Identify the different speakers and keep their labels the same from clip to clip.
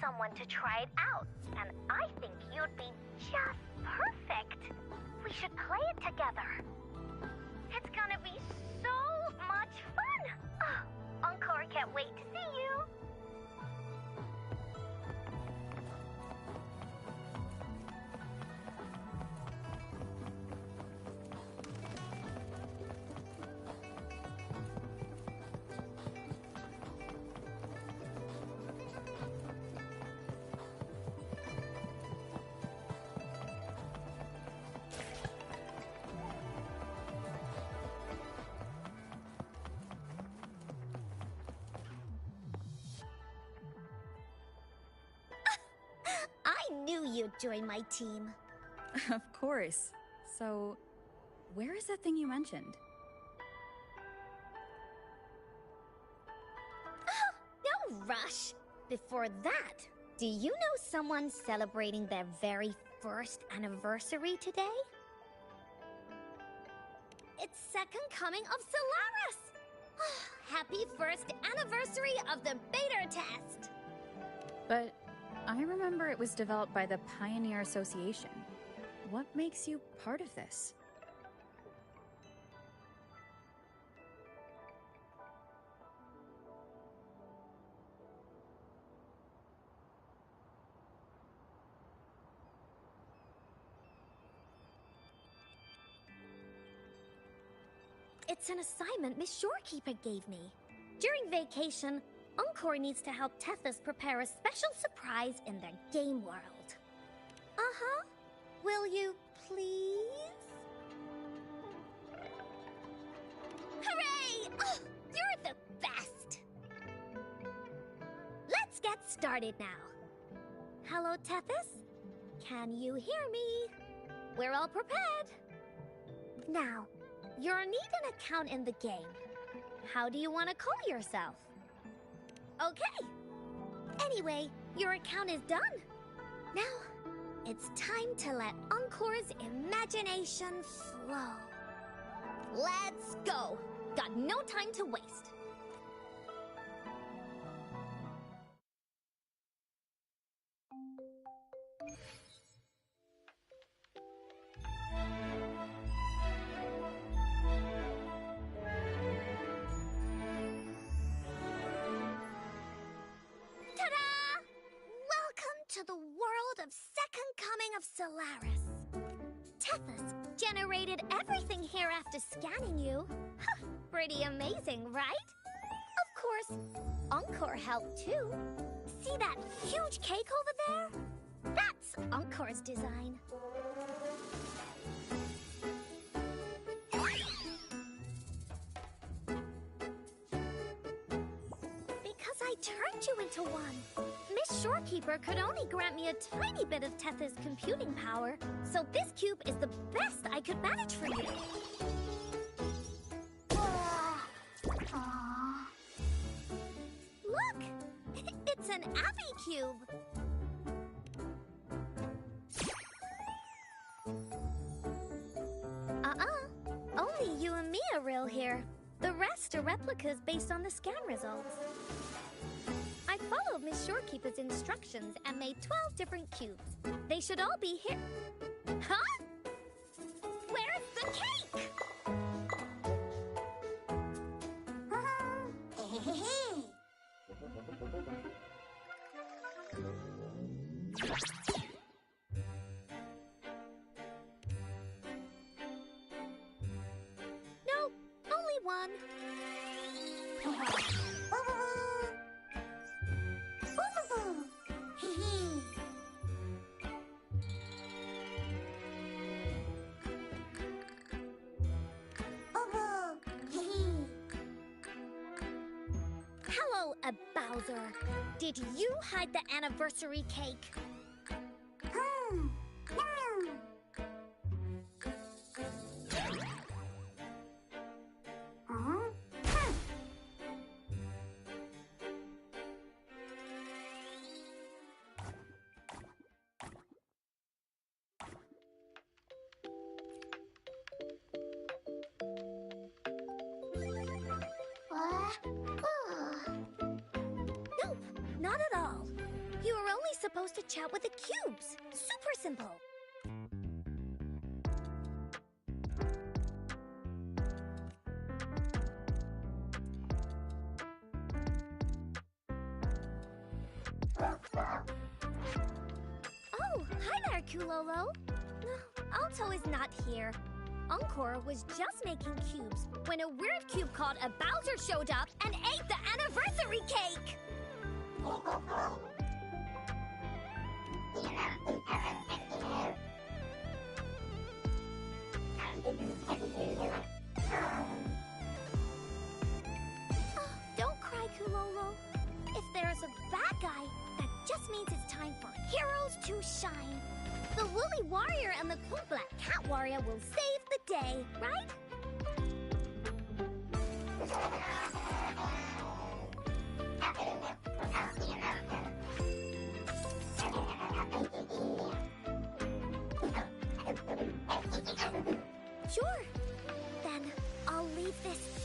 Speaker 1: someone to try it out, and I think you'd be just perfect. We should play it together. It's gonna be so much fun. Oh, Encore can't wait to see you. I knew you'd join my team.
Speaker 2: Of course. So, where is that thing you mentioned?
Speaker 1: No rush. Before that, do you know someone celebrating their very first anniversary today? It's second coming of Solaris! Happy first anniversary of the beta test!
Speaker 2: But I remember it was developed by the Pioneer Association. What makes you part of this?
Speaker 1: It's an assignment Miss Shorekeeper gave me. During vacation, Encore needs to help Tethys prepare a special surprise in their game world. Uh-huh. Will you please? Hooray! Oh, you're the best! Let's get started now. Hello, Tethys? Can you hear me? We're all prepared. Now, you'll need an account in the game. How do you want to call yourself? Okay. Anyway, your account is done. Now, it's time to let Encore's imagination flow. Let's go. Got no time to waste. To the world of second coming of Solaris. Tethys generated everything here after scanning you. Pretty amazing, right? Of course, Encore helped too. See that huge cake over there? That's Encore's design. Because I turned you into one. Miss Shorekeeper could only grant me a tiny bit of Tethys' computing power, so this cube is the best I could manage for you. Look! It's an Abby cube! Only you and me are real here. The rest are replicas based on the scan results. I followed Miss Shorekeeper's instructions and made 12 different cubes. They should all be here. Huh? Where's the cake? Nope, only one. Hello, Bowser. Did you hide the anniversary cake? Nope, not at all. You were only supposed to chat with the cubes. Super simple. Oh, hi there, Kulolo. Alto is not here. Encore was just making cubes when a weird cube called a Bowser showed up and ate the anniversary cake! Oh, don't cry, Kulolo. If there's a bad guy, that just means it's time for heroes to shine. The Woolly Warrior and the Cool Black Cat Warrior will save the day, right? Sure. Then I'll leave this.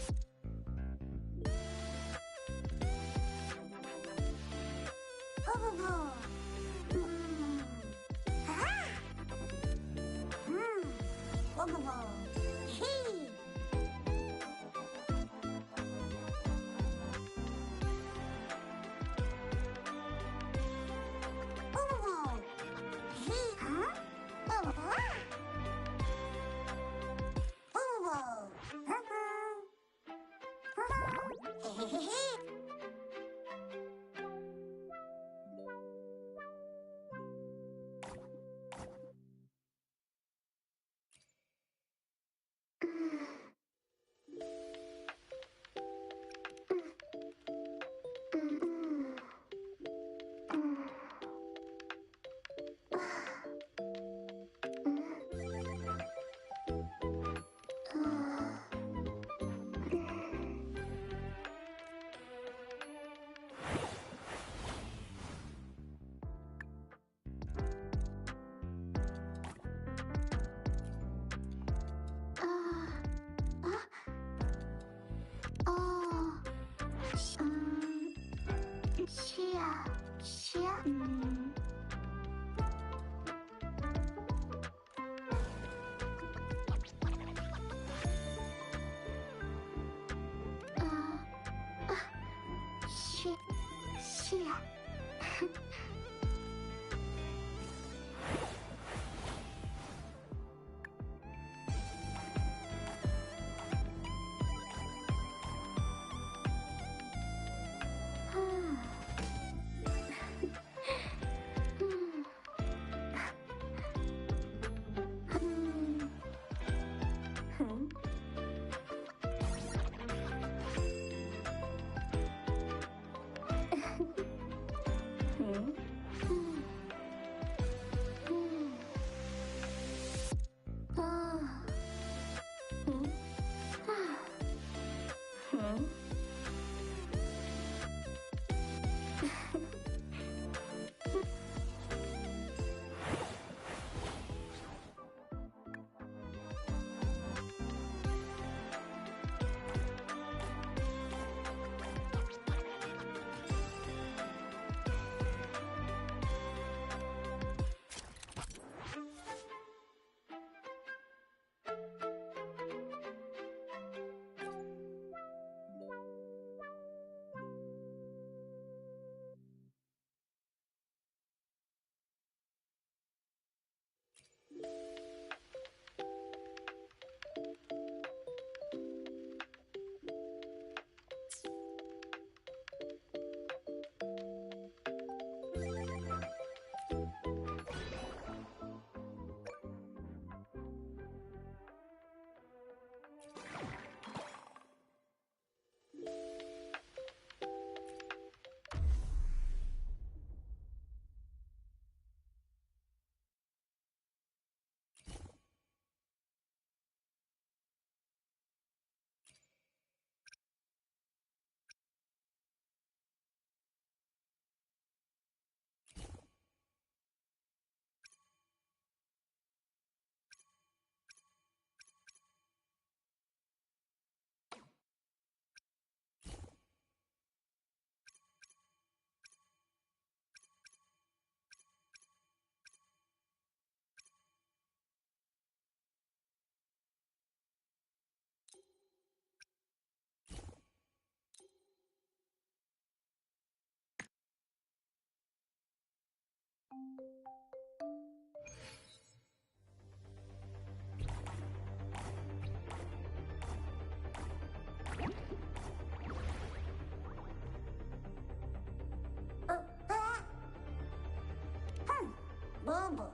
Speaker 1: Boom boom.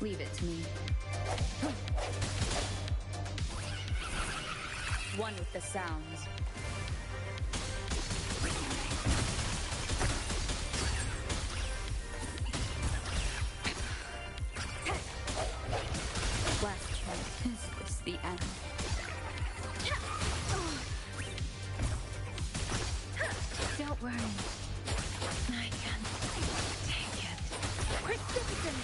Speaker 2: Leave it to me. One with the sounds. Last chance. Is this the end? Don't worry. I can take it.
Speaker 1: Precipitant!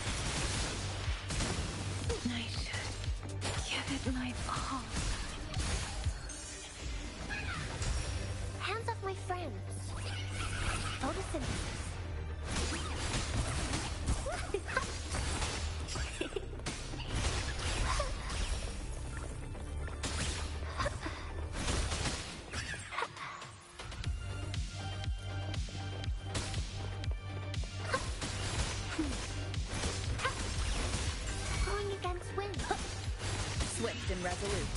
Speaker 2: I should give it my all.
Speaker 1: Hands off my friends. Photosynthesis. Going against wind.
Speaker 2: Swift and resolute.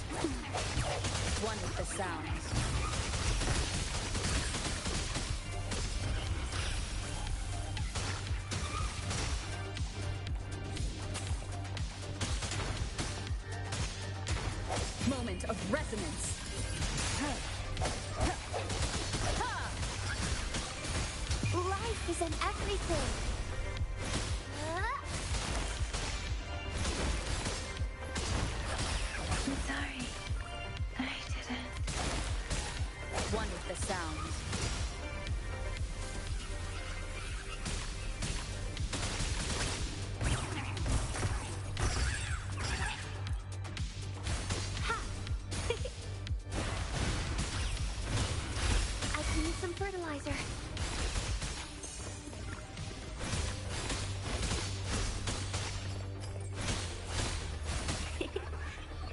Speaker 2: One with the sounds. Moment of resonance.
Speaker 1: Life is in everything.
Speaker 2: I'm sorry. I didn't. One with the sounds.
Speaker 1: I can use some fertilizer.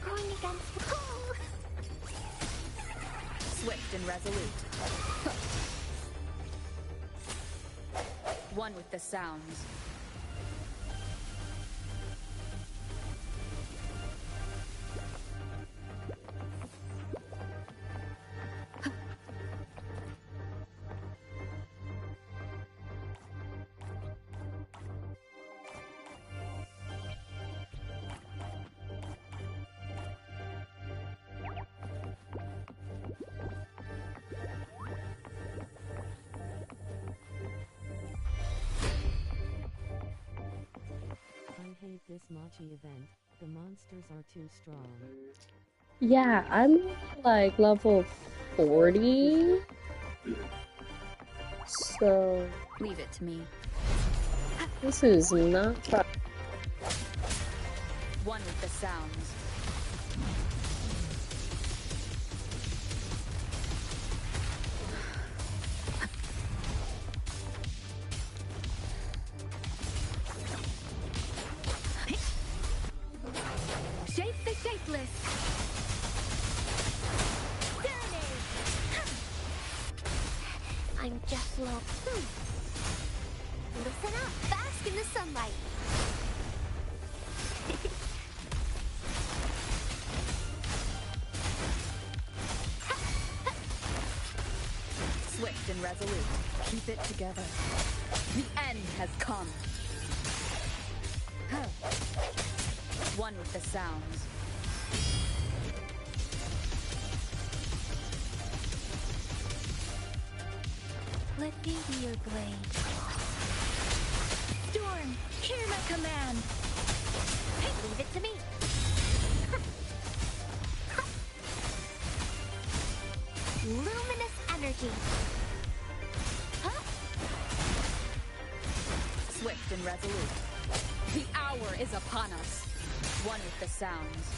Speaker 1: Going against. Oh!
Speaker 2: Swift and resolute. One with the sounds.
Speaker 3: I hate this Machi event. The monsters are too strong.
Speaker 4: Yeah, I'm like level 40. So
Speaker 2: Leave it to me.
Speaker 4: this is not fun.
Speaker 2: One with the sounds.
Speaker 1: Shape the shapeless. Serenade. I'm just low. Listen up. Bask in the sunlight.
Speaker 2: Swift and resolute. Keep it together. The end has come. One with the sounds.
Speaker 1: Let me be your blade. Storm, hear my command. Leave it to me. Luminous energy.
Speaker 2: Swift and resolute. The hour is upon us. One with the sounds.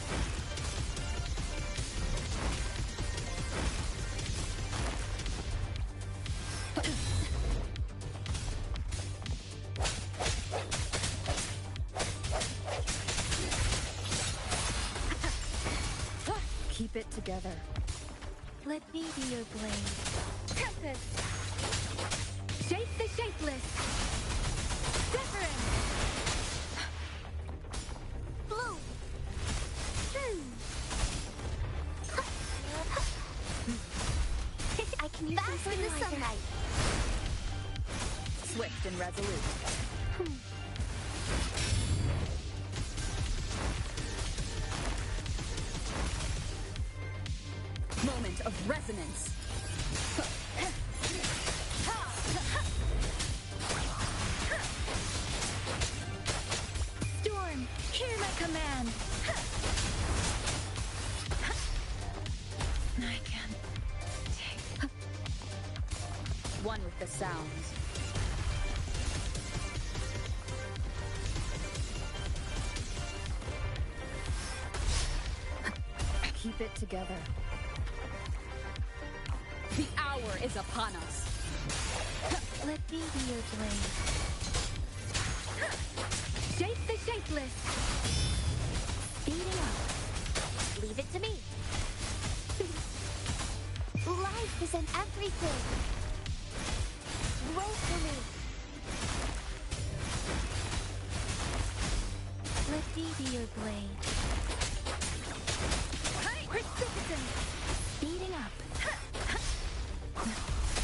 Speaker 2: Keep it together.
Speaker 1: Let me be your blade. Tempest! Shape the shapeless! Wuthering! Bloom! I can use bask in the sunlight.
Speaker 2: Swift and resolute. Moment of resonance.
Speaker 1: Storm, hear my command.
Speaker 2: I can take one with the sounds. Keep it together. The hour is upon us.
Speaker 1: Let me be your blade. Shape the shapeless. Speeding up. Leave it to me. Life is in everything. Wait for me. Let me be your blade. Precipitant. Speeding up.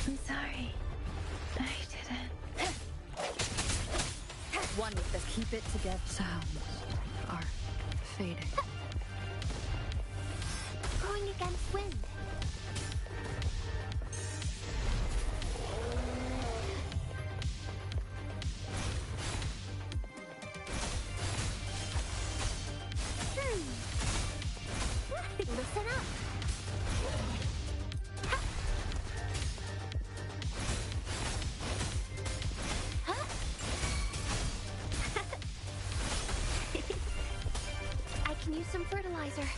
Speaker 1: I'm sorry. I didn't.
Speaker 2: One with the keep it together. Sounds are fading.
Speaker 1: Going against wind. Listen up. Huh? I can use some fertilizer.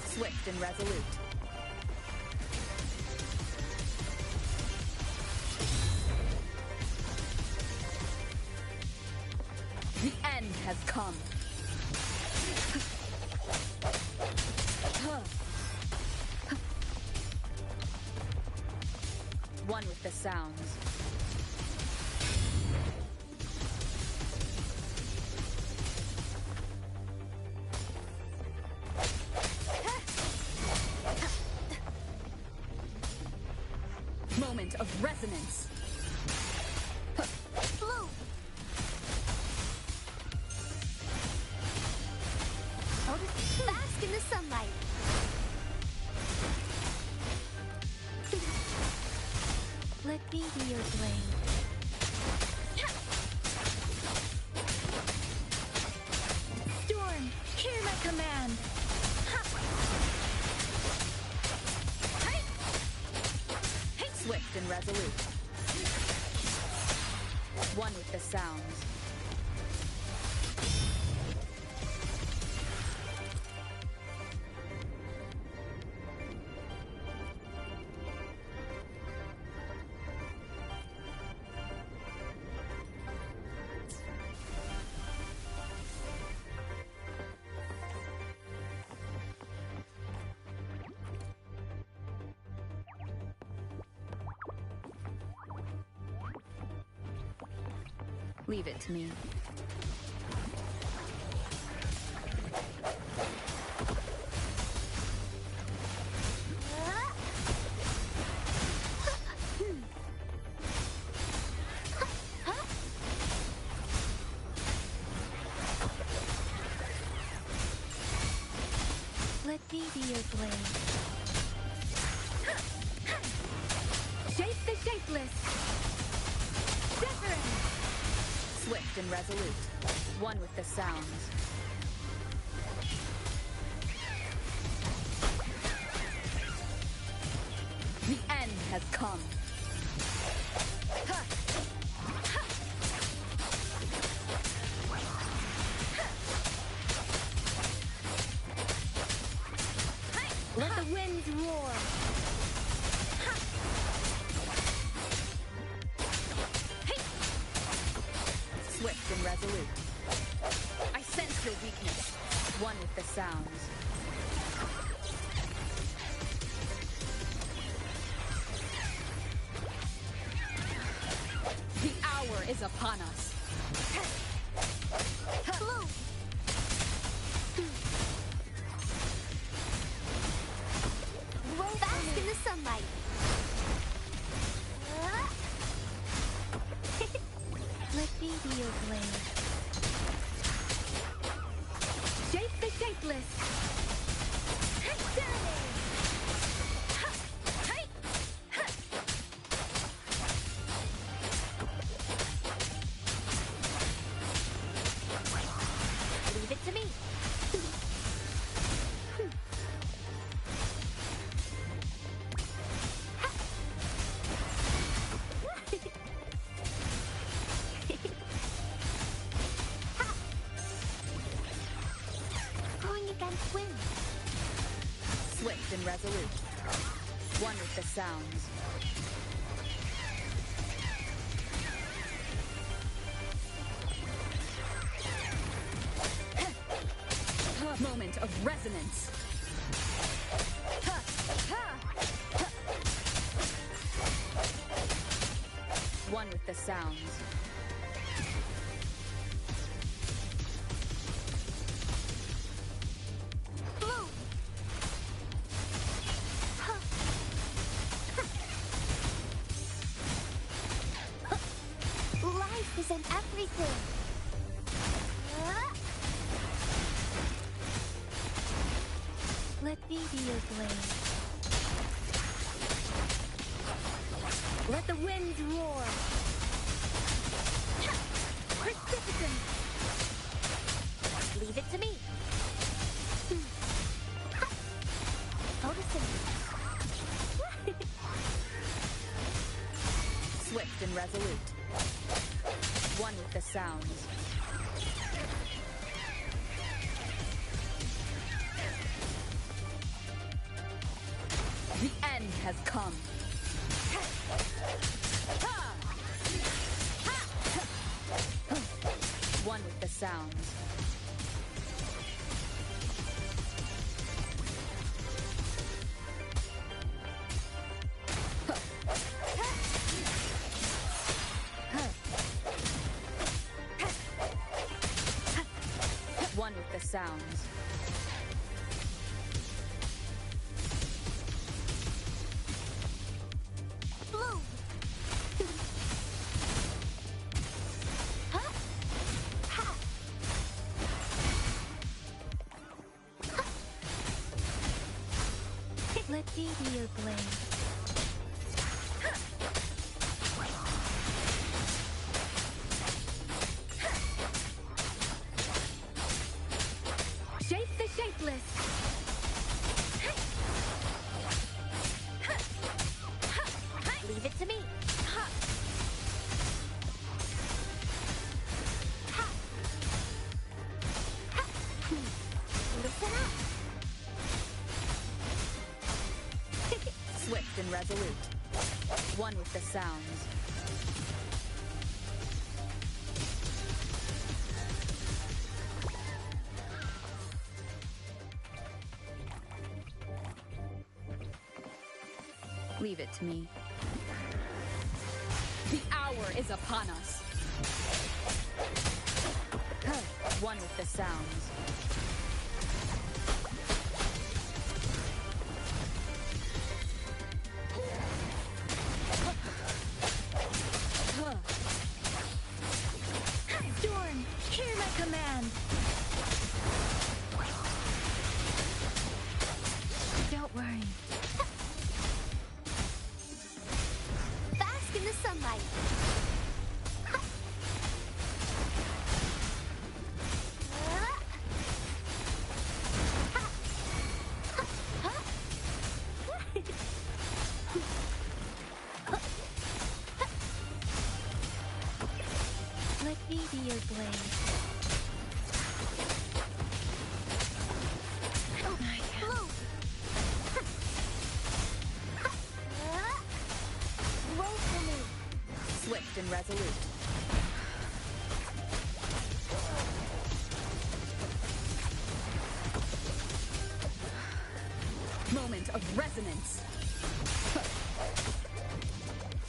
Speaker 2: Swift and resolute. The end has come. One with the sounds. Moment of resonance.
Speaker 1: Bloom. Bask in the sunlight. Let me be your blade. Storm, hear my command.
Speaker 2: Swift and resolute. One with the sounds. Leave it to me.
Speaker 1: Let me be your blade. Shape the shapeless. Wuthering.
Speaker 2: Swift and resolute. One with the sounds. The end has come.
Speaker 1: Let the winds roar.
Speaker 2: Swift and resolute. I sense your weakness. One with the sounds. The hour is upon us.
Speaker 1: Bloom! Roll back in the sunlight. Let me be your blade. Shape the shapeless. Leave it to me. Going against wind.
Speaker 2: Swift and resolute. One with the sounds. Moment of resonance. One with the sounds.
Speaker 1: Bloom! Life is in everything. Let me be your blade. Let the winds roar. Precipitant. Leave it to me. Noticing.
Speaker 2: Swift and resolute. One with the sounds. The end has come. One with the sounds. One with the sounds.
Speaker 1: Bloom! Let me be your blade. Shape the shapeless. Leave it to me. Listen up.
Speaker 2: Swift and resolute. One with the sounds. Leave it to me. The hour is upon us. One with the sounds.
Speaker 1: Storm, hear my command. Don't worry. Bask in the sunlight. Let me be your blade. Bloom! Roll for me.
Speaker 2: Swift and resolute. Moment of resonance.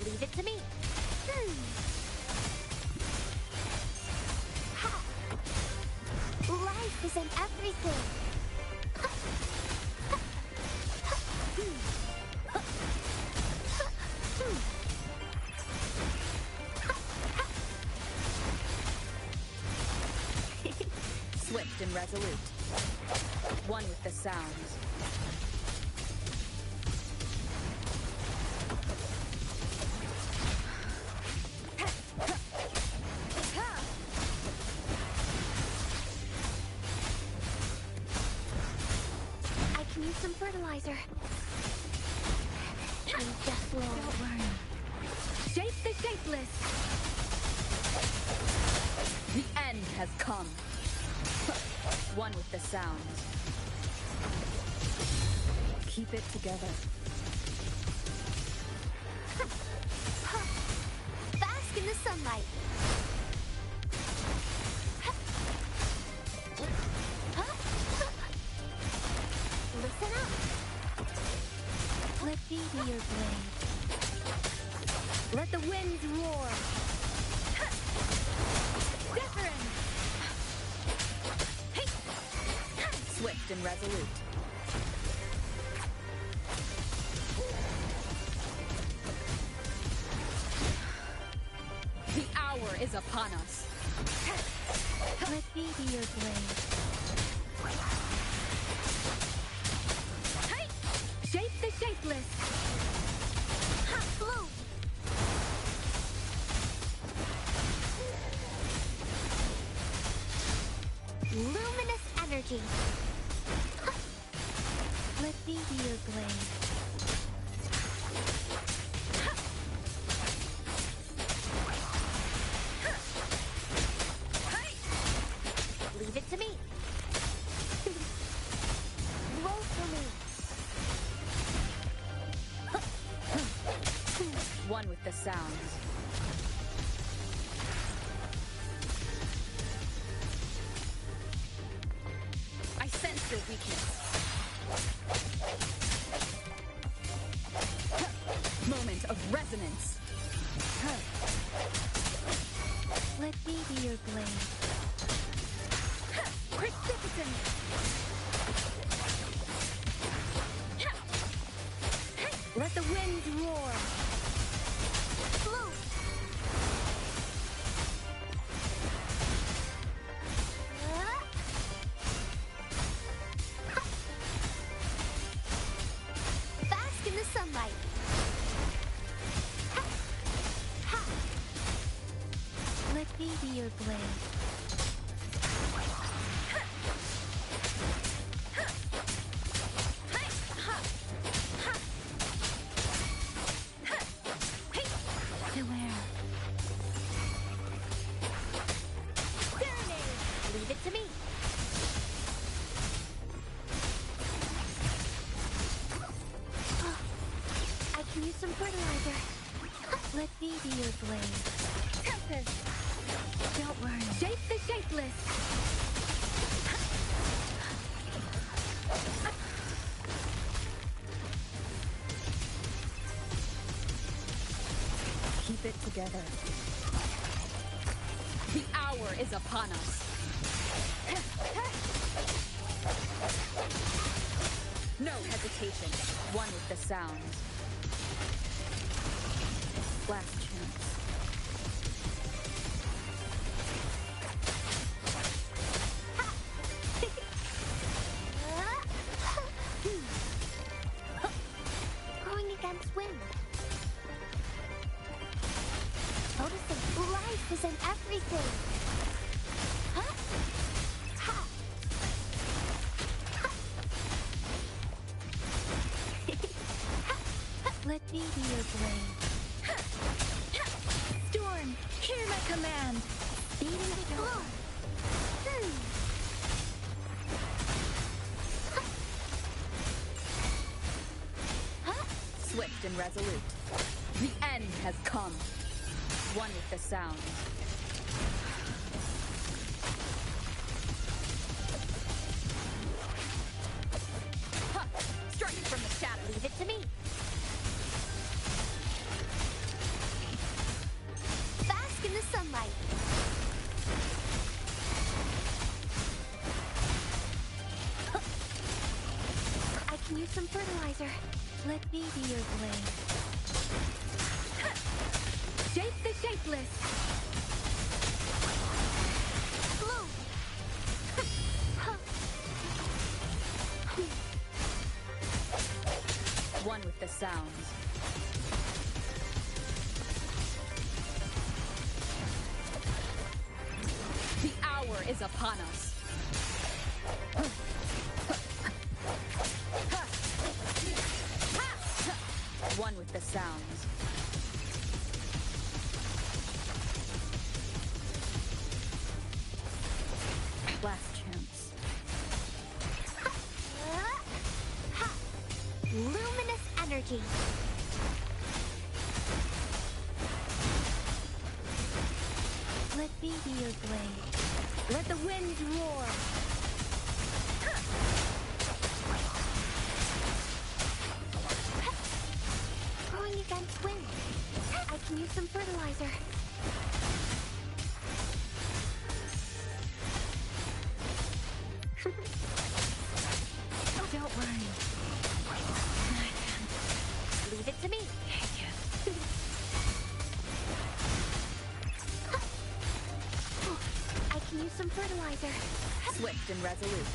Speaker 1: Leave it to me. Ha! Life isn't everything.
Speaker 2: Swift and resolute. One with the sounds.
Speaker 1: I can use some fertilizer. I'm just low.
Speaker 2: Don't worry. Shape the shapeless. The end has come. One with the sounds. Keep it together.
Speaker 1: Bask in the sunlight. Listen up. Let me be your blade. Let the winds roar.
Speaker 2: Wuthering! Swift and resolute. The hour is upon us.
Speaker 1: Let me be your blade.
Speaker 2: Shape the shapeless.
Speaker 1: Hot bloom. Luminous energy. Let me be your blade. Leave it to me. Roll for me.
Speaker 2: One with the sounds. I sense your weakness. Moment of resonance.
Speaker 1: Let me be your blade.
Speaker 2: Precipitant.
Speaker 1: Let the winds roar. Blow. Bask in the sunlight. Let me be your blade. Beware. Serenade. Leave it to me. I can use some fertilizer. Let me be your blade. Tempest. Don't worry.
Speaker 2: Shape the shapeless. Keep it together. The hour is upon us. No hesitation. One with the sounds. Last chance.
Speaker 1: Going against wind. Noticing life isn't everything. Huh? Ha! Let me be your blade.
Speaker 2: Storm, hear my command.
Speaker 1: Beating the floor.
Speaker 2: Swift and resolute. The end has come. One with the sound. Striking from the shadows.
Speaker 1: Leave it to me. Bask in the sunlight. I can use some fertilizer. Let me be your blade. Shape the shapeless. Bloom.
Speaker 2: One with the sounds. The hour is upon us. One with the sounds. Last chance.
Speaker 1: Luminous energy. Let me be your blade. Let the wind roar. Going against wind. I can use some fertilizer. Oh, don't worry. Leave it to me. I can use some fertilizer.
Speaker 2: Swift and resolute.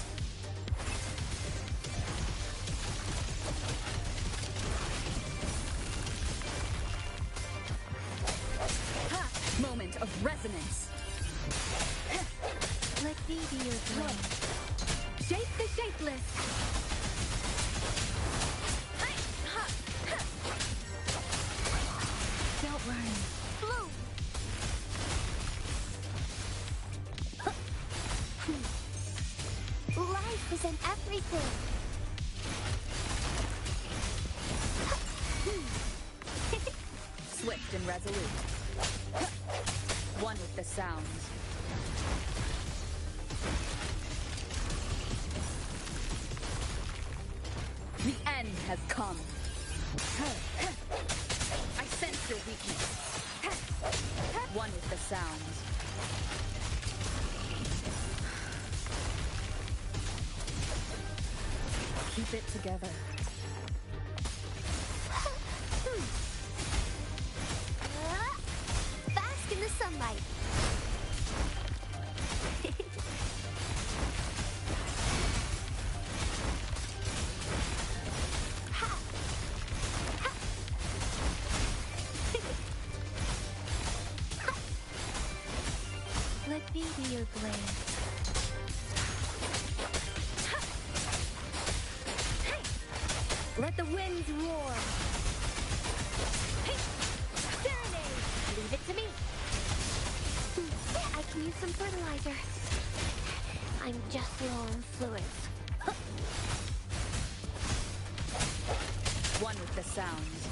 Speaker 2: Moment of resonance.
Speaker 1: Let me be your blade. Shape the shapeless. Don't worry. Bloom. Life is in everything.
Speaker 2: Swift and resolute. One with the sounds. The end has come. I sense your weakness. One with the sounds. Keep it together.
Speaker 1: Bask in the sunlight. Let me be your blade. Let the winds roar. Serenade. Leave it to me. I can use some fertilizer. I'm just low on fluids.
Speaker 2: One with the sounds.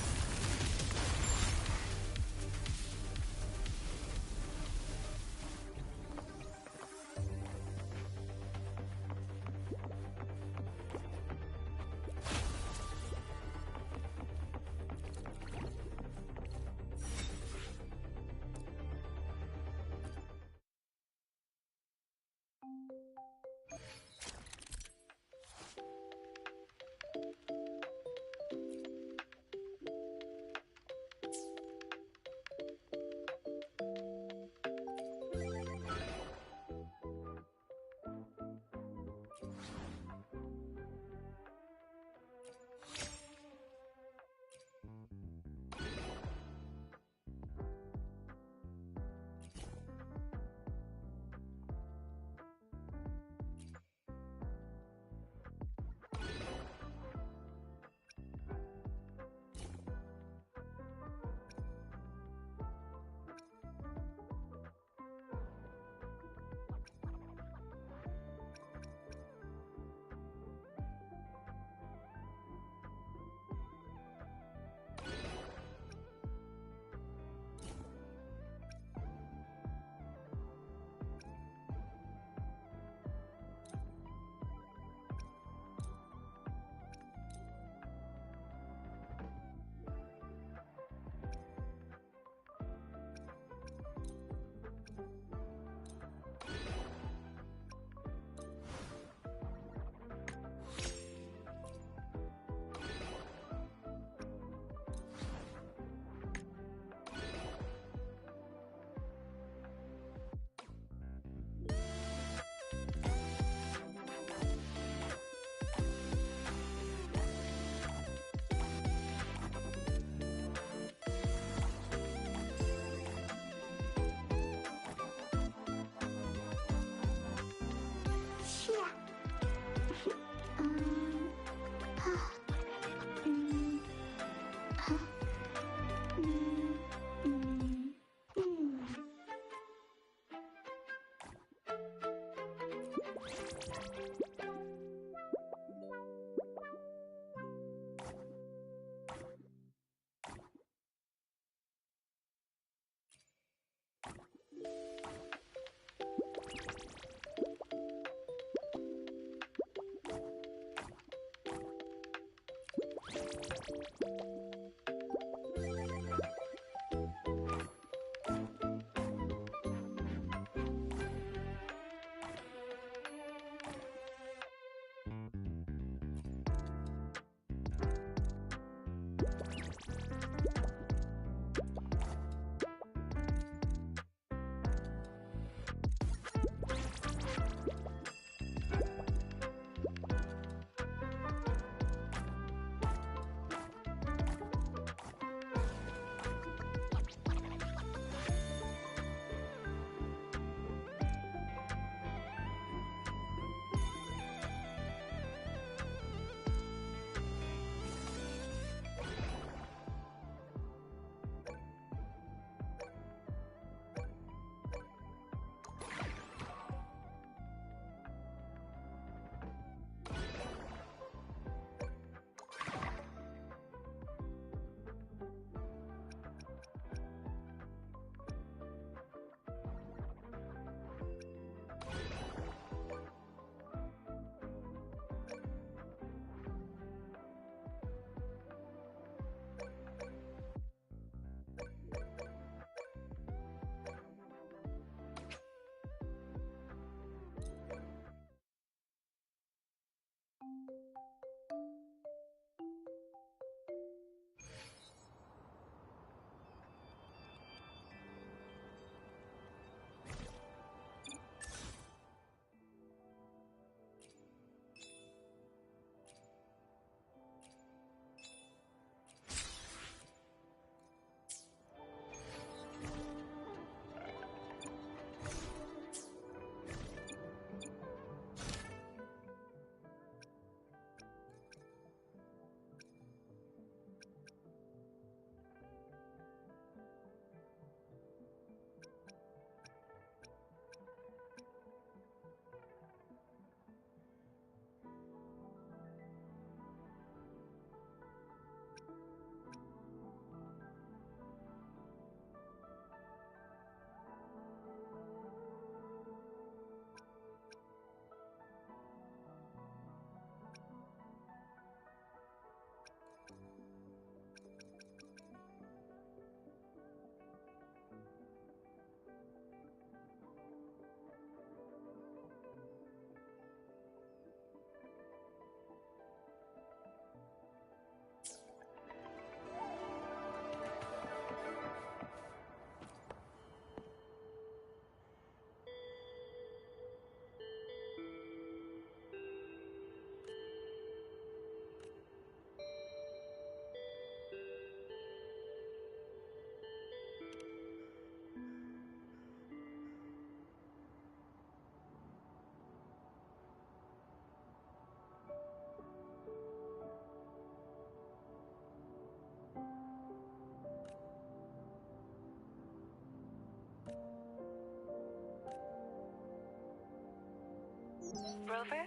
Speaker 5: Rover,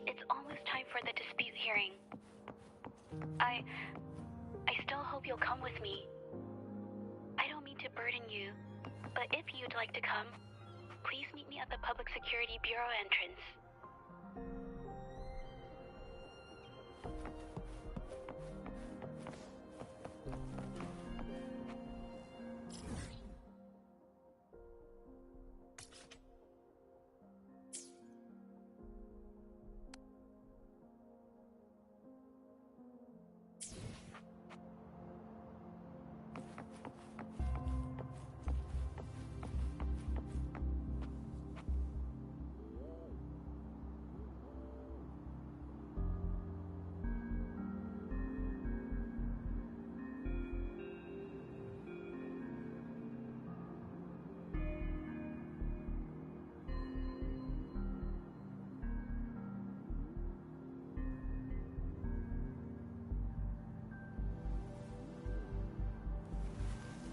Speaker 5: it's almost time for the dispute hearing. I still hope you'll come with me. I don't mean to burden you, but if you'd like to come, please meet me at the Public Security Bureau entrance.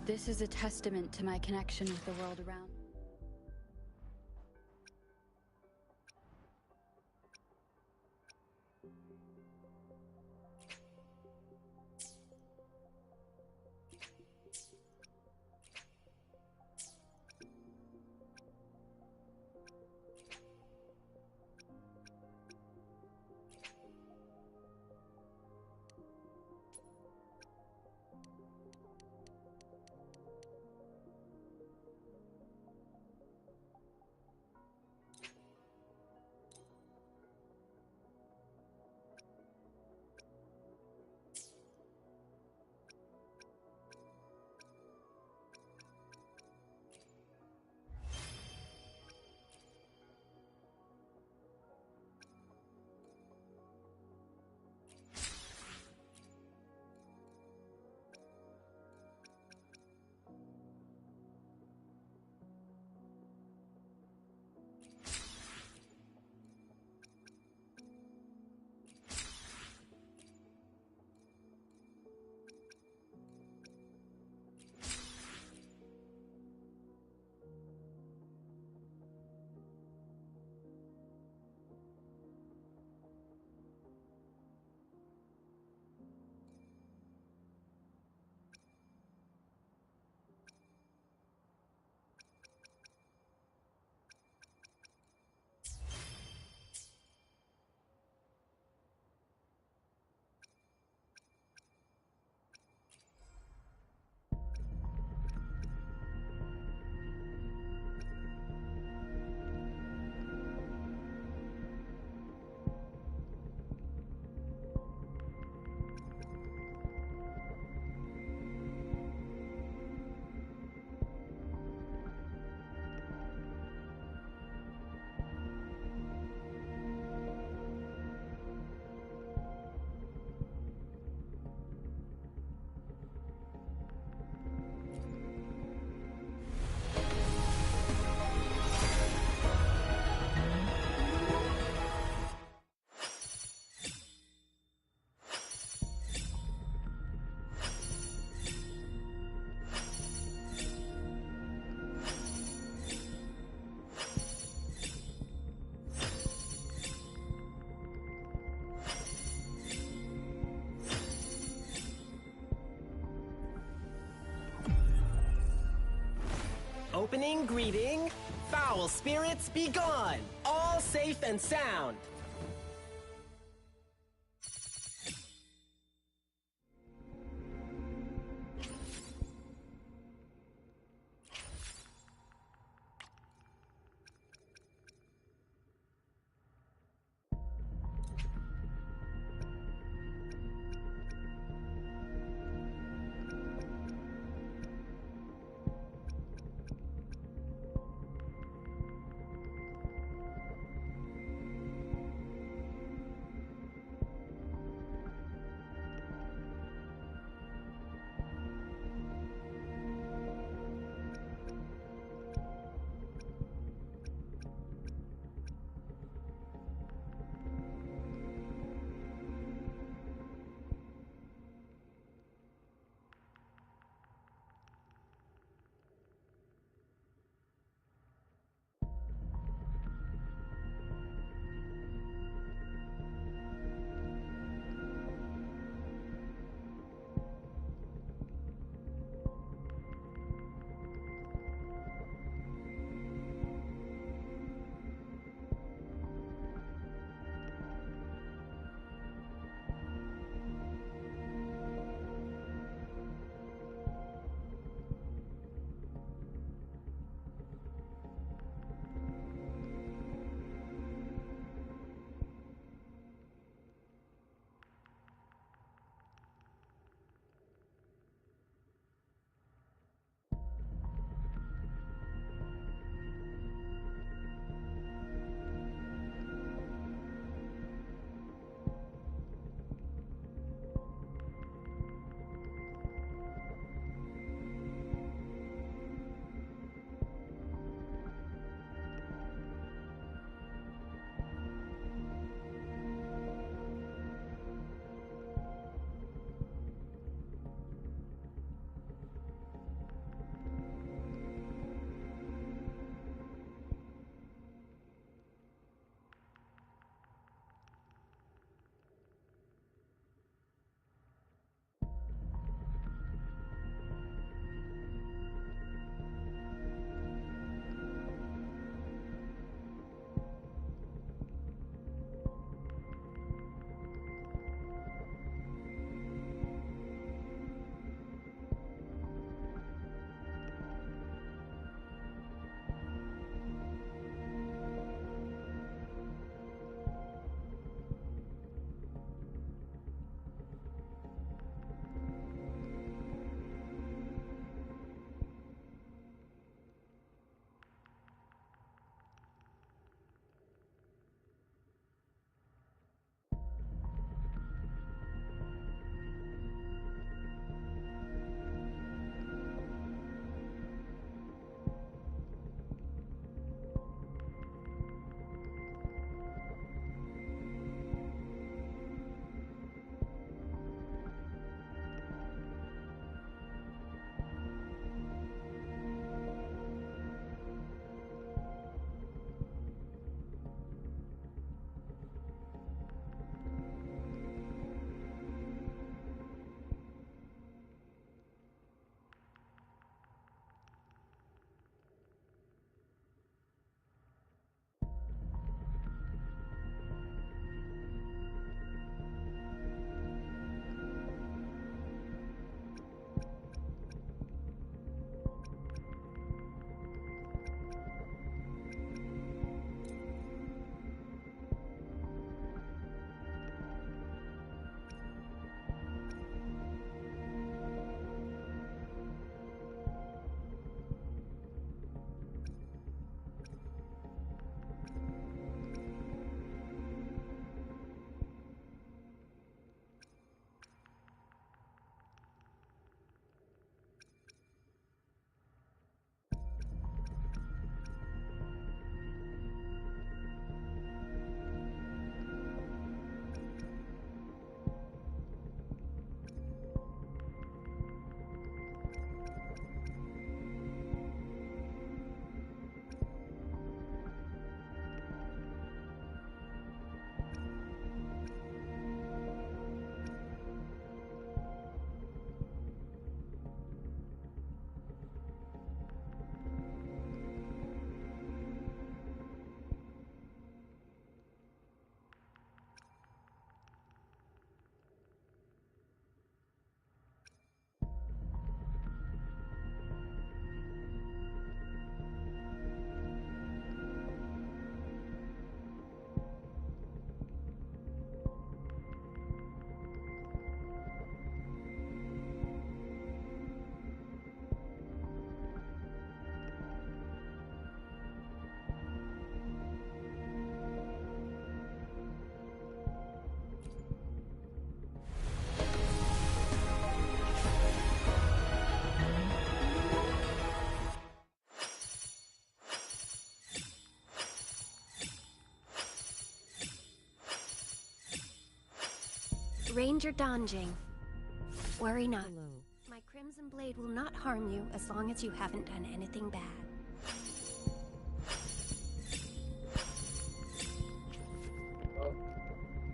Speaker 2: This is a testament to my connection with the world around.
Speaker 6: Opening greeting, foul spirits be gone, all safe and sound.
Speaker 7: Ranger Donjing. Worry not.
Speaker 3: Hello.
Speaker 7: My Crimson Blade will not harm you as long as you haven't done anything bad.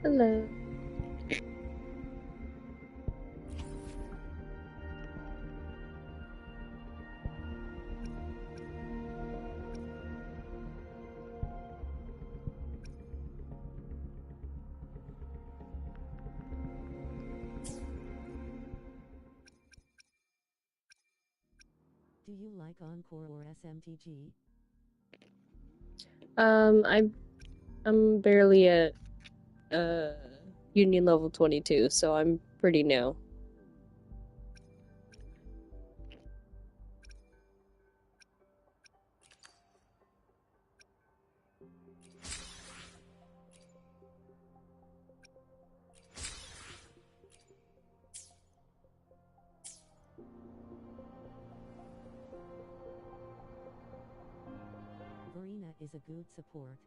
Speaker 4: Hello.
Speaker 3: Do you like Encore or SMTG?
Speaker 4: I'm barely at Union level 22, so I'm pretty new.
Speaker 3: Verena is a good support.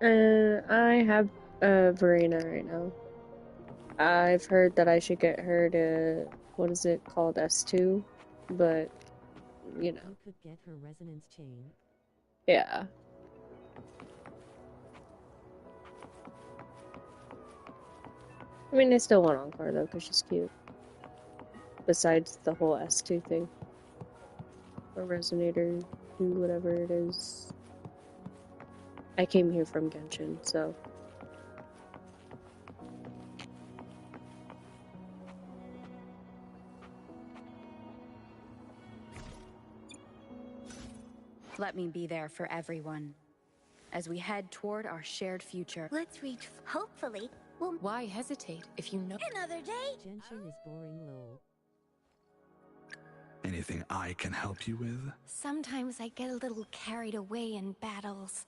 Speaker 4: I have Verena right now. I've heard that I should get her to, what is it called, S2, but, you know,
Speaker 3: You could get her resonance chain.
Speaker 4: yeah. I mean, I still want Encore though, because she's cute. Besides the whole S2 thing. Or Resonator, do whatever it is. I came here from Genshin, so.
Speaker 2: Let me be there for everyone as we head toward our shared future.
Speaker 1: Let's reach. Hopefully, we'll.
Speaker 8: Why hesitate if you know?
Speaker 1: Another day?
Speaker 3: Genshin is boring low.
Speaker 9: Anything I can help you with?
Speaker 7: Sometimes I get a little carried away in battles.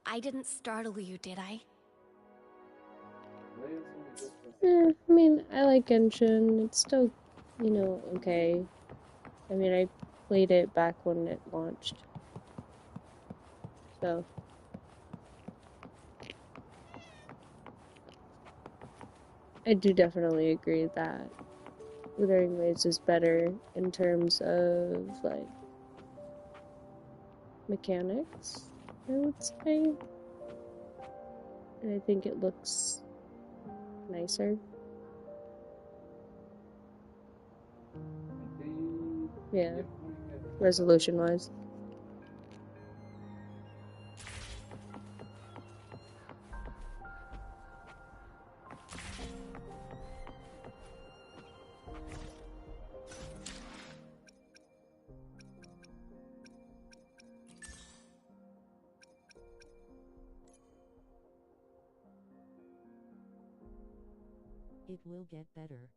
Speaker 7: I didn't startle you, did I?
Speaker 4: I mean, I like Genshin. It's still, you know, okay. I mean, I played it back when it launched. So. I do definitely agree that Wuthering Waves is better in terms of, like, mechanics, I would say. And I think it looks nicer. Yeah, resolution-wise.
Speaker 3: It will get better.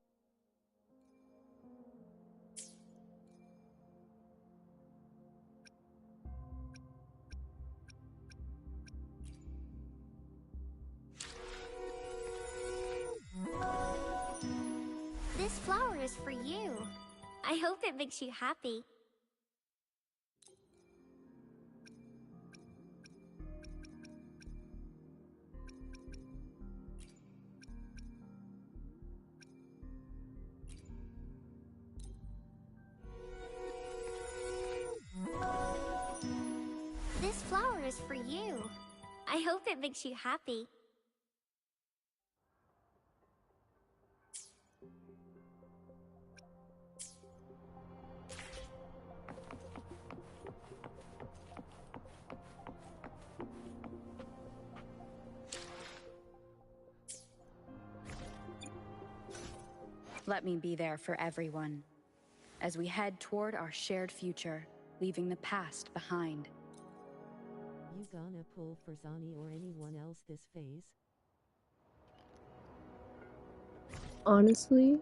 Speaker 1: This flower is for you. I hope it makes you happy. This flower is for you. I hope it makes you happy.
Speaker 2: Let me be there for everyone as we head toward our shared future, leaving the past behind.
Speaker 3: You gonna pull for Zani or anyone else this phase?
Speaker 4: Honestly,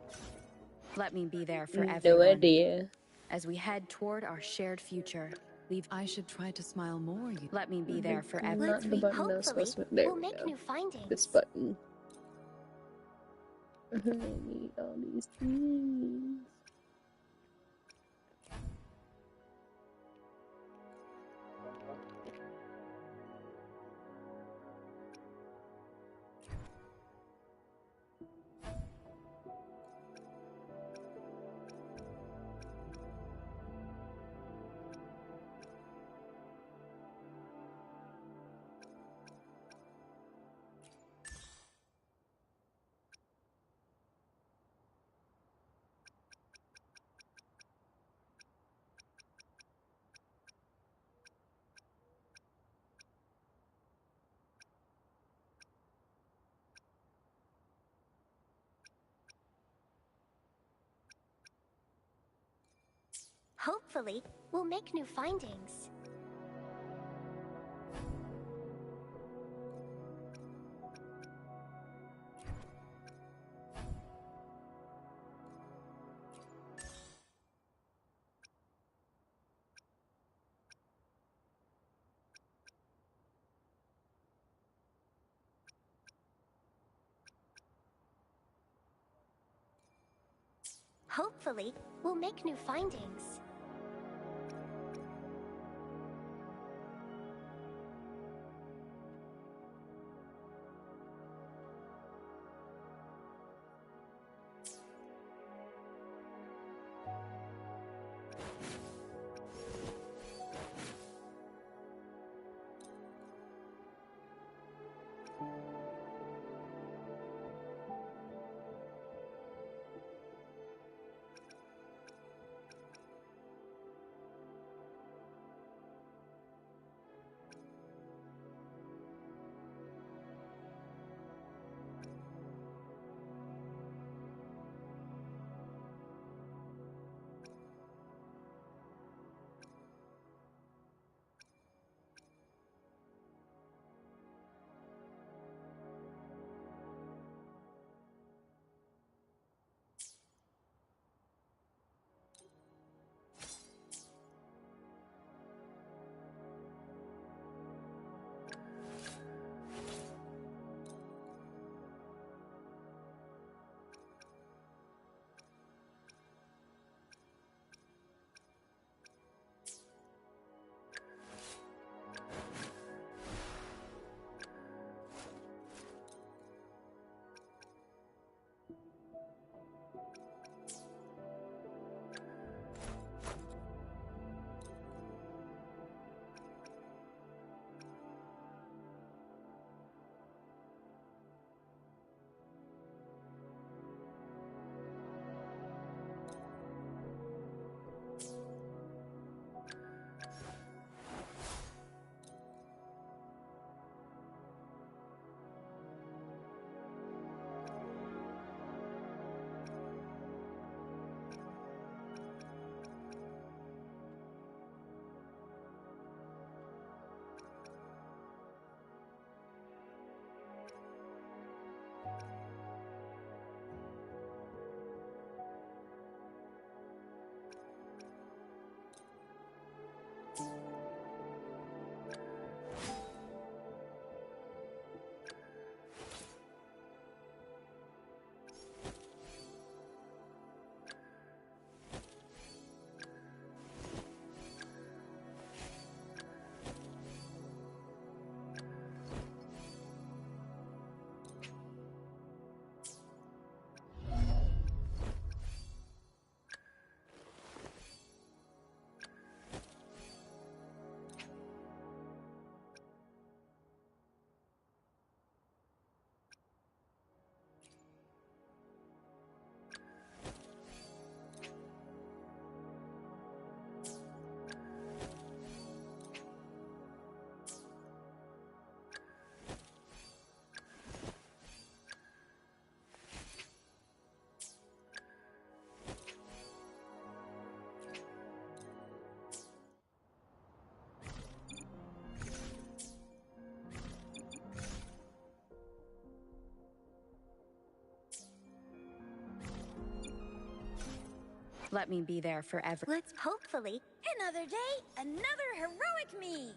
Speaker 2: Let me be there for
Speaker 4: no
Speaker 2: everyone
Speaker 4: idea.
Speaker 2: as we head toward our shared future.
Speaker 8: I should try to smile more.
Speaker 2: Let me be there for everyone.
Speaker 4: Not the button that was supposed to. There
Speaker 1: we'll
Speaker 4: we
Speaker 1: make
Speaker 4: go.
Speaker 1: new findings.
Speaker 4: This button. I need all these things.
Speaker 1: Hopefully, we'll make new findings. Hopefully, we'll make new findings.
Speaker 2: Let me be there forever.
Speaker 1: Let's hopefully.
Speaker 10: Another day, another heroic me!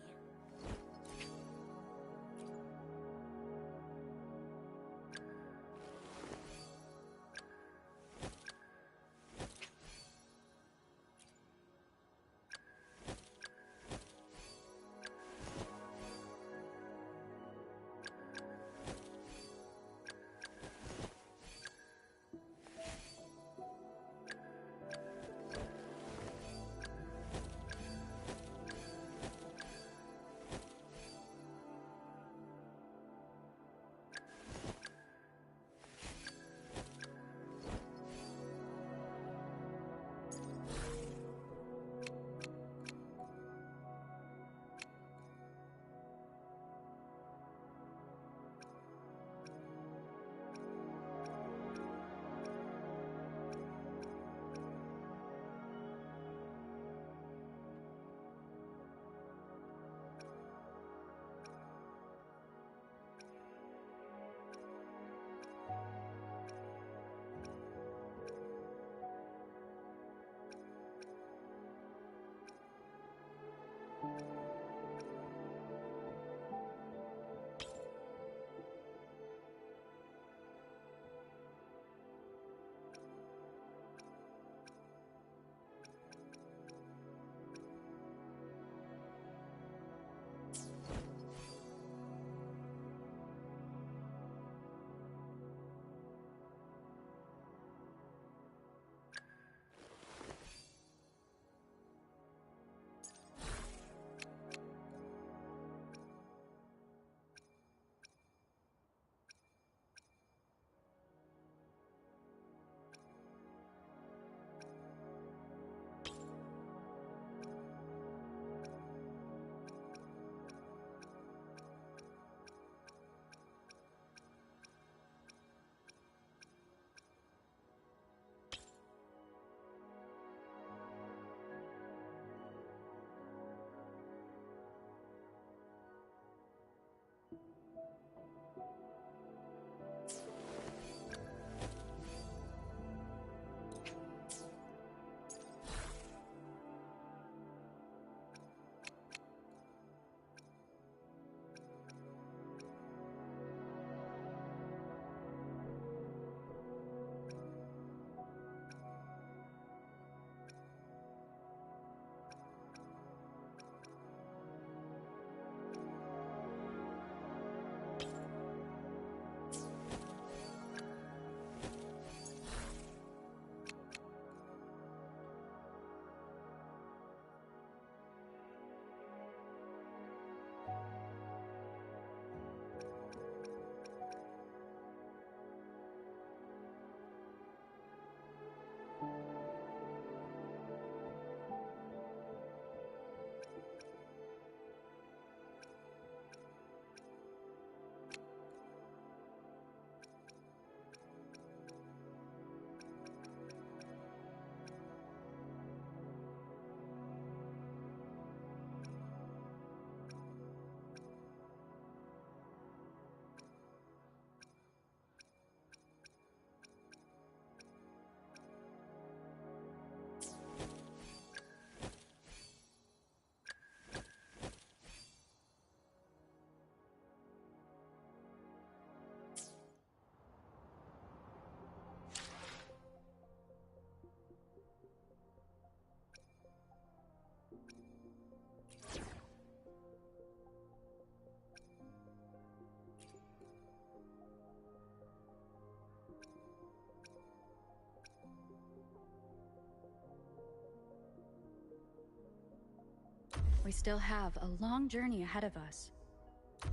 Speaker 2: We still have a long journey ahead of us.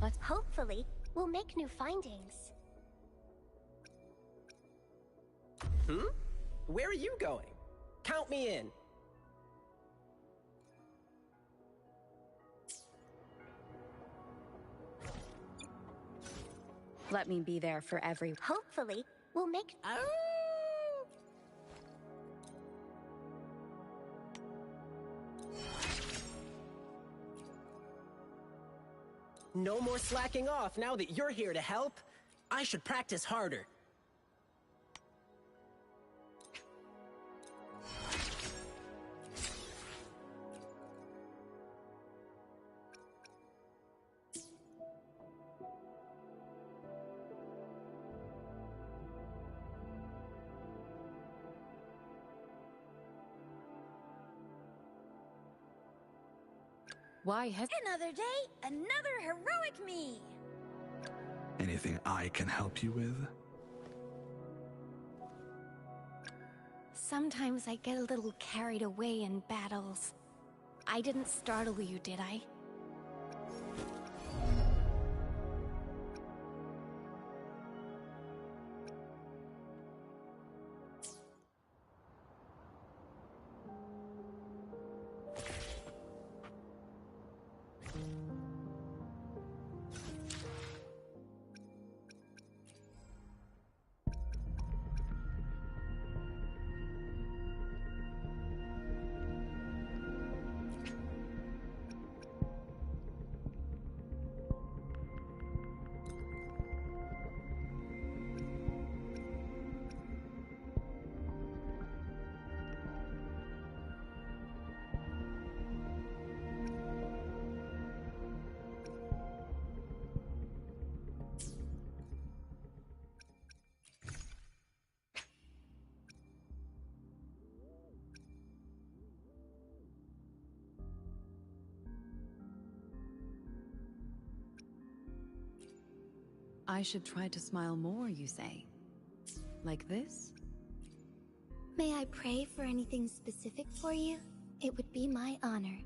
Speaker 2: Let's...
Speaker 1: Hopefully, we'll make new findings.
Speaker 6: Where are you going? Count me in.
Speaker 2: Let me be there for every...
Speaker 1: Hopefully, we'll make...
Speaker 6: No more slacking off now that you're here to help. I should practice harder.
Speaker 8: Why has...
Speaker 10: Another day, another heroic me!
Speaker 9: Anything I can help you with?
Speaker 7: Sometimes I get a little carried away in battles. I didn't startle you, did I?
Speaker 8: I should try to smile more, you say? Like this?
Speaker 7: May I pray for anything specific for you? It would be my honor.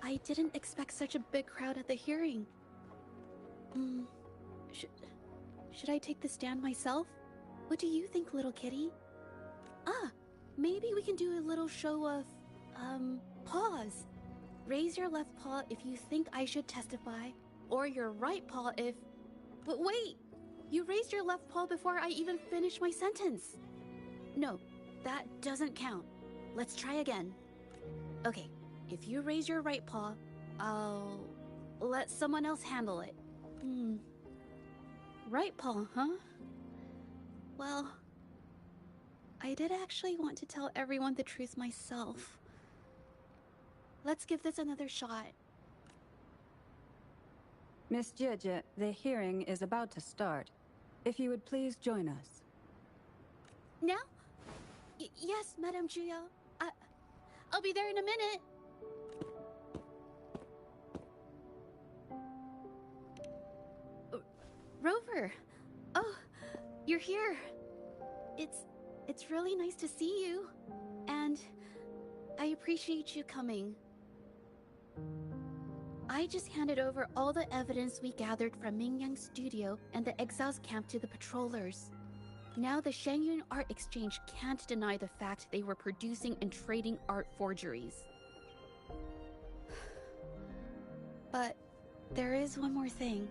Speaker 11: I didn't expect such a big crowd at the hearing. Should I take the stand myself? What do you think, little kitty? Maybe we can do a little show of, paws. Raise your left paw if you think I should testify, or your right paw if... But wait! You raised your left paw before I even finished my sentence. No, that doesn't count. Let's try again. Okay, if you raise your right paw, I'll let someone else handle it. Right paw, huh? Well, I did actually want to tell everyone the truth myself. Let's give this another shot.
Speaker 8: Miss Zhezhi, the hearing is about to start. If you would please join us.
Speaker 11: Now? Yes, Madame Juya. I'll be there in a minute. Rover. Oh, you're here. It's really nice to see you. And I appreciate you coming. I just handed over all the evidence we gathered from Mingyang's studio and the exiles camp to the patrollers. Now the Shangyun Art Exchange can't deny the fact they were producing and trading art forgeries. But there is one more thing.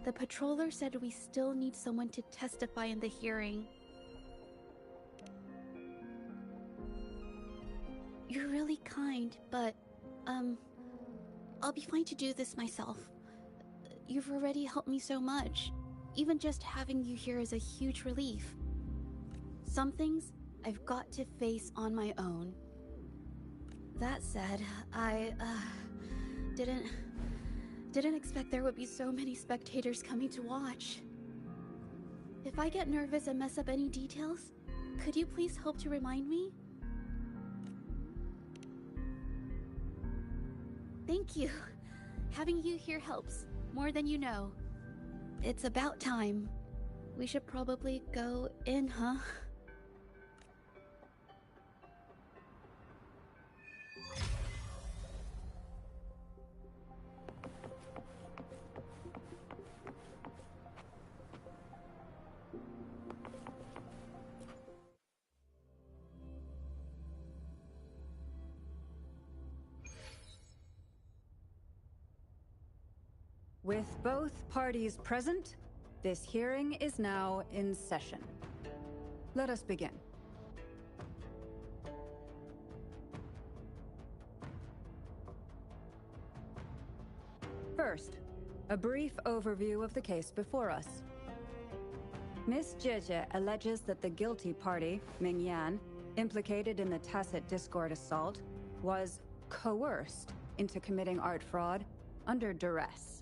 Speaker 11: The patroller said we still need someone to testify in the hearing. You're really kind, but, I'll be fine to do this myself. You've already helped me so much. Even just having you here is a huge relief. Some things I've got to face on my own. That said, I, didn't expect there would be so many spectators coming to watch. If I get nervous and mess up any details, could you please help to remind me? Thank you. Having you here helps, more than you know. It's about time. We should probably go in, huh?
Speaker 8: With both parties present, this hearing is now in session. Let us begin. First, a brief overview of the case before us. Miss Zhezhi alleges that the guilty party, Mingyan, implicated in the tacit discord assault, was coerced into committing art fraud under duress.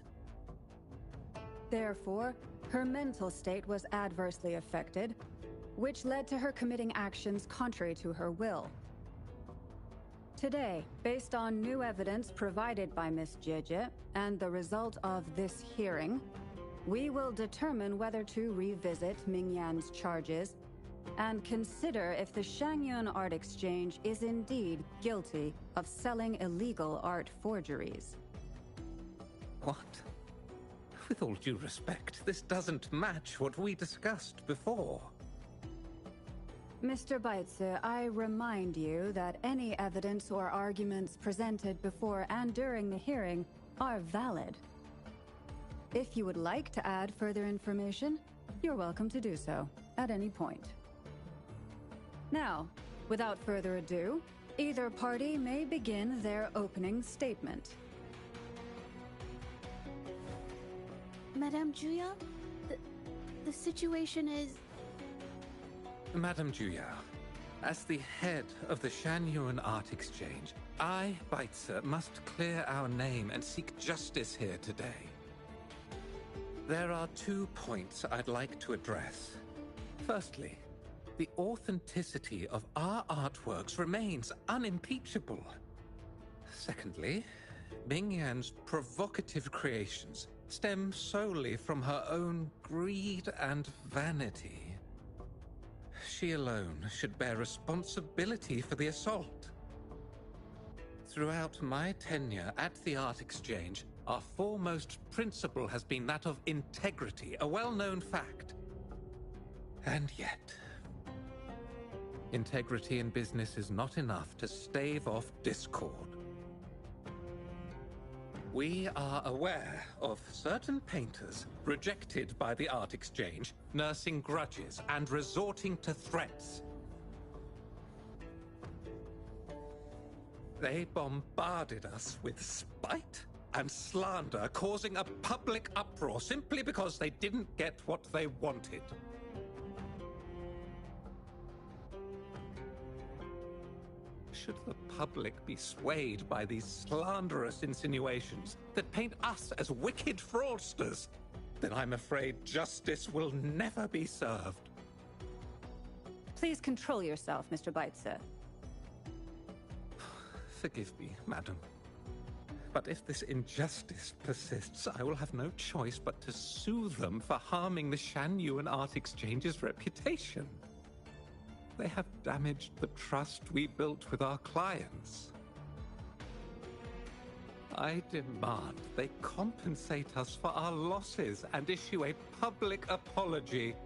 Speaker 8: Therefore, her mental state was adversely affected, which led to her committing actions contrary to her will. Today, based on new evidence provided by Miss Zhezhi and the result of this hearing, we will determine whether to revisit Mingyan's charges and consider if the Shangyun Art Exchange is indeed guilty of selling illegal art forgeries.
Speaker 12: What? With all due respect, this doesn't match what we discussed before.
Speaker 8: Mr. Baitze, I remind you that any evidence or arguments presented before and during the hearing are valid. If you would like to add further information, you're welcome to do so at any point. Now, without further ado, either party may begin their opening statement.
Speaker 11: Madame Juya, the situation is...
Speaker 12: Madame Juya, as the head of the Shangyun Art Exchange, I, Baitze, must clear our name and seek justice here today. There are 2 points I'd like to address. Firstly, the authenticity of our artworks remains unimpeachable. Secondly, Mingyan's provocative creations stem solely from her own greed and vanity. She alone should bear responsibility for the assault. Throughout my tenure at the Art Exchange, our foremost principle has been that of integrity, a well-known fact. And yet, integrity in business is not enough to stave off discord. We are aware of certain painters rejected by the Art Exchange, nursing grudges and resorting to threats. They bombarded us with spite and slander, causing a public uproar simply because they didn't get what they wanted. Should the public be swayed by these slanderous insinuations that paint us as wicked fraudsters, then I'm afraid justice will never be served.
Speaker 8: Please control yourself, Mr. Beitzer.
Speaker 12: Forgive me, madam. But if this injustice persists, I will have no choice but to sue them for harming the Shan-Yuan Art Exchange's reputation. They have damaged the trust we built with our clients. I demand they compensate us for our losses and issue a public apology.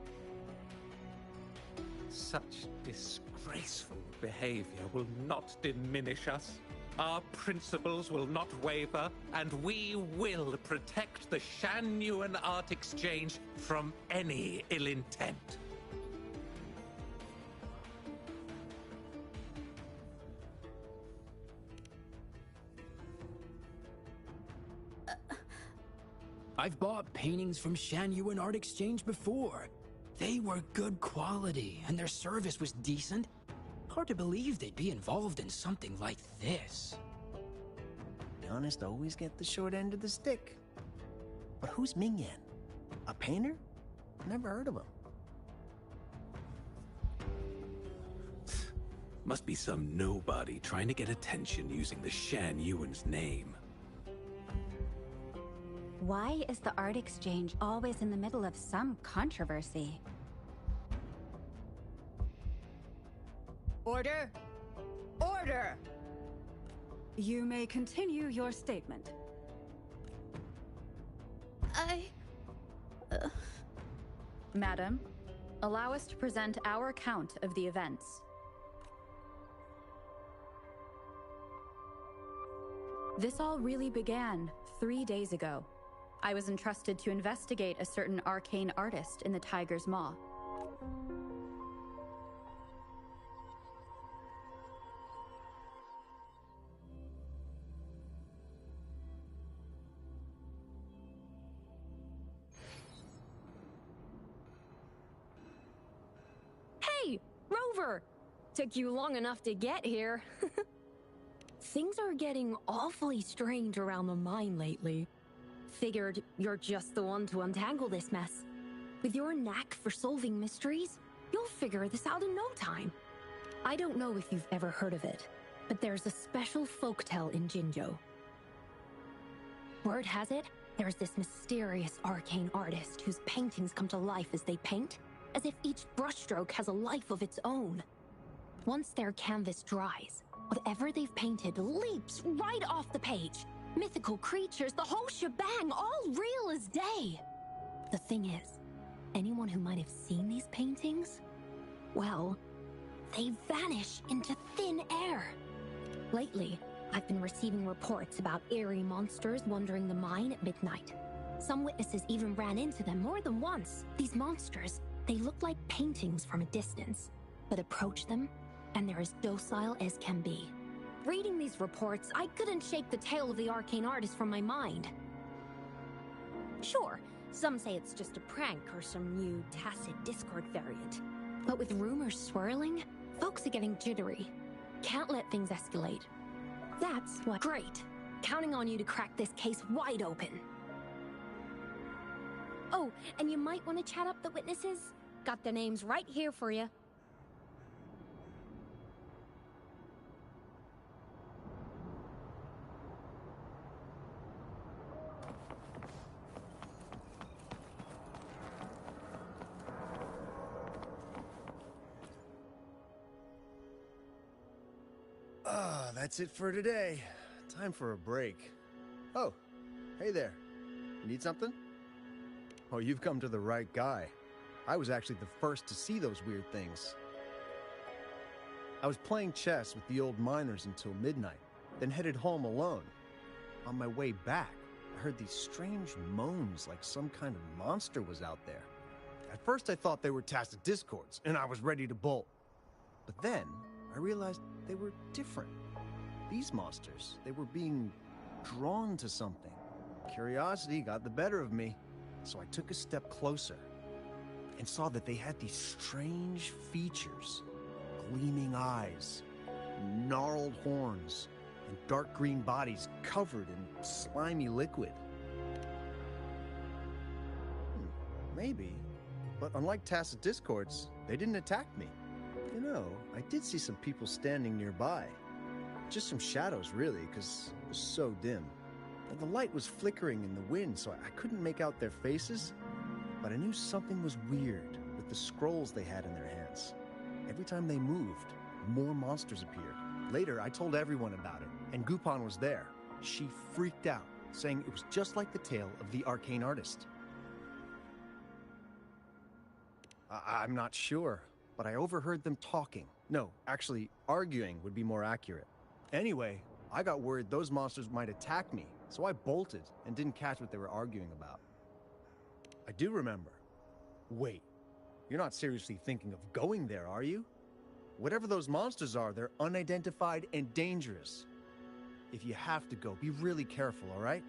Speaker 12: Such disgraceful behavior will not diminish us. Our principles will not waver, and we will protect the Shan-Yuan Art Exchange from any ill intent.
Speaker 13: I've bought paintings from Shan-Yuan Art Exchange before. They were good quality, and their service was decent. Hard to believe they'd be involved in something like this.
Speaker 6: The honest always get the short end of the stick. But who's Mingyan? A painter? Never heard of him.
Speaker 12: Must be some nobody trying to get attention using the Shan-Yuan's name.
Speaker 14: Why is the Art Exchange always in the middle of some controversy?
Speaker 8: Order! Order! You may continue your statement.
Speaker 2: Madam, allow us to present our account of the events. This all really began 3 days ago. I was entrusted to investigate a certain arcane artist in the Tiger's Maw.
Speaker 15: Hey, Rover! Took you long enough to get here. Things are getting awfully strange around the mine lately. Figured you're just the one to untangle this mess. With your knack for solving mysteries, you'll figure this out in no time. I don't know if you've ever heard of it, but there's a special folktale in Jinzhou. Word has it, there's this mysterious arcane artist whose paintings come to life as they paint, as if each brushstroke has a life of its own. Once their canvas dries, whatever they've painted leaps right off the page. Mythical creatures, the whole shebang, all real as day. The thing is, anyone who might have seen these paintings, well, they vanish into thin air. Lately, I've been receiving reports about eerie monsters wandering the mine at midnight. Some witnesses even ran into them more than once. These monsters, they look like paintings from a distance, but approach them, and they're as docile as can be. Reading these reports, I couldn't shake the tale of the arcane artist from my mind. Sure, some say it's just a prank or some new tacit Discord variant. But with rumors swirling, folks are getting jittery. Can't let things escalate. That's what— Great! Counting on you to crack this case wide open. Oh, and you might want to chat up the witnesses. Got their names right here for you.
Speaker 6: That's it for today. Time for a break. Oh, hey there. Need something? Oh, you've come to the right guy. I was actually the first to see those weird things. I was playing chess with the old miners until midnight, then headed home alone. On my way back, I heard these strange moans like some kind of monster was out there. At first I thought they were tacit discords, and I was ready to bolt. But then, I realized they were different. These monsters, they were being drawn to something. Curiosity got the better of me, so I took a step closer and saw that they had these strange features. Gleaming eyes, gnarled horns, and dark green bodies covered in slimy liquid. Maybe, but unlike tacit discords, they didn't attack me. You know, I did see some people standing nearby. Just some shadows, really, because it was so dim. And the light was flickering in the wind, so I couldn't make out their faces, but I knew something was weird with the scrolls they had in their hands. Every time they moved, more monsters appeared. Later, I told everyone about it, and Gupon was there. She freaked out, saying it was just like the tale of the arcane artist. I'm not sure, but I overheard them talking. No, actually, arguing would be more accurate. Anyway, I got worried those monsters might attack me, so I bolted and didn't catch what they were arguing about. I do remember. Wait, you're not seriously thinking of going there, are you? Whatever those monsters are, they're unidentified and dangerous. If you have to go, be really careful, all right?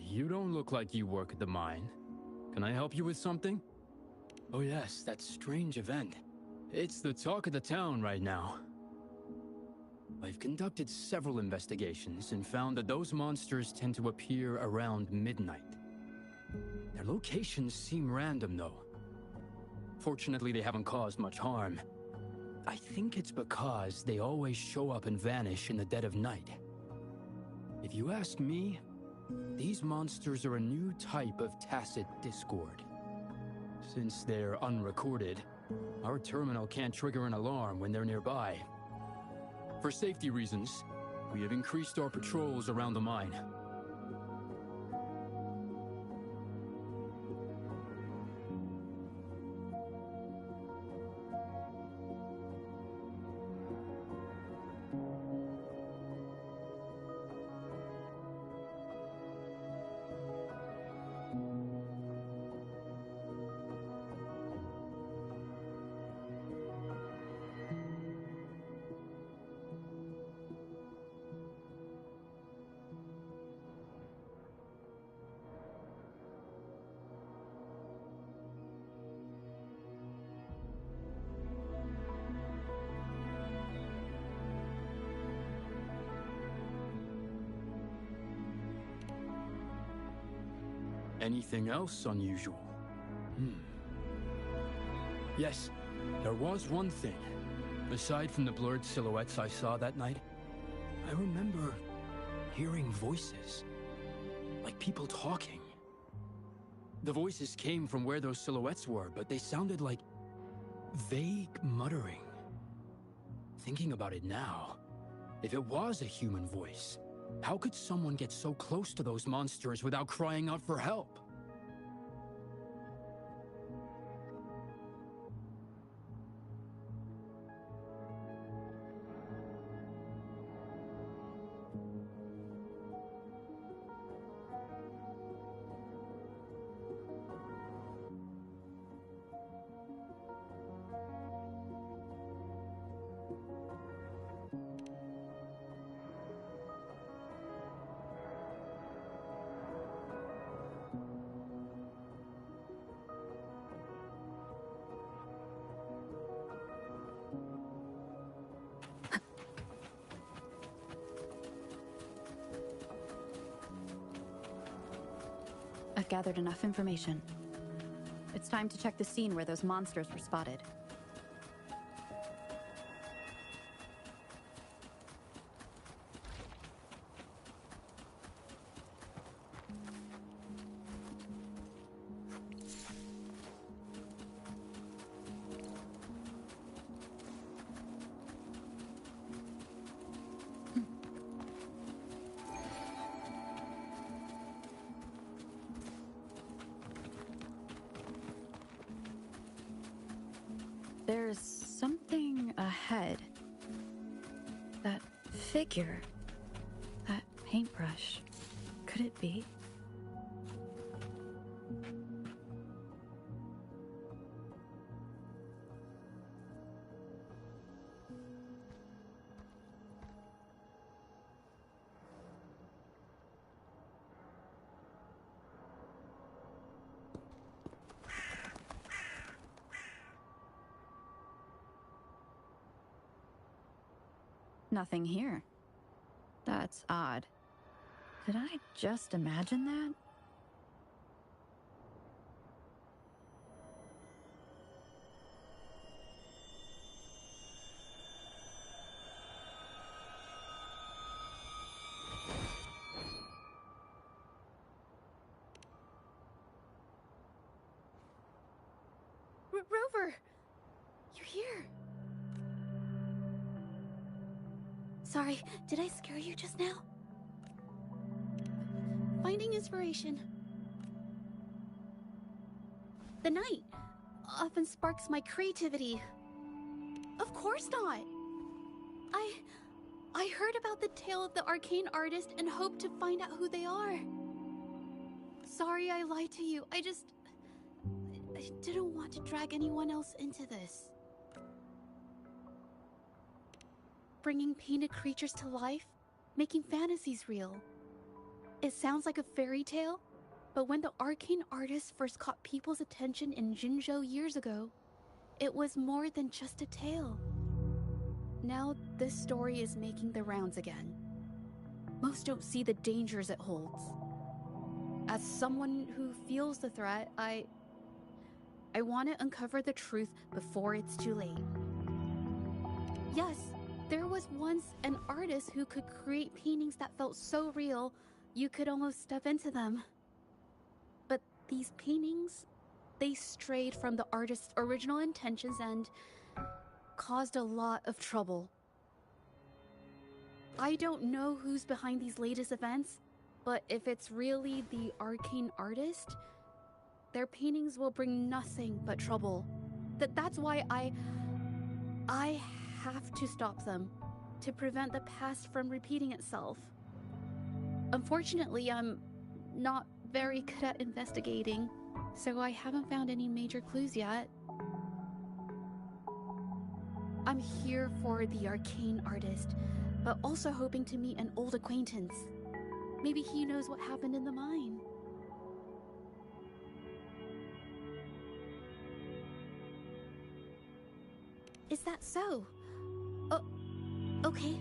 Speaker 13: You don't look like you work at the mine. Can I help you with something? Oh yes, that strange event. It's the talk of the town right now. I've conducted several investigations and found that those monsters tend to appear around midnight. Their locations seem random, though. Fortunately, they haven't caused much harm. I think it's because they always show up and vanish in the dead of night. If you ask me, these monsters are a new type of tacit discord. Since they're unrecorded, our terminal can't trigger an alarm when they're nearby. For safety reasons, we have increased our patrols around the mine. Anything else unusual? Yes, there was one thing. Aside from the blurred silhouettes I saw that night, I remember hearing voices. Like people talking. The voices came from where those silhouettes were, but they sounded like vague muttering. Thinking about it now, if it was a human voice, how could someone get so close to those monsters without crying out for help?
Speaker 2: I've gathered enough information. It's time to check the scene where those monsters were spotted. There's something ahead. That figure. That paintbrush. Could it be? Nothing here. That's odd. Did I just imagine that?
Speaker 11: Rover! You're here! Sorry, did I scare you just now? Finding inspiration. The night often sparks my creativity. Of course not! I heard about the tale of the arcane artist and hoped to find out who they are. Sorry I lied to you. I didn't want to drag anyone else into this. Bringing painted creatures to life, making fantasies real. It sounds like a fairy tale, but when the arcane artist first caught people's attention in Jinzhou years ago, it was more than just a tale. Now this story is making the rounds again. Most don't see the dangers it holds. As someone who feels the threat, I want to uncover the truth before it's too late. Yes, there was once an artist who could create paintings that felt so real, you could almost step into them. But these paintings, they strayed from the artist's original intentions and caused a lot of trouble. I don't know who's behind these latest events, but if it's really the arcane artist, their paintings will bring nothing but trouble. That's why I have to stop them, to prevent the past from repeating itself. Unfortunately, I'm not very good at investigating, so I haven't found any major clues yet. I'm here for the arcane artist, but also hoping to meet an old acquaintance. Maybe he knows what happened in the mine. Is that so? Oh, okay.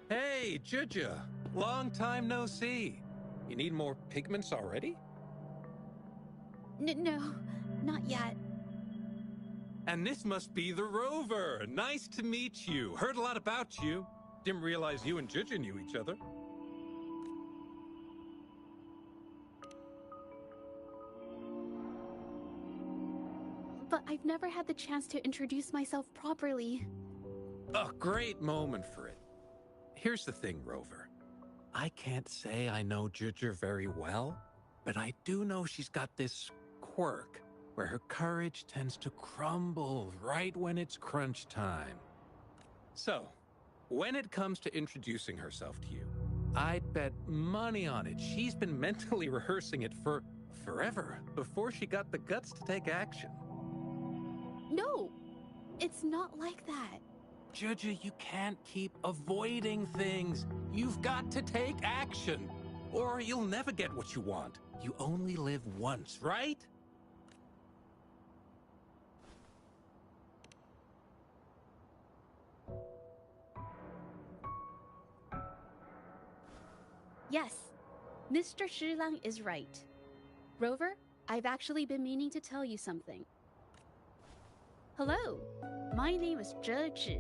Speaker 12: Hey, Zhezhi! Long time no see. You need more pigments already?
Speaker 11: No, not yet.
Speaker 12: And this must be the Rover. Nice to meet you. Heard a lot about you. Didn't realize you and Zhezhi knew each other.
Speaker 11: But I've never had the chance to introduce myself properly.
Speaker 12: A great moment for it. Here's the thing, Rover. I can't say I know Zhezhi very well, but I do know she's got this quirk. where her courage tends to crumble right when it's crunch time. So, when it comes to introducing herself to you, I'd bet money on it she's been mentally rehearsing it for forever before she got the guts to take action.
Speaker 11: No, it's not like that.
Speaker 12: Zhezhi, you can't keep avoiding things. You've got to take action, or you'll never get what you want. You only live once, right?
Speaker 11: Yes, Mr. Shilang is right. Rover, I've actually been meaning to tell you something. Hello, my name is Zhezhi.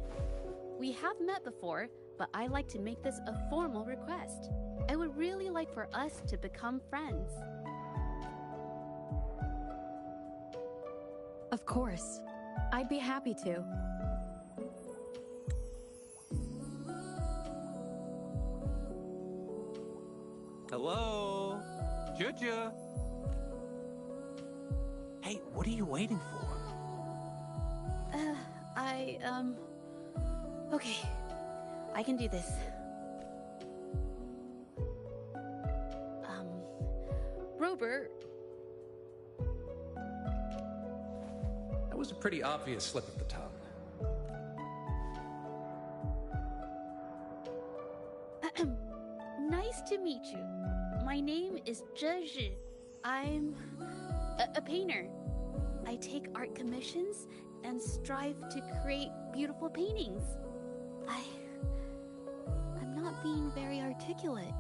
Speaker 11: We have met before, but I'd like to make this a formal request. I would really like for us to become friends.
Speaker 2: Of course. I'd be happy to.
Speaker 12: Hello? Zhezhi? Hey, what are you waiting for?
Speaker 11: Okay. I can do this. Rover.
Speaker 12: That was a pretty obvious slip of the tongue.
Speaker 11: Nice to meet you. My name is Zhezhi. I'm a painter. I take art commissions and strive to create beautiful paintings. I'm not being very articulate,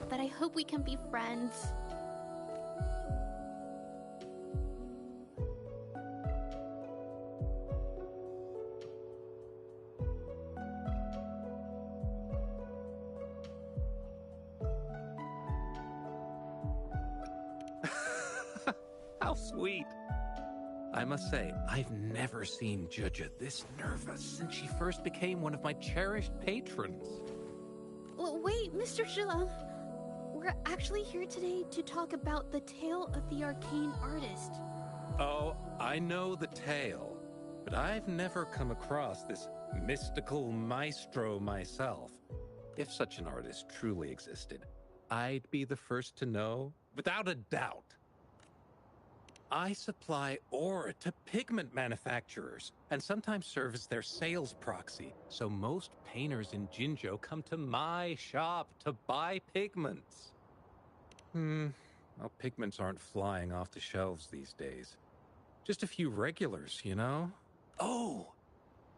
Speaker 11: but I hope we can be friends.
Speaker 12: How sweet. I must say, I've never seen Zhezhi this nervous since she first became one of my cherished patrons.
Speaker 11: Well, wait, Mr. Shilang. We're actually here today to talk about the tale of the arcane artist.
Speaker 12: Oh, I know the tale, but I've never come across this mystical maestro myself. If such an artist truly existed, I'd be the first to know, without a doubt. I supply ore to pigment manufacturers and sometimes serve as their sales proxy, so most painters in Jinzhou come to my shop to buy pigments. Well, pigments aren't flying off the shelves these days. Just a few regulars, you know? Oh,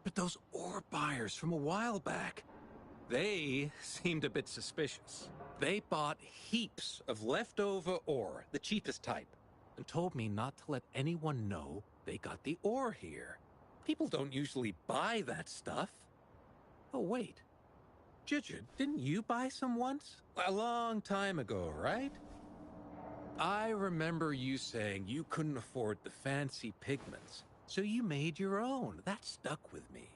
Speaker 12: but those ore buyers from a while back, they seemed a bit suspicious. They bought heaps of leftover ore, the cheapest type, and told me not to let anyone know they got the ore here. People don't usually buy that stuff. Oh, wait. Zhezhi, didn't you buy some once? A long time ago, right? I remember you saying you couldn't afford the fancy pigments, so you made your own. That stuck with me.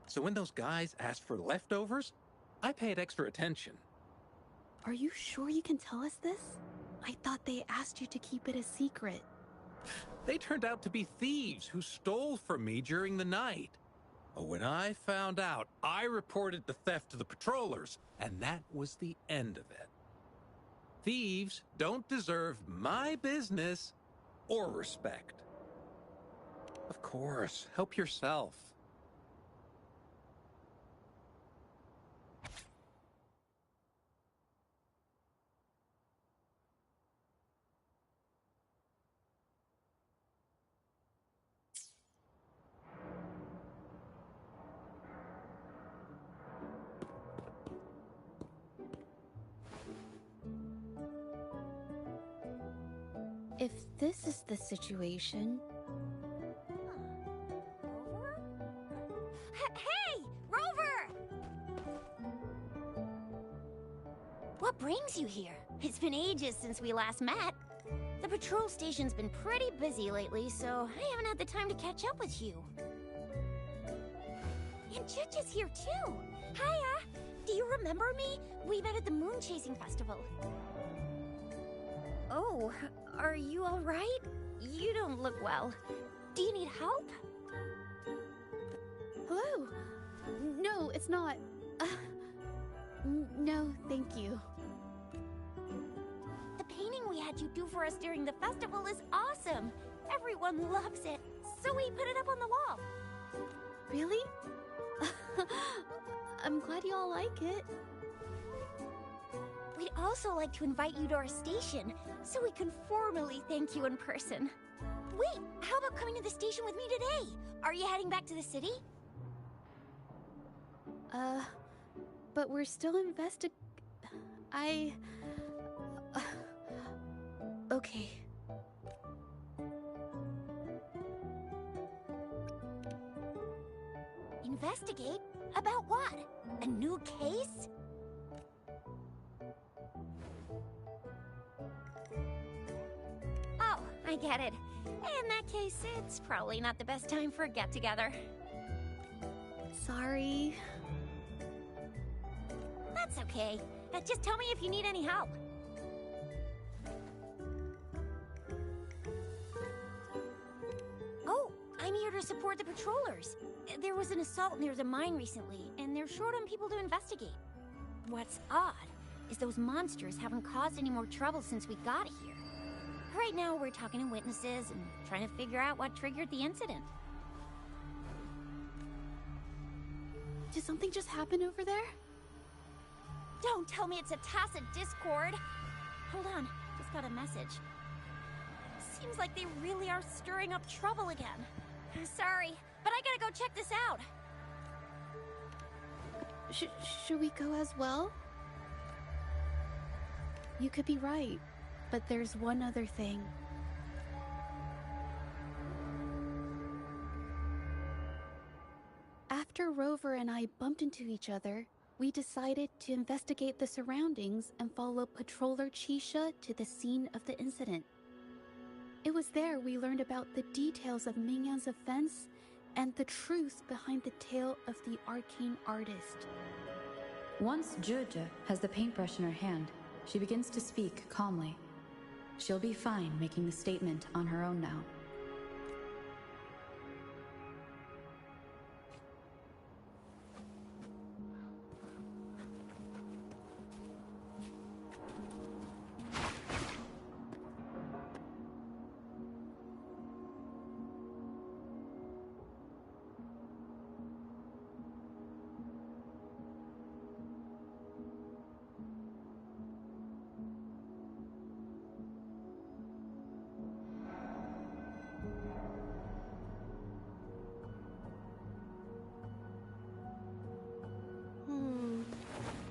Speaker 12: So when those guys asked for leftovers, I paid extra attention.
Speaker 11: Are you sure you can tell us this? I thought they asked you to keep it a secret.
Speaker 12: They turned out to be thieves who stole from me during the night. But when I found out, I reported the theft to the patrollers, and that was the end of it. Thieves don't deserve my business or respect. Of course, help yourself.
Speaker 11: If this is the situation...
Speaker 1: Hey! Rover! What brings you here? It's been ages since we last met. The patrol station's been pretty busy lately, so I haven't had the time to catch up with you. And Zhezhi's here too! Hiya! Do you remember me? We met at the Moon Chasing Festival.
Speaker 2: Oh,
Speaker 1: Are you alright? You don't look well. Do you need help?
Speaker 11: Hello? No, it's not. No, thank you.
Speaker 1: The painting we had you do for us during the festival is awesome. Everyone loves it, so we put it up on the wall.
Speaker 11: Really? I'm glad you all like it.
Speaker 1: We'd also like to invite you to our station, so we can formally thank you in person. Wait, how about coming to the station with me today? Are you heading back to the city?
Speaker 11: But we're still okay.
Speaker 1: Investigate? About what? A new case? Oh, I get it. In that case, it's probably not the best time for a get-together.
Speaker 11: Sorry.
Speaker 1: That's okay. Just tell me if you need any help. Oh, I'm here to support the patrollers. There was an assault near the mine recently, and they're short on people to investigate. What's odd is those monsters haven't caused any more trouble since we got here. Right now, we're talking to witnesses and trying to figure out what triggered the incident.
Speaker 11: Did something just happen over there?
Speaker 1: Don't tell me it's a tacit discord. Hold on, just got a message. Seems like they really are stirring up trouble again. Sorry, but I gotta go check this out.
Speaker 11: Should we go as well? You could be right, but there's one other thing. After Rover and I bumped into each other, we decided to investigate the surroundings and follow Patroller Chisha to the scene of the incident. It was there we learned about the details of Mingyan's offense and the truth behind the tale of the arcane artist.
Speaker 2: Once Zhezhi has the paintbrush in her hand, she begins to speak calmly. She'll be fine making the statement on her own now.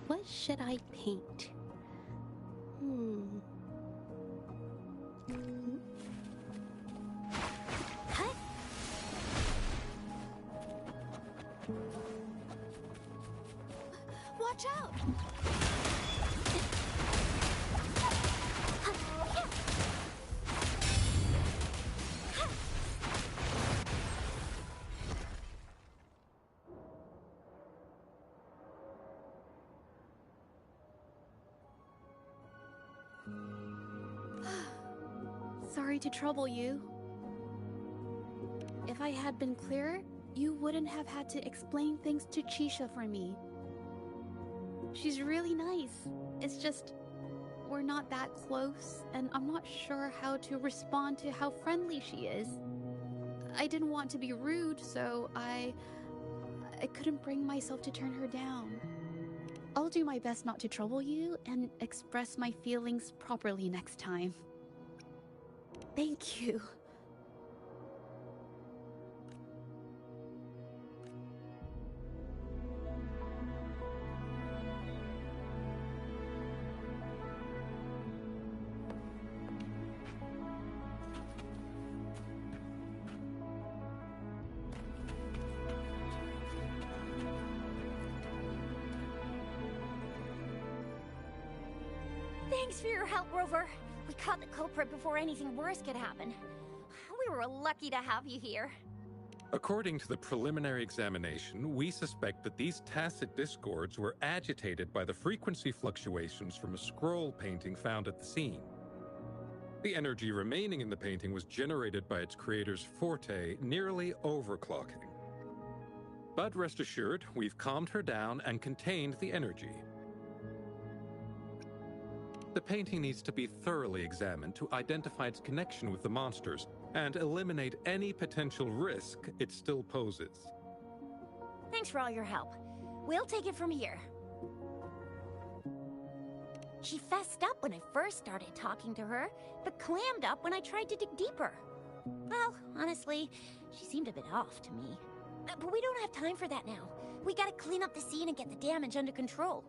Speaker 11: What should I paint? Watch out! Sorry to trouble you. If I had been clearer, you wouldn't have had to explain things to Chisha for me. She's really nice. It's just, we're not that close, and I'm not sure how to respond to how friendly she is. I didn't want to be rude, so I couldn't bring myself to turn her down. I'll do my best not to trouble you and express my feelings properly next time. Thank you.
Speaker 1: Thanks for your help, Rover. We caught the culprit before anything worse could happen. We were lucky to have you here.
Speaker 12: According to the preliminary examination, we suspect that these tacit discords were agitated by the frequency fluctuations from a scroll painting found at the scene. The energy remaining in the painting was generated by its creator's forte, nearly overclocking. But rest assured, we've calmed her down and contained the energy. The painting needs to be thoroughly examined to identify its connection with the monsters and eliminate any potential risk it still poses.
Speaker 10: Thanks for all your help. We'll take it from here. She fessed up when I first started talking to her, but clammed up when I tried to dig deeper. Well, honestly, she seemed a bit off to me. But we don't have time for that now. We gotta clean up the scene and get the damage under control.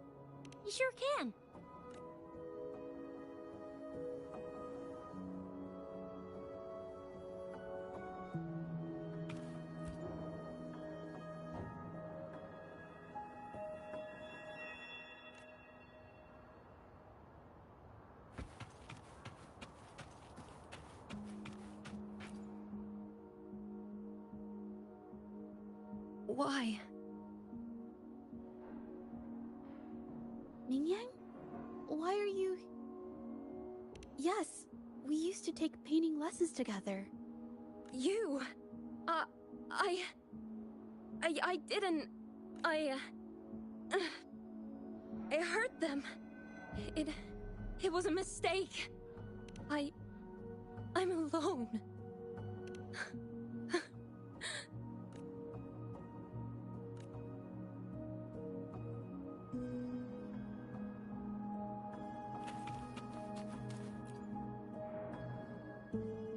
Speaker 10: You sure can.
Speaker 7: Why?
Speaker 11: Mingyang? Why are you... Yes, we used to take painting lessons together.
Speaker 7: You? I didn't... I hurt them. It was a mistake. I'm alone.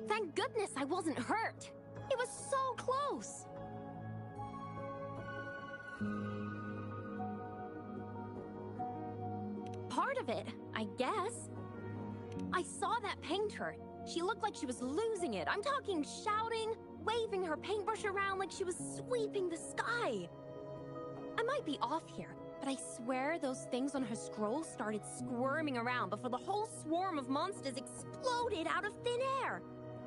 Speaker 15: Thank goodness I wasn't hurt. It was so close. Part of it, I guess. I saw that painter. She looked like she was losing it. I'm talking shouting, waving her paintbrush around like she was sweeping the sky. I might be off here, but I swear those things on her scroll started squirming around before the whole swarm of monsters exploded out of thin air.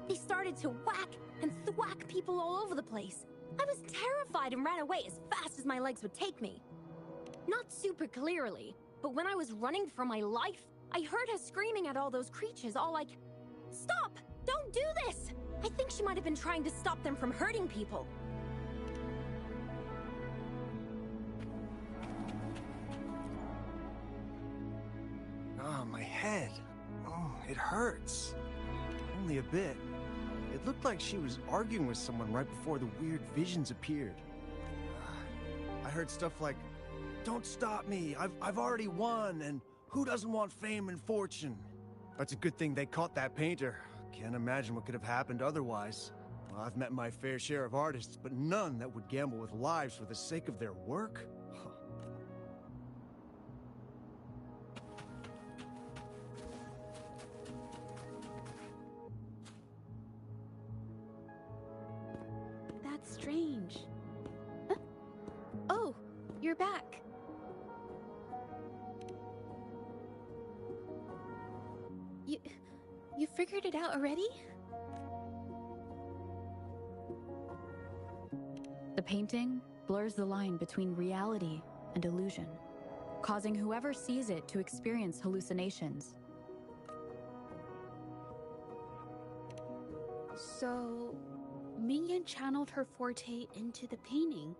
Speaker 15: They started to whack and thwack people all over the place. I was terrified and ran away as fast as my legs would take me. Not super clearly, but when I was running for my life, I heard her screaming at all those creatures, all like, "Stop! Don't do this!" I think she might have been trying to stop them from hurting people.
Speaker 6: Oh, my head. Oh, it hurts. Only a bit. It looked like she was arguing with someone right before the weird visions appeared. I heard stuff like, "Don't stop me, I've already won," and "Who doesn't want fame and fortune?" That's a good thing they caught that painter. Can't imagine what could have happened otherwise. Well, I've met my fair share of artists, but none that would gamble with lives for the sake of their work.
Speaker 11: That's strange. Huh? Oh, you're back. You figured it out already?
Speaker 2: The painting blurs the line between reality and illusion, causing whoever sees it to experience hallucinations.
Speaker 11: So, Mingyan channeled her forte into the painting,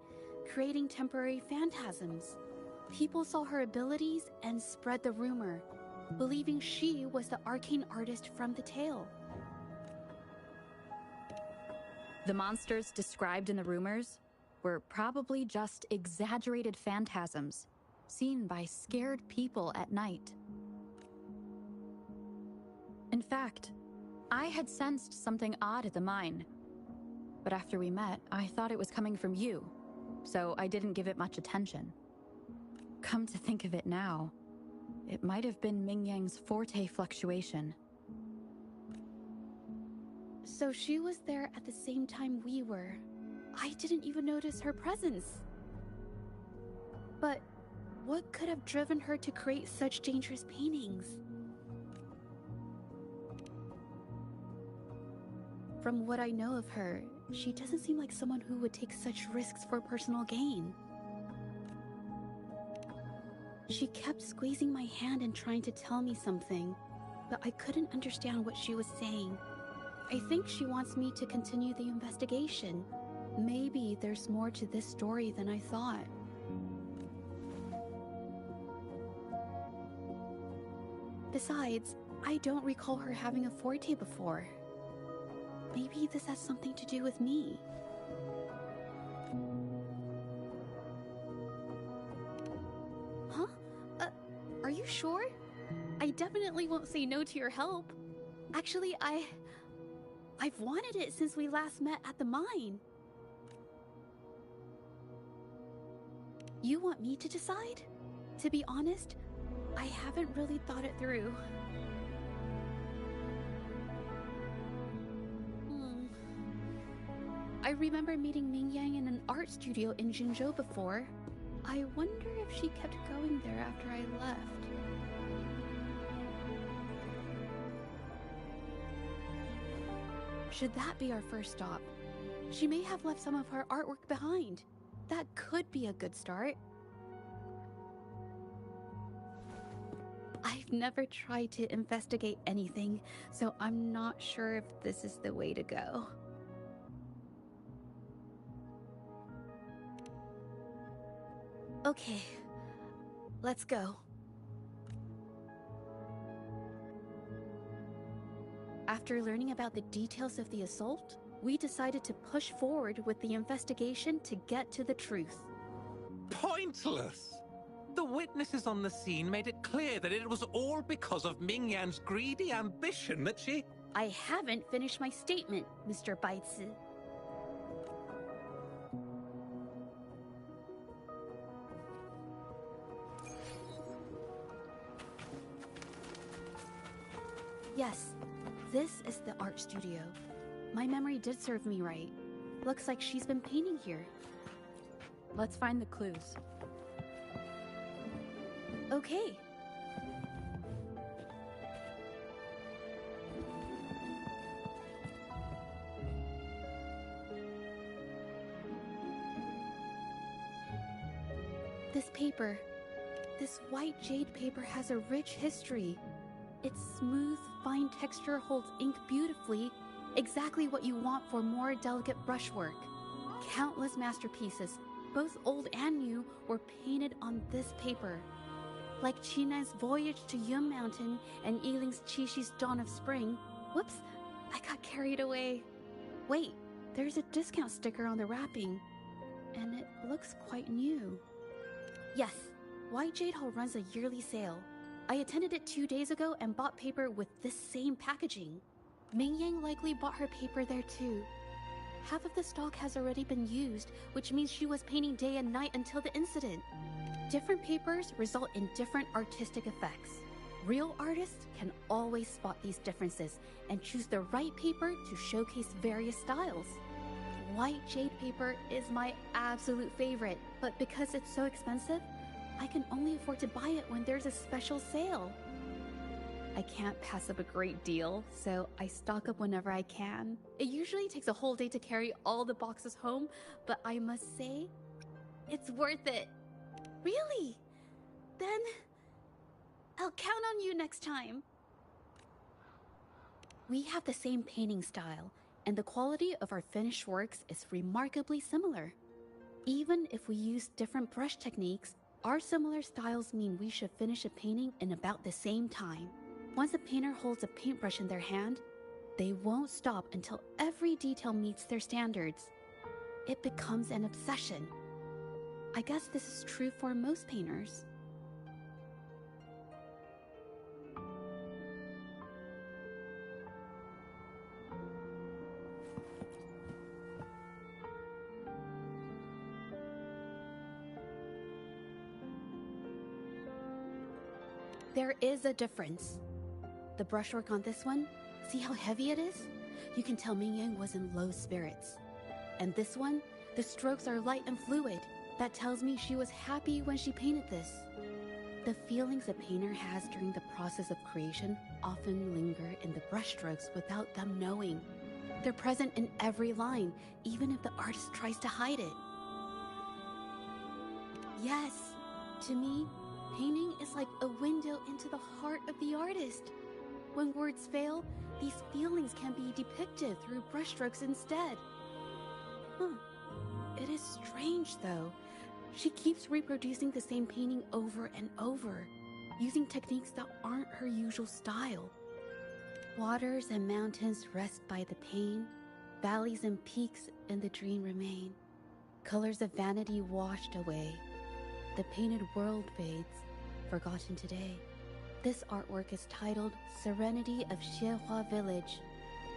Speaker 11: creating temporary phantasms. People saw her abilities and spread the rumor, believing she was the arcane artist from the tale.
Speaker 2: The monsters described in the rumors were probably just exaggerated phantasms seen by scared people at night. In fact, I had sensed something odd at the mine, but after we met, I thought it was coming from you, so I didn't give it much attention. Come to think of it now, it might have been Mingyang's forte fluctuation.
Speaker 11: So she was there at the same time we were. I didn't even notice her presence. But what could have driven her to create such dangerous paintings? From what I know of her, she doesn't seem like someone who would take such risks for personal gain. She kept squeezing my hand and trying to tell me something, but I couldn't understand what she was saying. I think she wants me to continue the investigation. Maybe there's more to this story than I thought. Besides, I don't recall her having a forte before. Maybe this has something to do with me. Huh? Are you sure? I definitely won't say no to your help. Actually, I've wanted it since we last met at the mine. You want me to decide? To be honest, I haven't really thought it through. I remember meeting Mingyang in an art studio in Jinzhou before. I wonder if she kept going there after I left. Should that be our first stop? She may have left some of her artwork behind. That could be a good start. I've never tried to investigate anything, so I'm not sure if this is the way to go. Okay, let's go. After learning about the details of the assault, we decided to push forward with the investigation to get to the truth.
Speaker 12: Pointless! The witnesses on the scene made it clear that it was all because of Mingyan's greedy ambition that she...
Speaker 11: I haven't finished my statement, Mr. Baizi. Yes, this is the art studio. My memory did serve me right. Looks like she's been painting here.
Speaker 2: Let's find the clues.
Speaker 11: Okay. This paper, this white jade paper has a rich history. Its smooth, fine texture holds ink beautifully, exactly what you want for more delicate brushwork. Countless masterpieces, both old and new, were painted on this paper. Like Qinan's Voyage to Yun Mountain and Yiling's Qixi's Dawn of Spring. Whoops, I got carried away. Wait, there's a discount sticker on the wrapping, and it looks quite new. Yes, White Jade Hall runs a yearly sale. I attended it 2 days ago and bought paper with this same packaging. Mingyang likely bought her paper there too. Half of the stock has already been used, which means she was painting day and night until the incident. Different papers result in different artistic effects. Real artists can always spot these differences and choose the right paper to showcase various styles. White jade paper is my absolute favorite, but because it's so expensive, I can only afford to buy it when there's a special sale. I can't pass up a great deal, so I stock up whenever I can. It usually takes a whole day to carry all the boxes home, but I must say, it's worth it. Really? Then I'll count on you next time. We have the same painting style, and the quality of our finished works is remarkably similar. Even if we use different brush techniques, our similar styles mean we should finish a painting in about the same time. Once a painter holds a paintbrush in their hand, they won't stop until every detail meets their standards. It becomes an obsession. I guess this is true for most painters. There is a difference. The brushwork on this one, see how heavy it is? You can tell Mingyang was in low spirits. And this one, the strokes are light and fluid. That tells me she was happy when she painted this. The feelings a painter has during the process of creation often linger in the brushstrokes without them knowing. They're present in every line, even if the artist tries to hide it. Yes, to me, painting is like a window into the heart of the artist. When words fail, these feelings can be depicted through brushstrokes instead. Huh. It is strange, though. She keeps reproducing the same painting over and over, using techniques that aren't her usual style. Waters and mountains rest by the pain, valleys and peaks in the dream remain. Colors of vanity washed away. The painted world fades, forgotten today. This artwork is titled Serenity of Xiehua Village.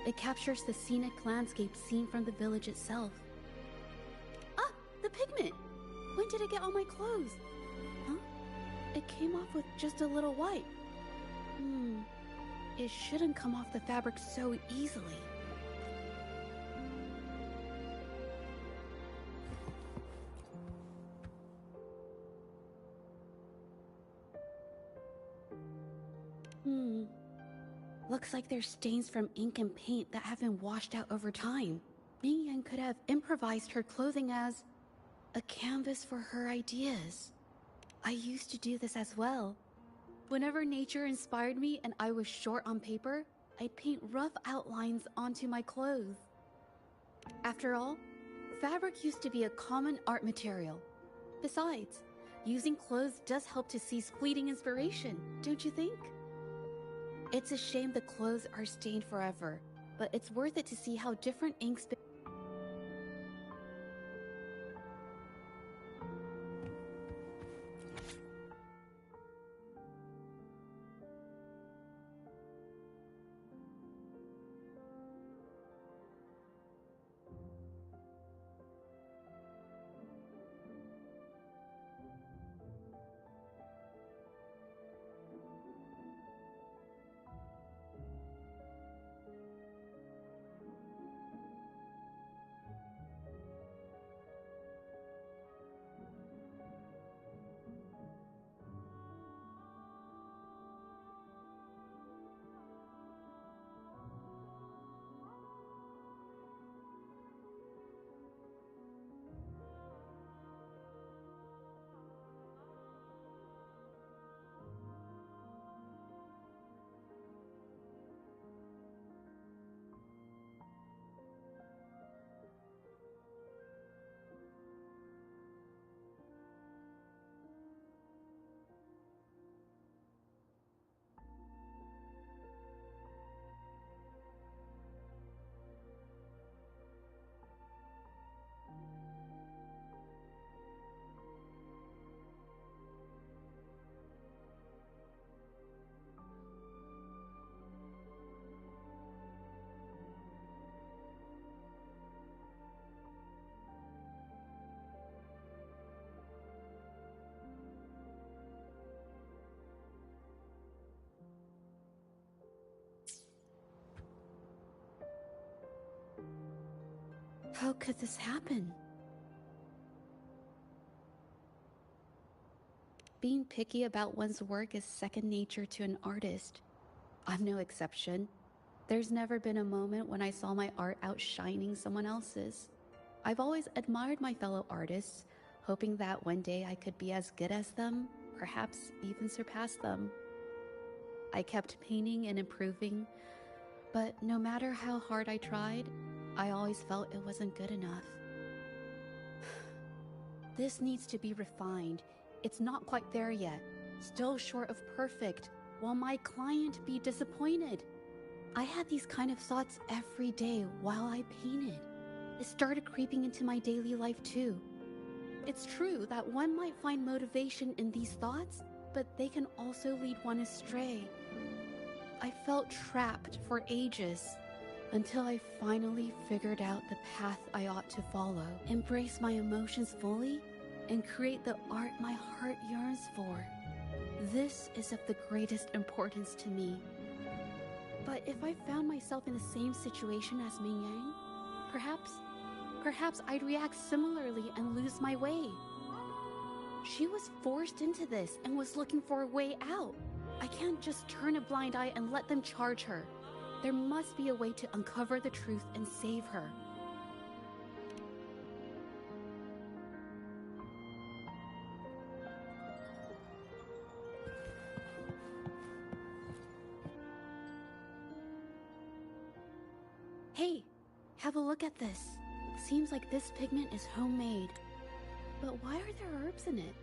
Speaker 11: It captures the scenic landscape seen from the village itself. Ah! The pigment! When did it get on my clothes? Huh? It came off with just a little wipe. It shouldn't come off the fabric so easily. Looks like there's stains from ink and paint that have been washed out over time. Mingyan could have improvised her clothing as a canvas for her ideas. I used to do this as well. Whenever nature inspired me and I was short on paper, I'd paint rough outlines onto my clothes. After all, fabric used to be a common art material. Besides, using clothes does help to seize fleeting inspiration, don't you think? It's a shame the clothes are stained forever, but it's worth it to see how different inks... How could this happen? Being picky about one's work is second nature to an artist. I'm no exception. There's never been a moment when I saw my art outshining someone else's. I've always admired my fellow artists, hoping that one day I could be as good as them, perhaps even surpass them. I kept painting and improving, but no matter how hard I tried, I always felt it wasn't good enough. This needs to be refined. It's not quite there yet. Still short of perfect. Will my client be disappointed? I had these kind of thoughts every day while I painted. It started creeping into my daily life too. It's true that one might find motivation in these thoughts, but they can also lead one astray. I felt trapped for ages, until I finally figured out the path I ought to follow, embrace my emotions fully, and create the art my heart yearns for. This is of the greatest importance to me. But if I found myself in the same situation as Mingyang, perhaps I'd react similarly and lose my way. She was forced into this and was looking for a way out. I can't just turn a blind eye and let them charge her. There must be a way to uncover the truth and save her. Hey, have a look at this. Seems like this pigment is homemade. But why are there herbs in it?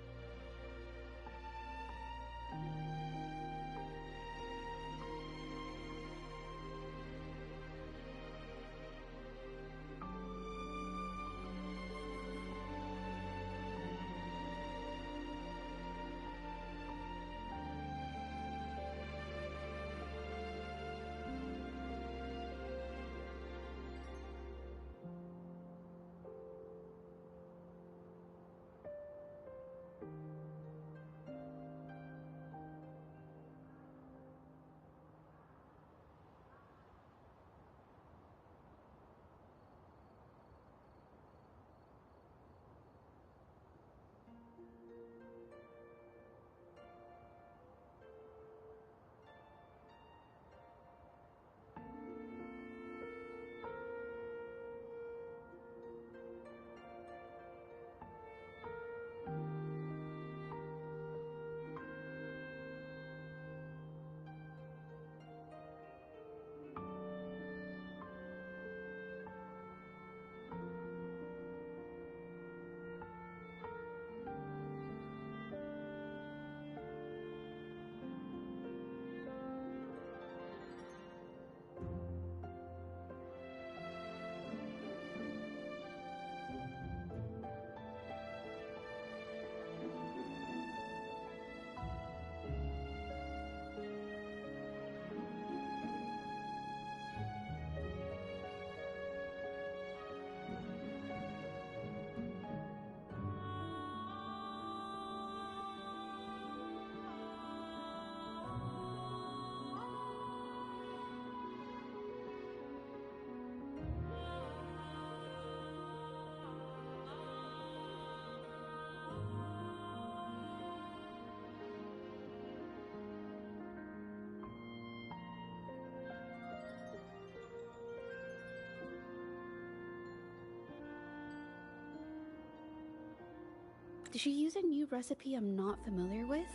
Speaker 11: Did she use a new recipe I'm not familiar with?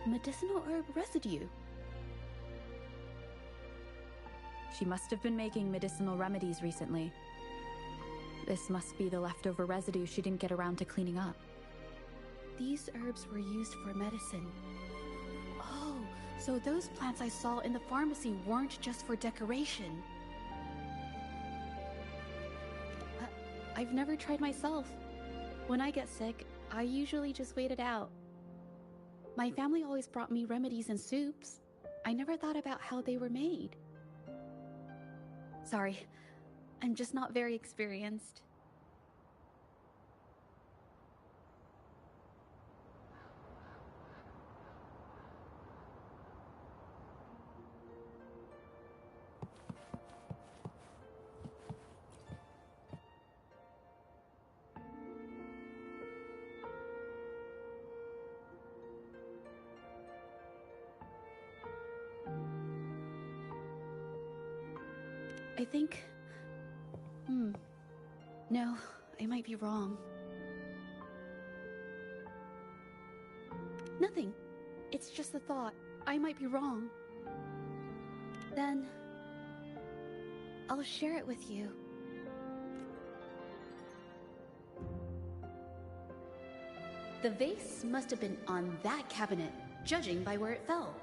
Speaker 11: Medicinal herb residue.
Speaker 2: She must have been making medicinal remedies recently. This must be the leftover residue she didn't get around to cleaning up.
Speaker 11: These herbs were used for medicine. Oh, so those plants I saw in the pharmacy weren't just for decoration. I've never tried myself. When I get sick, I usually just wait it out. My family always brought me remedies and soups. I never thought about how they were made. Sorry, I'm just not very experienced. I think... No, I might be wrong. Nothing. It's just a thought. I might be wrong. Then... I'll share it with you. The vase must have been on that cabinet, judging by where it fell.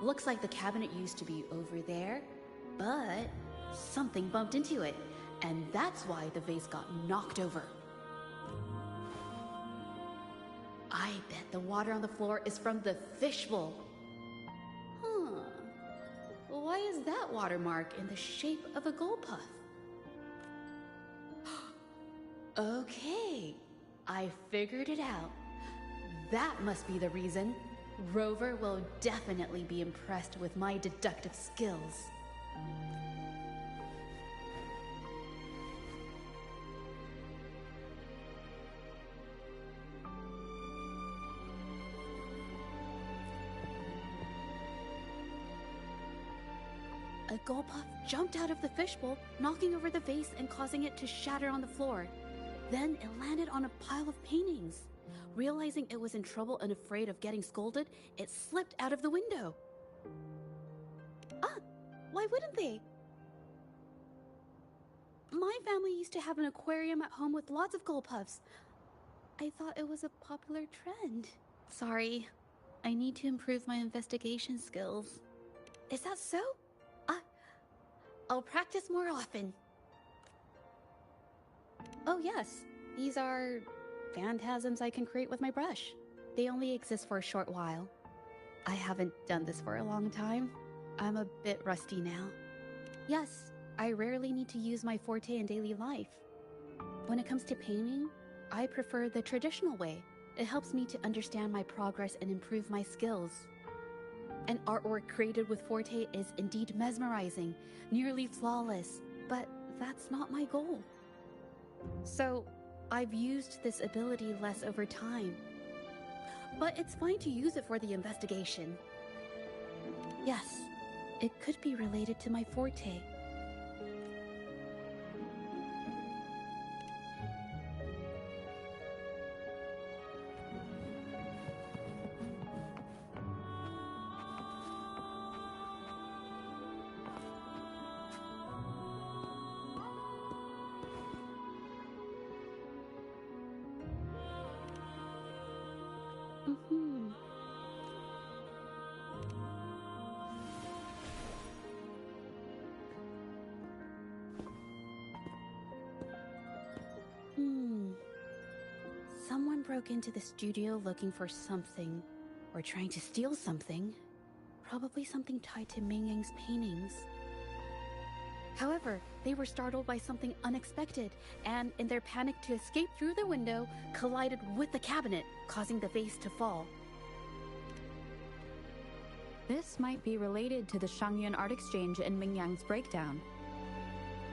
Speaker 11: Looks like the cabinet used to be over there, but something bumped into it, and that's why the vase got knocked over. I bet the water on the floor is from the fishbowl. Huh. Why is that watermark in the shape of a gold puff? Okay, I figured it out. That must be the reason. Rover will definitely be impressed with my deductive skills. A Gulpuff jumped out of the fishbowl, knocking over the vase and causing it to shatter on the floor. Then it landed on a pile of paintings. Realizing it was in trouble and afraid of getting scolded, it slipped out of the window. Ah, why wouldn't they? My family used to have an aquarium at home with lots of Gulpuffs. I thought it was a popular trend. Sorry, I need to improve my investigation skills. Is that so? I'll practice more often. Oh yes, these are phantasms I can create with my brush. They only exist for a short while. I haven't done this for a long time. I'm a bit rusty now. Yes, I rarely need to use my forte in daily life. When it comes to painting, I prefer the traditional way. It helps me to understand my progress and improve my skills. An artwork created with forte is indeed mesmerizing, nearly flawless, but that's not my goal. So, I've used this ability less over time. But it's fine to use it for the investigation. Yes, it could be related to my forte. Someone broke into the studio looking for something, or trying to steal something. Probably something tied to Ming Yang's paintings. However, they were startled by something unexpected, and in their panic to escape through the window, collided with the cabinet, causing the vase to fall.
Speaker 2: This might be related to the Shangyun Art Exchange and Ming Yang's breakdown.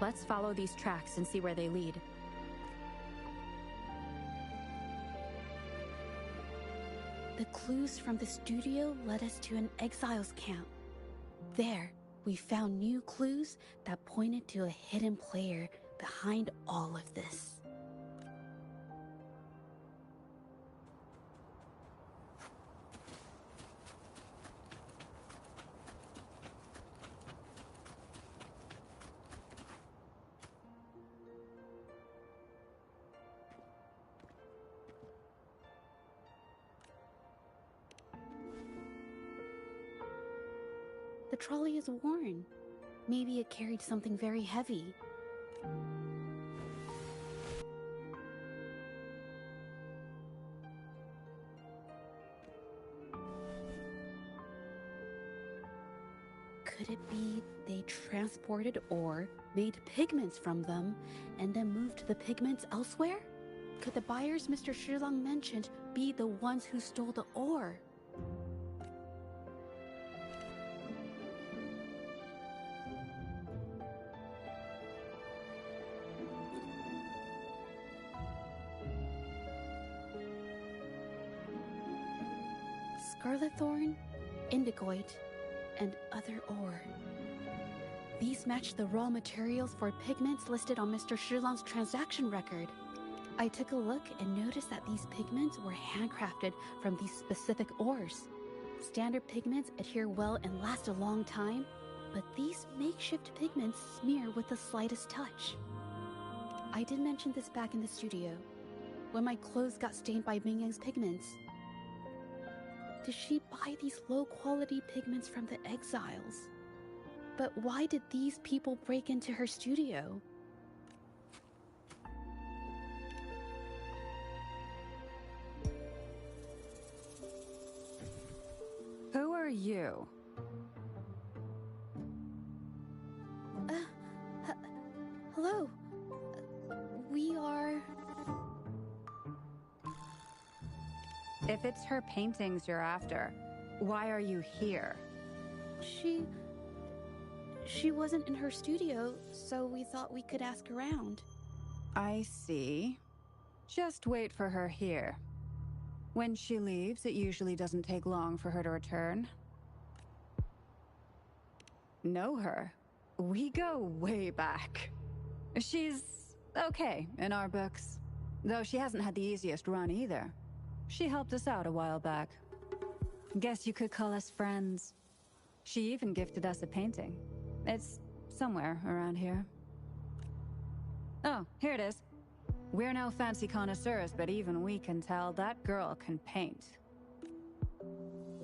Speaker 2: Let's follow these tracks and see where they lead.
Speaker 11: The clues from the studio led us to an exiles camp. There, we found new clues that pointed to a hidden player behind all of this. The trolley is worn. Maybe it carried something very heavy. Could it be they transported ore, made pigments from them, and then moved the pigments elsewhere? Could the buyers Mr. Shilang mentioned be the ones who stole the ore? Scarlet thorn, indigoite, and other ore. These match the raw materials for pigments listed on Mr. Shilang's transaction record. I took a look and noticed that these pigments were handcrafted from these specific ores. Standard pigments adhere well and last a long time, but these makeshift pigments smear with the slightest touch. I did mention this back in the studio, when my clothes got stained by Ming Yang's pigments. Did she buy these low-quality pigments from the exiles? But why did these people break into her studio?
Speaker 8: Who are you?
Speaker 11: Hello. We are...
Speaker 8: If it's her paintings you're after, why are you here?
Speaker 11: She wasn't in her studio, so we thought we could ask around.
Speaker 8: I see. Just wait for her here. When she leaves, it usually doesn't take long for her to return. Know her? we go way back. She's okay in our books, though she hasn't had the easiest run either. She helped us out a while back. Guess you could call us friends. She even gifted us a painting. It's somewhere around here. Oh, here it is. We're no fancy connoisseurs, but even we can tell that girl can paint.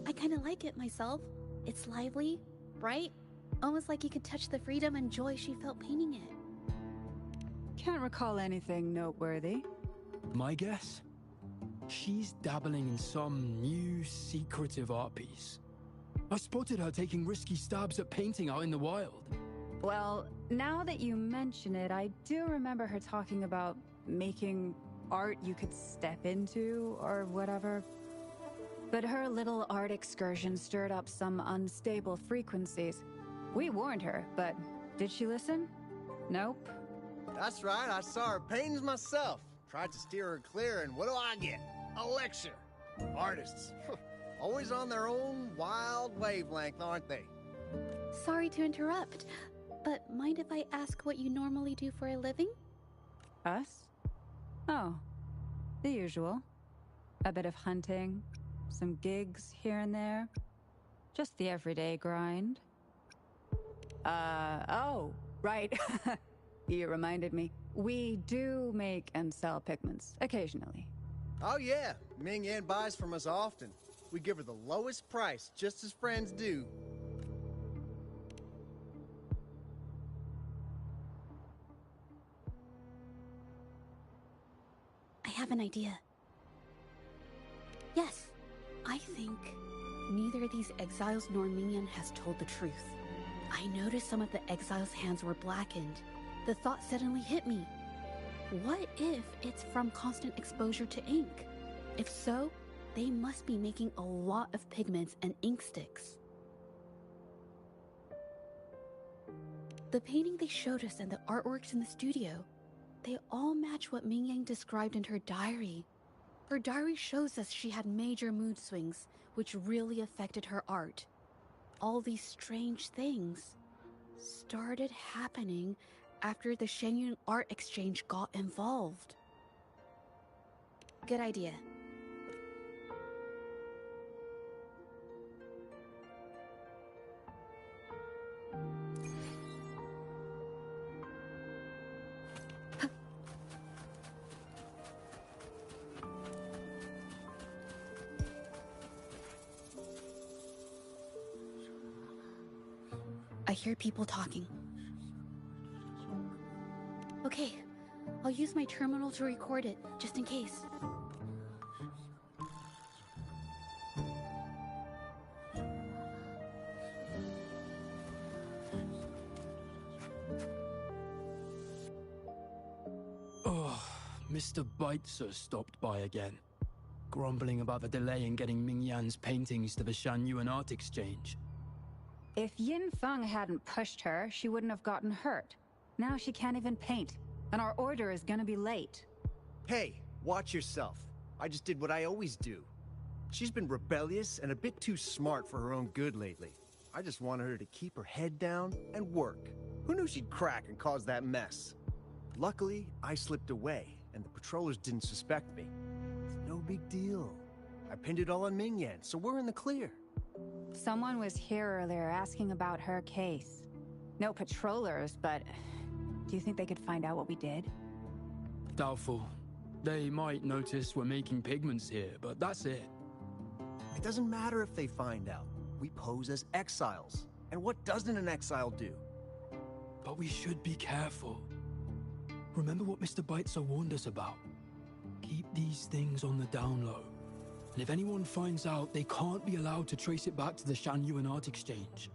Speaker 11: I kinda like it myself. It's lively, bright, almost like you could touch the freedom and joy she felt painting it.
Speaker 8: Can't recall anything noteworthy.
Speaker 13: My guess? She's dabbling in some new secretive art piece. I spotted her taking risky stabs at painting out in the wild.
Speaker 8: Well, now that you mention it, I do remember her talking about making art you could step into, or whatever. But her little art excursion stirred up some unstable frequencies. We warned her, but did she listen? Nope.
Speaker 6: That's right, I saw her paintings myself. Tried to steer her clear, and what do I get? A lecture. Artists. Always on their own wild wavelength, aren't they?
Speaker 11: Sorry to interrupt, but mind if I ask what you normally do for a living?
Speaker 8: Us? Oh, the usual. A bit of hunting, some gigs here and there. Just the everyday grind. Oh, right. You reminded me. We do make and sell pigments, occasionally.
Speaker 6: Oh yeah, Ming Yan buys from us often. We give her the lowest price, just as friends do.
Speaker 11: I have an idea. Yes, I think neither of these exiles nor Mingyan has told the truth. I noticed some of the exiles' hands were blackened. The thought suddenly hit me. What if it's from constant exposure to ink? If so, they must be making a lot of pigments and ink sticks. The painting they showed us and the artworks in the studio, they all match what Mingyang described in her diary. Her diary shows us she had major mood swings, which really affected her art. All these strange things started happening after the Shenyun art exchange got involved. Good idea. I hear people talking. Okay, I'll use my terminal to record it, just in case.
Speaker 13: Oh, Mr. Beitzer stopped by again, grumbling about the delay in getting Ming Yan's paintings to the Shanyuan Art Exchange.
Speaker 8: If Yin Feng hadn't pushed her, she wouldn't have gotten hurt. Now she can't even paint, and our order is gonna be late.
Speaker 6: Hey, watch yourself. I just did what I always do. She's been rebellious and a bit too smart for her own good lately. I just wanted her to keep her head down and work. Who knew she'd crack and cause that mess? Luckily, I slipped away, and the patrollers didn't suspect me. It's no big deal. I pinned it all on Ming Yan, so we're in the clear.
Speaker 8: Someone was here earlier asking about her case. No patrollers, but do you think they could find out what we did?
Speaker 13: Doubtful. They might notice we're making pigments here, but that's it.
Speaker 6: It doesn't matter if they find out. We pose as exiles. And what doesn't an exile do?
Speaker 13: But we should be careful. Remember what Mr. Beitzer warned us about? Keep these things on the down low. And if anyone finds out, they can't be allowed to trace it back to the Shanyuan Art Exchange.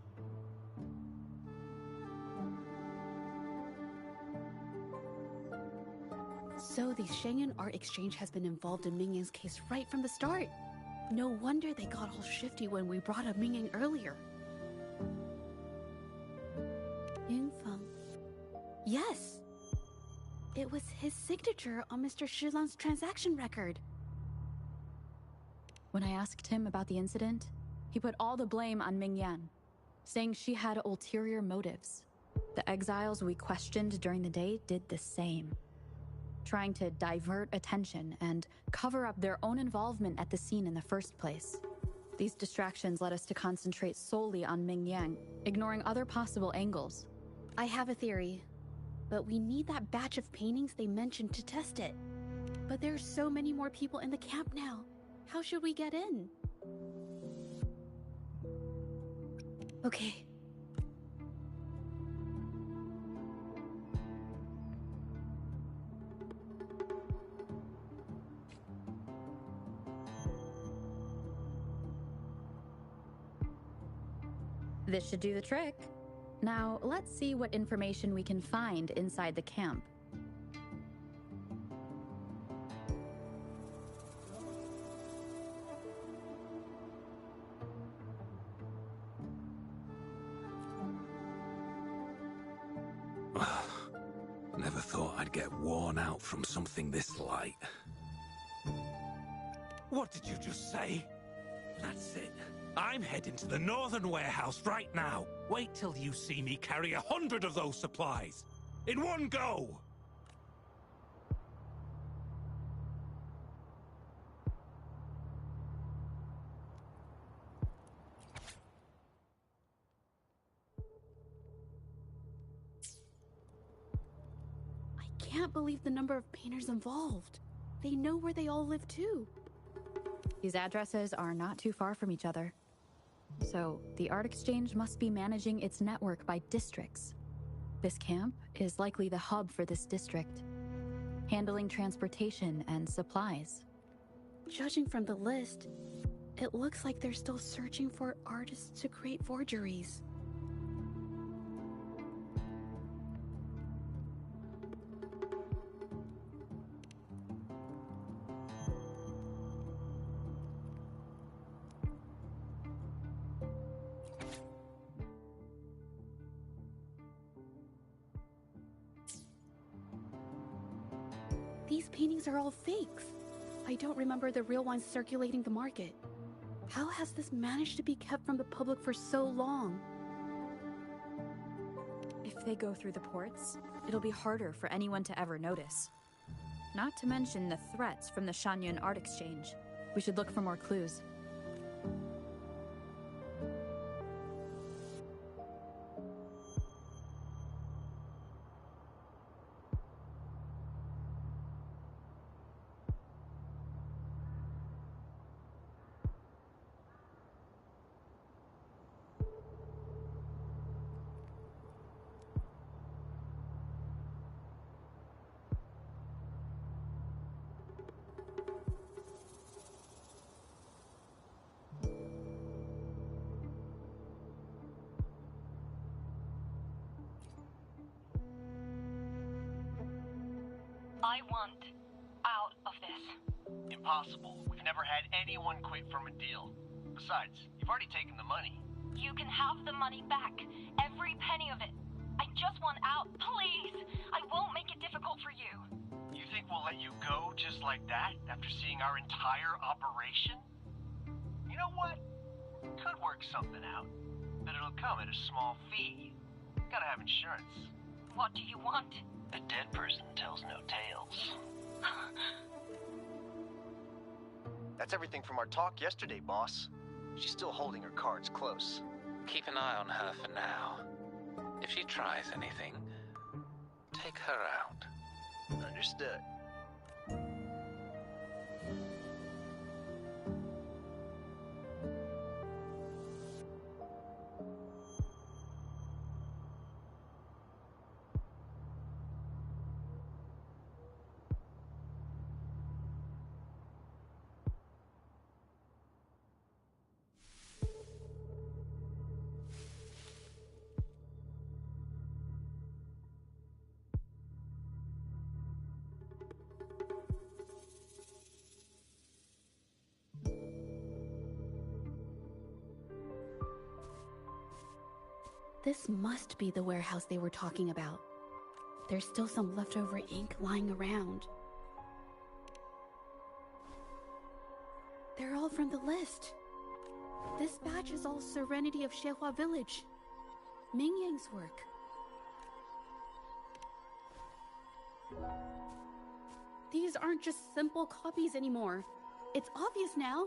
Speaker 11: So the Shenyun Art Exchange has been involved in Mingyang's case right from the start. No wonder they got all shifty when we brought up Mingyang earlier. Yingfeng. Yes! It was his signature on Mr. Shilan's transaction record.
Speaker 2: When I asked him about the incident, he put all the blame on Ming Yan, saying she had ulterior motives. The exiles we questioned during the day did the same, trying to divert attention and cover up their own involvement at the scene in the first place. These distractions led us to concentrate solely on Ming Yang, ignoring other possible angles.
Speaker 11: I have a theory, but we need that batch of paintings they mentioned to test it. But there's so many more people in the camp now. How should we get in? Okay.
Speaker 2: This should do the trick. Now, let's see what information we can find inside the camp.
Speaker 12: Never thought I'd get worn out from something this light. What did you just say? That's it. I'm heading to the northern warehouse right now. Wait till you see me carry 100 of those supplies. In one go!
Speaker 11: I can't believe the number of painters involved. They know where they all live too.
Speaker 2: These addresses are not too far from each other. So, the Art Exchange must be managing its network by districts. This camp is likely the hub for this district, handling transportation and supplies.
Speaker 11: Judging from the list, it looks like they're still searching for artists to create forgeries. These paintings are all fakes. I don't remember the real ones circulating the market. How has this managed to be kept from the public for so long?
Speaker 2: If they go through the ports, it'll be harder for anyone to ever notice. Not to mention the threats from the Shanyun Art Exchange. We should look for more clues.
Speaker 16: I want out of this.
Speaker 17: Impossible. We've never had anyone quit from a deal. Besides, you've already taken the money.
Speaker 16: You can have the money back. Every penny of it. I just want out, please. I won't make it difficult for you.
Speaker 17: You think we'll let you go just like that after seeing our entire operation? You know what? Could work something out. But it'll come at a small fee. Gotta have insurance.
Speaker 16: What do you want?
Speaker 17: A dead person tells no tales. That's everything from our talk yesterday, boss. She's still holding her cards close.
Speaker 12: Keep an eye on her for now. If she tries anything, take her out.
Speaker 17: Understood.
Speaker 11: This must be the warehouse they were talking about. There's still some leftover ink lying around. They're all from the list. This batch is all Serenity of Shehua Village. Ming Yang's work. These aren't just simple copies anymore. It's obvious now.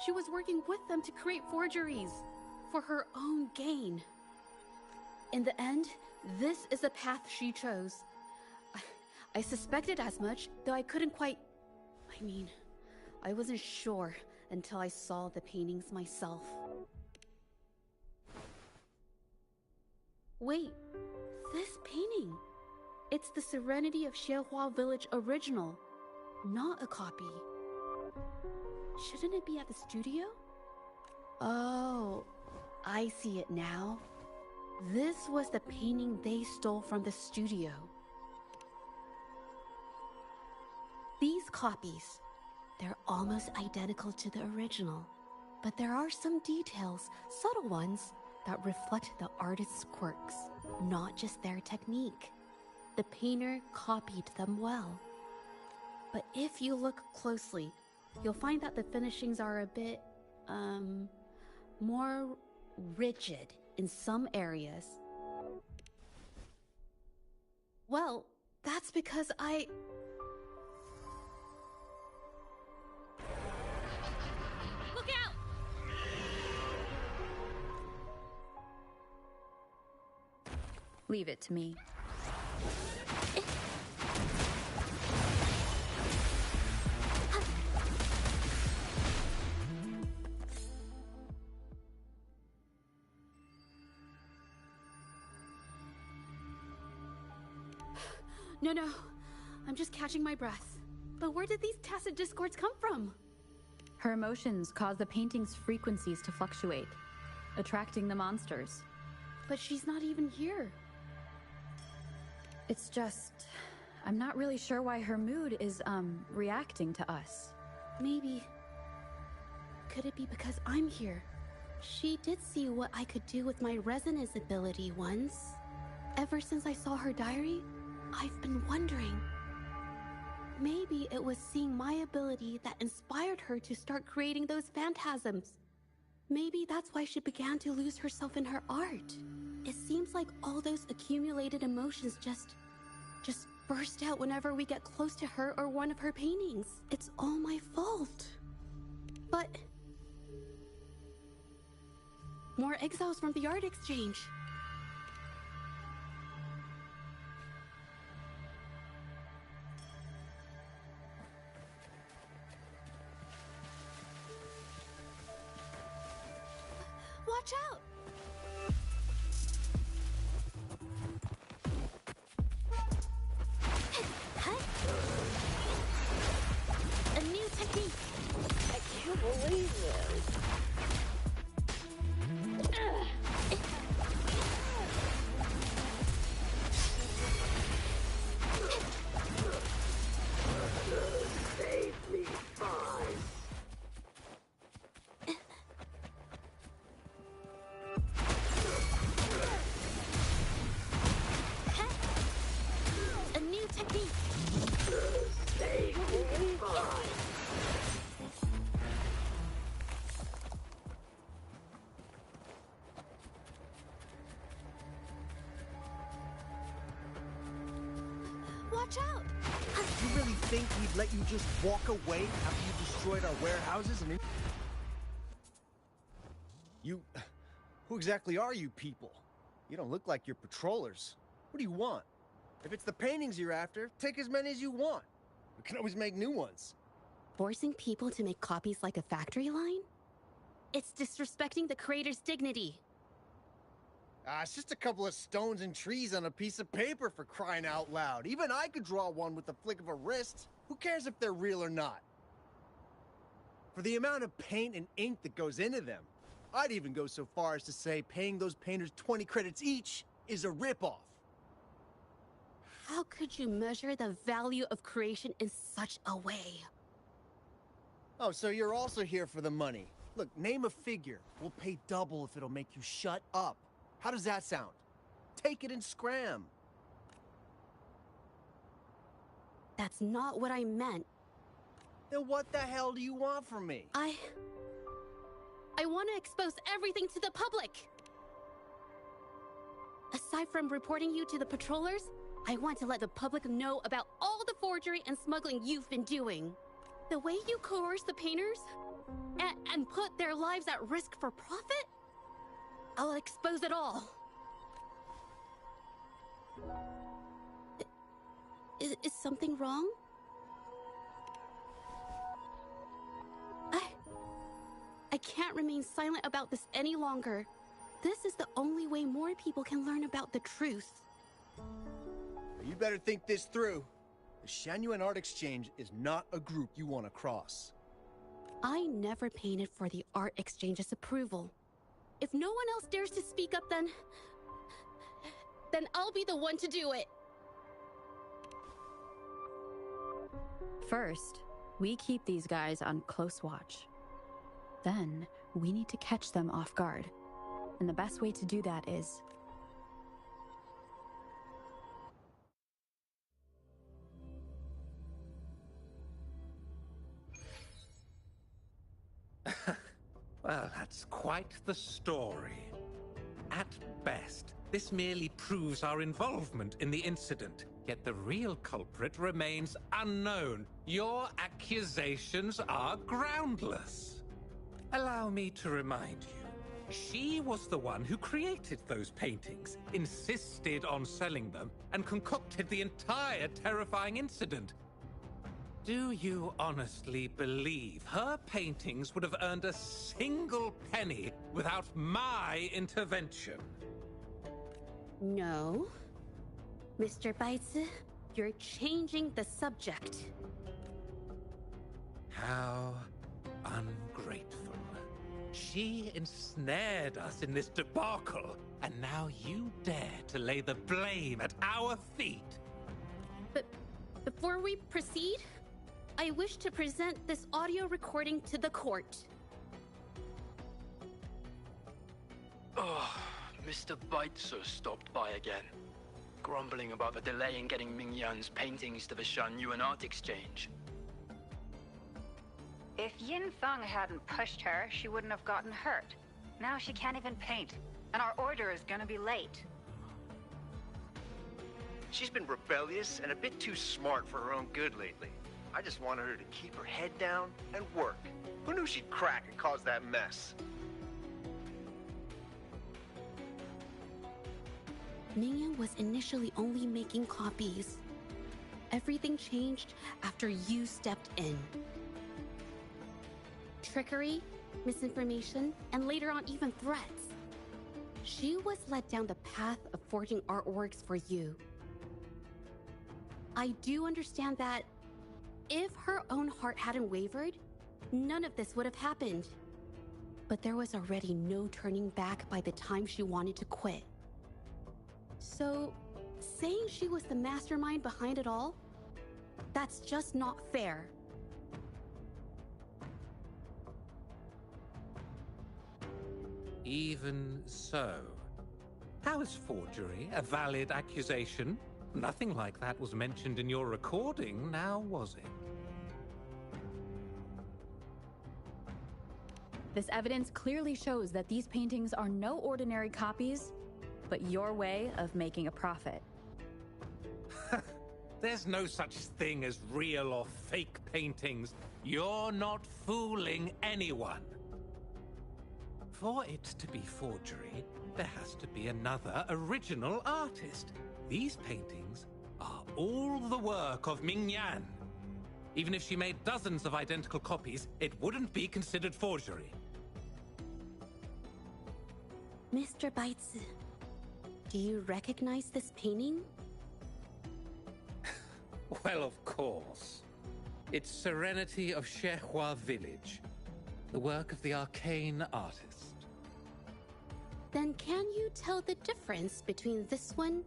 Speaker 11: She was working with them to create forgeries for her own gain. In the end, this is the path she chose. I suspected as much, though I couldn't quite... I wasn't sure until I saw the paintings myself. Wait, this painting. It's the Serenity of Xiehua Village original, not a copy. Shouldn't it be at the studio? Oh, I see it now. This was the painting they stole from the studio. These copies, they're almost identical to the original, but there are some details, subtle ones, that reflect the artist's quirks, not just their technique. The painter copied them well. But if you look closely, you'll find that the finishings are a bit, more rigid in some areas. Well, that's because
Speaker 10: Look out!
Speaker 2: Leave it to me.
Speaker 11: No. I'm just catching my breath. But where did these tacit discords come from?
Speaker 2: Her emotions cause the painting's frequencies to fluctuate, attracting the monsters.
Speaker 11: But she's not even here.
Speaker 2: It's just... I'm not really sure why her mood is, reacting to us.
Speaker 11: Maybe... Could it be because I'm here? She did see what I could do with my resonance ability once. Ever since I saw her diary, I've been wondering. Maybe it was seeing my ability that inspired her to start creating those phantasms. Maybe that's why she began to lose herself in her art. It seems like all those accumulated emotions just burst out whenever we get close to her or one of her paintings. It's all my fault. But... more exiles from the art exchange. Watch out! A new technique! I can't believe this!
Speaker 18: Save me, fine.
Speaker 11: A new technique!
Speaker 18: Save me, fine.
Speaker 11: Watch out!
Speaker 6: You really think we'd let you just walk away after you destroyed our warehouses and... Who exactly are you people? You don't look like you're patrollers. What do you want? If it's the paintings you're after, take as many as you want. We can always make new ones.
Speaker 11: Forcing people to make copies like a factory line? It's disrespecting the creator's dignity.
Speaker 6: It's just a couple of stones and trees on a piece of paper, for crying out loud. Even I could draw one with the flick of a wrist. Who cares if they're real or not? For the amount of paint and ink that goes into them, I'd even go so far as to say paying those painters 20 credits each is a ripoff.
Speaker 11: How could you measure the value of creation in such a way?
Speaker 6: Oh, so you're also here for the money. Look, name a figure. We'll pay double if it'll make you shut up. How does that sound? Take it and scram.
Speaker 11: That's not what I meant.
Speaker 6: Then what the hell do you want from me?
Speaker 11: I want to expose everything to the public. Aside from reporting you to the patrollers, I want to let the public know about all the forgery and smuggling you've been doing. The way you coerce the painters and put their lives at risk for profit? I'll expose it all. Is something wrong? I can't remain silent about this any longer. This is the only way more people can learn about the truth.
Speaker 6: You better think this through. The Shanyuan Art Exchange is not a group you want to cross.
Speaker 11: I never painted for the Art Exchange's approval. If no one else dares to speak up, then I'll be the one to do it.
Speaker 2: First, we keep these guys on close watch. Then, we need to catch them off guard. And the best way to do that is...
Speaker 12: Well, that's quite the story. At best, this merely proves our involvement in the incident, yet the real culprit remains unknown. Your accusations are groundless. Allow me to remind you, she was the one who created those paintings, insisted on selling them, and concocted the entire terrifying incident. Do you honestly believe her paintings would have earned a single penny without my intervention?
Speaker 11: No. Mr. Baitsu, you're changing the subject.
Speaker 12: How ungrateful. She ensnared us in this debacle, and now you dare to lay the blame at our feet.
Speaker 11: But before we proceed, I wish to present this audio recording to the court.
Speaker 19: Oh, Mr. Baitsu stopped by again, grumbling about the delay in getting Mingyan's paintings to the Shanyuan Art Exchange.
Speaker 14: If Yin Feng hadn't pushed her, she wouldn't have gotten hurt. Now she can't even paint, and our order is gonna be late.
Speaker 17: She's been rebellious and a bit too smart for her own good lately. I just wanted her to keep her head down and work. Who knew she'd crack and cause that mess?
Speaker 11: Mingyan was initially only making copies. Everything changed after you stepped in. Trickery, misinformation, and later on even threats. She was led down the path of forging artworks for you. I do understand that if her own heart hadn't wavered, none of this would have happened. But there was already no turning back by the time she wanted to quit. So, saying she was the mastermind behind it all, that's just not fair.
Speaker 12: Even so, how is forgery a valid accusation? Nothing like that was mentioned in your recording, now was it?
Speaker 2: This evidence clearly shows that these paintings are no ordinary copies, but your way of making a profit.
Speaker 12: There's no such thing as real or fake paintings. You're not fooling anyone. For it to be forgery, there has to be another original artist. These paintings are all the work of Mingyan. Even if she made dozens of identical copies, it wouldn't be considered forgery.
Speaker 11: Mr. Baitsu, do you recognize this painting?
Speaker 12: Well, of course. It's Serenity of Shehua Village, the work of the arcane artist.
Speaker 11: Then can you tell the difference between this one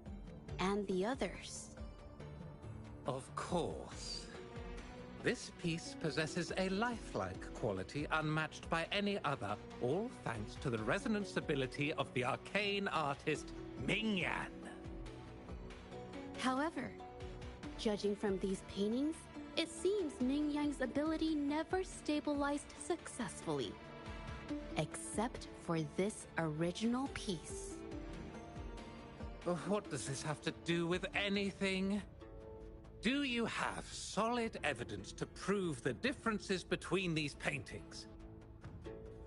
Speaker 11: and the others?
Speaker 12: Of course. This piece possesses a lifelike quality unmatched by any other, all thanks to the resonance ability of the arcane artist Mingyan.
Speaker 11: However, judging from these paintings, it seems Mingyan's ability never stabilized successfully. Except for this original piece.
Speaker 12: What does this have to do with anything? Do you have solid evidence to prove the differences between these paintings?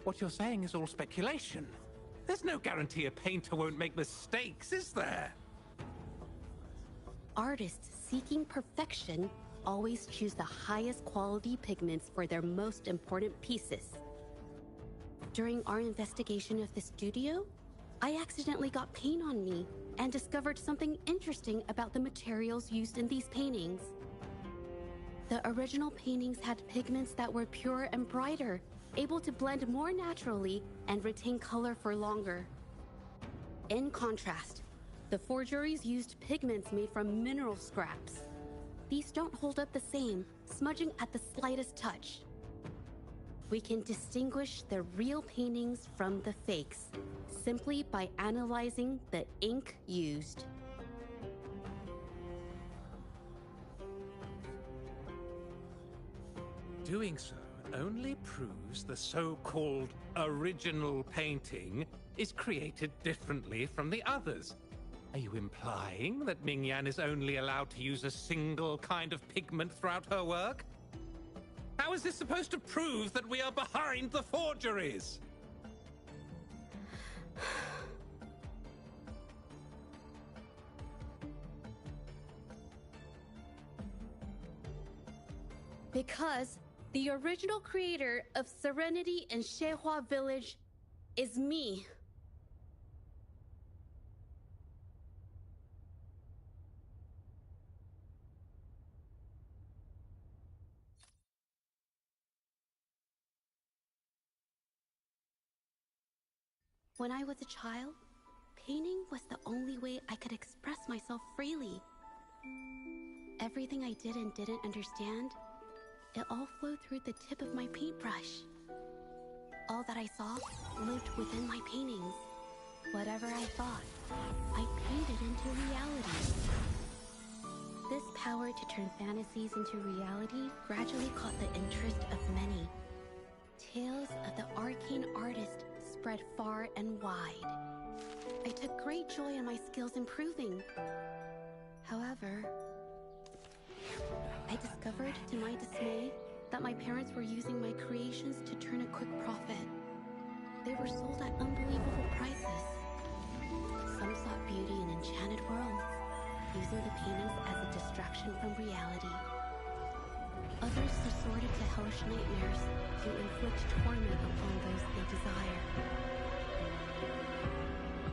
Speaker 12: What you're saying is all speculation. There's no guarantee a painter won't make mistakes, is there?
Speaker 11: Artists seeking perfection always choose the highest quality pigments for their most important pieces. During our investigation of the studio, I accidentally got paint on me and discovered something interesting about the materials used in these paintings. The original paintings had pigments that were purer and brighter, able to blend more naturally and retain color for longer. In contrast, the forgeries used pigments made from mineral scraps. These don't hold up the same, smudging at the slightest touch. We can distinguish the real paintings from the fakes simply by analyzing the ink used.
Speaker 12: Doing so only proves the so-called original painting is created differently from the others. Are you implying that Mingyan is only allowed to use a single kind of pigment throughout her work? How is this supposed to prove that we are behind the forgeries?
Speaker 11: Because the original creator of Serenity in Zhezhi Village is me. When I was a child, painting was the only way I could express myself freely. Everything I did and didn't understand, it all flowed through the tip of my paintbrush. All that I saw lived within my paintings. Whatever I thought, I painted into reality. This power to turn fantasies into reality gradually caught the interest of many. Tales of the arcane artist spread far and wide. I took great joy in my skills improving. However, I discovered, to my dismay, that my parents were using my creations to turn a quick profit. They were sold at unbelievable prices. Some sought beauty in enchanted worlds, using the paintings as a distraction from reality. Others resorted to hellish nightmares to inflict torment upon those they desire.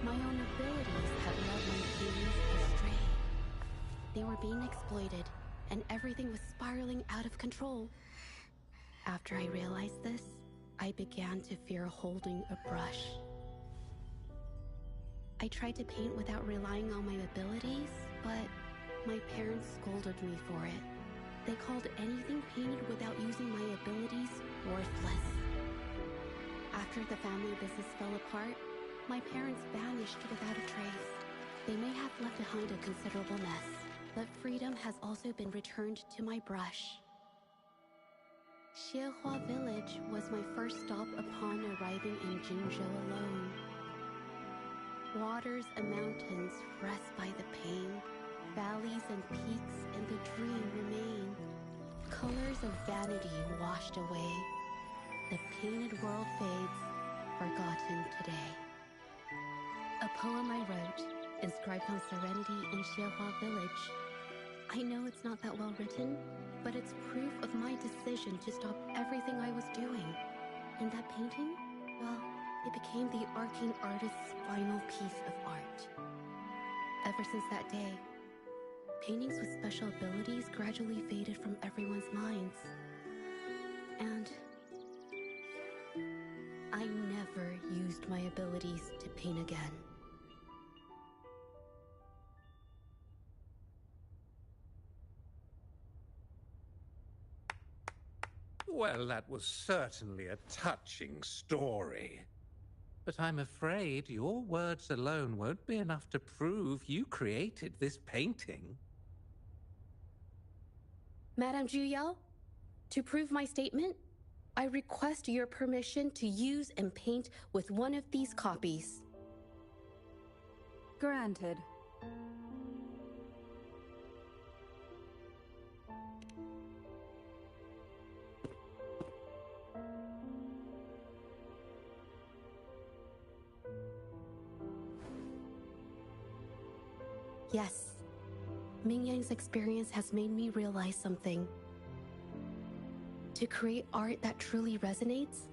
Speaker 11: My own abilities have led my paintings astray. They were being exploited, and everything was spiraling out of control. After I realized this, I began to fear holding a brush. I tried to paint without relying on my abilities, but my parents scolded me for it. They called anything painted without using my abilities worthless. After the family business fell apart, my parents vanished without a trace. They may have left behind a considerable mess, but freedom has also been returned to my brush. Zhezhi Village was my first stop upon arriving in Jinzhou alone. Waters and mountains rest by the pain. Valleys and peaks in the dream remain. Colors of vanity washed away. The painted world fades, forgotten today. A poem I wrote, inscribed on Serenity in Zhezhi Village. I know it's not that well written, but it's proof of my decision to stop everything I was doing. And that painting, well, it became the arcane artist's final piece of art. Ever since that day, paintings with special abilities gradually faded from everyone's minds. And I never used my abilities to paint again.
Speaker 12: Well, that was certainly a touching story. But I'm afraid your words alone won't be enough to prove you created this painting.
Speaker 11: Madame Juyao, to prove my statement, I request your permission to use and paint with one of these copies.
Speaker 8: Granted.
Speaker 11: Yes. Ming Yang's experience has made me realize something. To create art that truly resonates,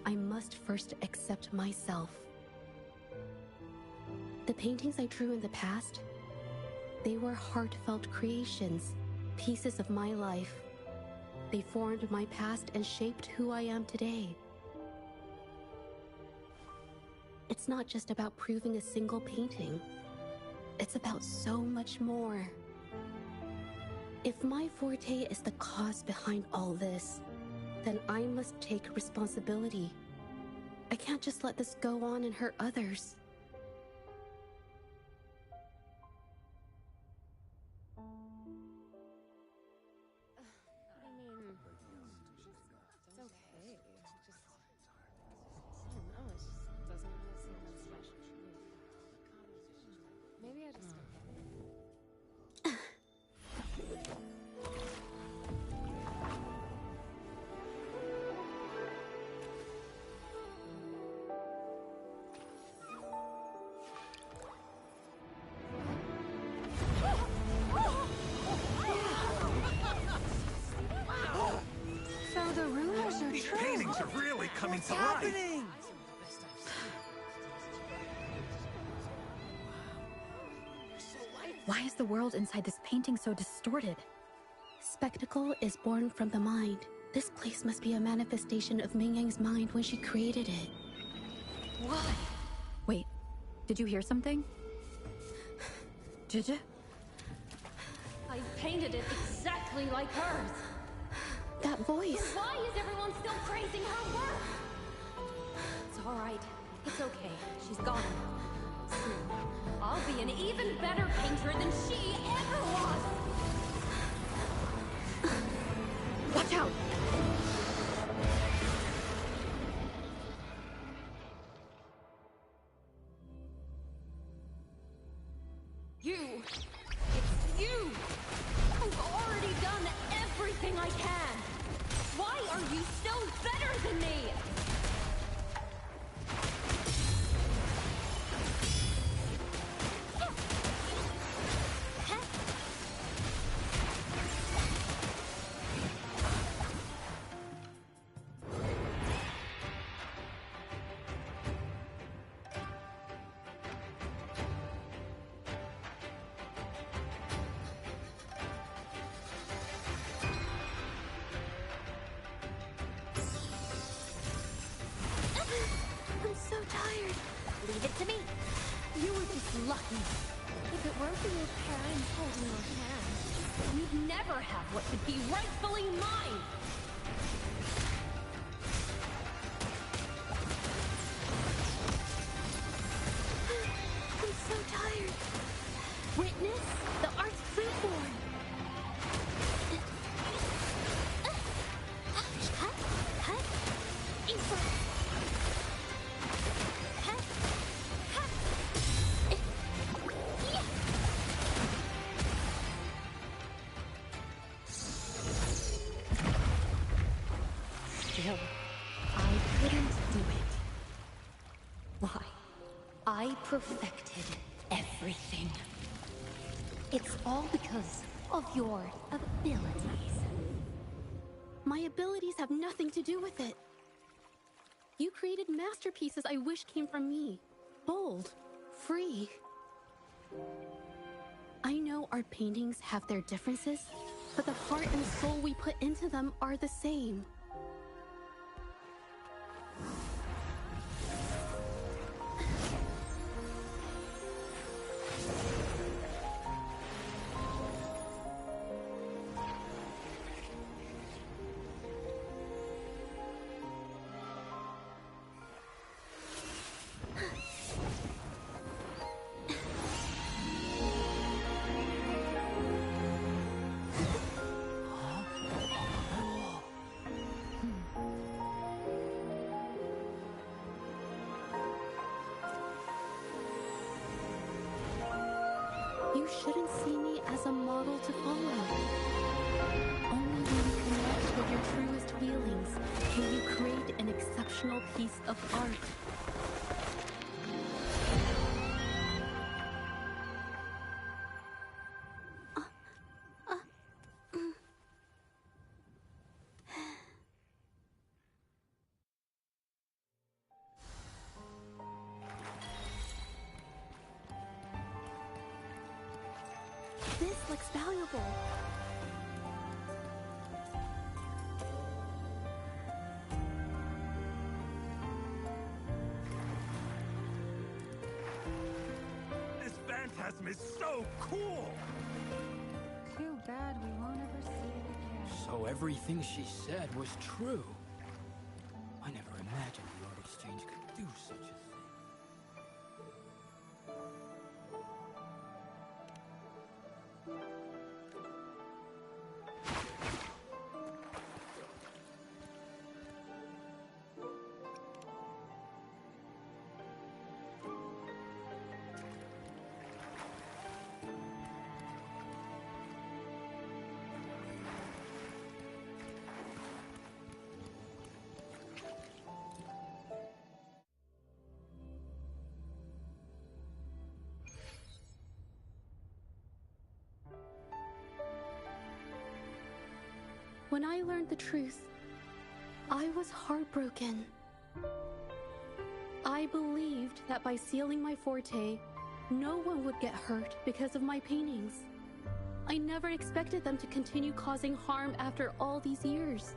Speaker 11: I must first accept myself. The paintings I drew in the past, they were heartfelt creations, pieces of my life. They formed my past and shaped who I am today. It's not just about proving a single painting. It's about so much more. If my forte is the cause behind all this, then I must take responsibility. I can't just let this go on and hurt others.
Speaker 15: So the rumors are
Speaker 12: These
Speaker 15: true.
Speaker 12: paintings are really coming
Speaker 15: What's
Speaker 12: to
Speaker 15: happening?
Speaker 12: life.
Speaker 2: Why is the world inside this painting so distorted?
Speaker 11: Spectacle is born from the mind. This place must be a manifestation of Ming Yang's mind when she created it.
Speaker 2: Why? Wait, did you hear something? Zhezhi?
Speaker 15: I painted it exactly like hers.
Speaker 11: That voice.
Speaker 15: So why is everyone still praising her work? It's all right. It's okay. She's gone. Soon, I'll be an even better painter than she ever was.
Speaker 2: Watch out!
Speaker 15: You! It's you! I've already done everything I can! Why are you still better than me?
Speaker 11: I'm so tired.
Speaker 1: Leave it to me.
Speaker 15: You were just lucky. If it weren't for your parents holding your hand, we'd never have what could be rightfully mine!
Speaker 11: I'm so tired. Witness the art's freeform.
Speaker 15: Still, I couldn't do it. Why? I perfected everything. It's all because of your abilities.
Speaker 11: My abilities have nothing to do with it. You created masterpieces I wish came from me. Bold, free. I know our paintings have their differences, but the heart and soul we put into them are the same. shouldn't see me as a model to follow. Only when you connect with your truest feelings can you create an exceptional piece of art. This looks valuable.
Speaker 20: This phantasm is so cool!
Speaker 2: Too bad we won't ever see it again.
Speaker 13: So everything she said was true. I never imagined the art exchange could do such a thing.
Speaker 11: When I learned the truth, I was heartbroken. I believed that by sealing my forte, no one would get hurt because of my paintings. I never expected them to continue causing harm after all these years.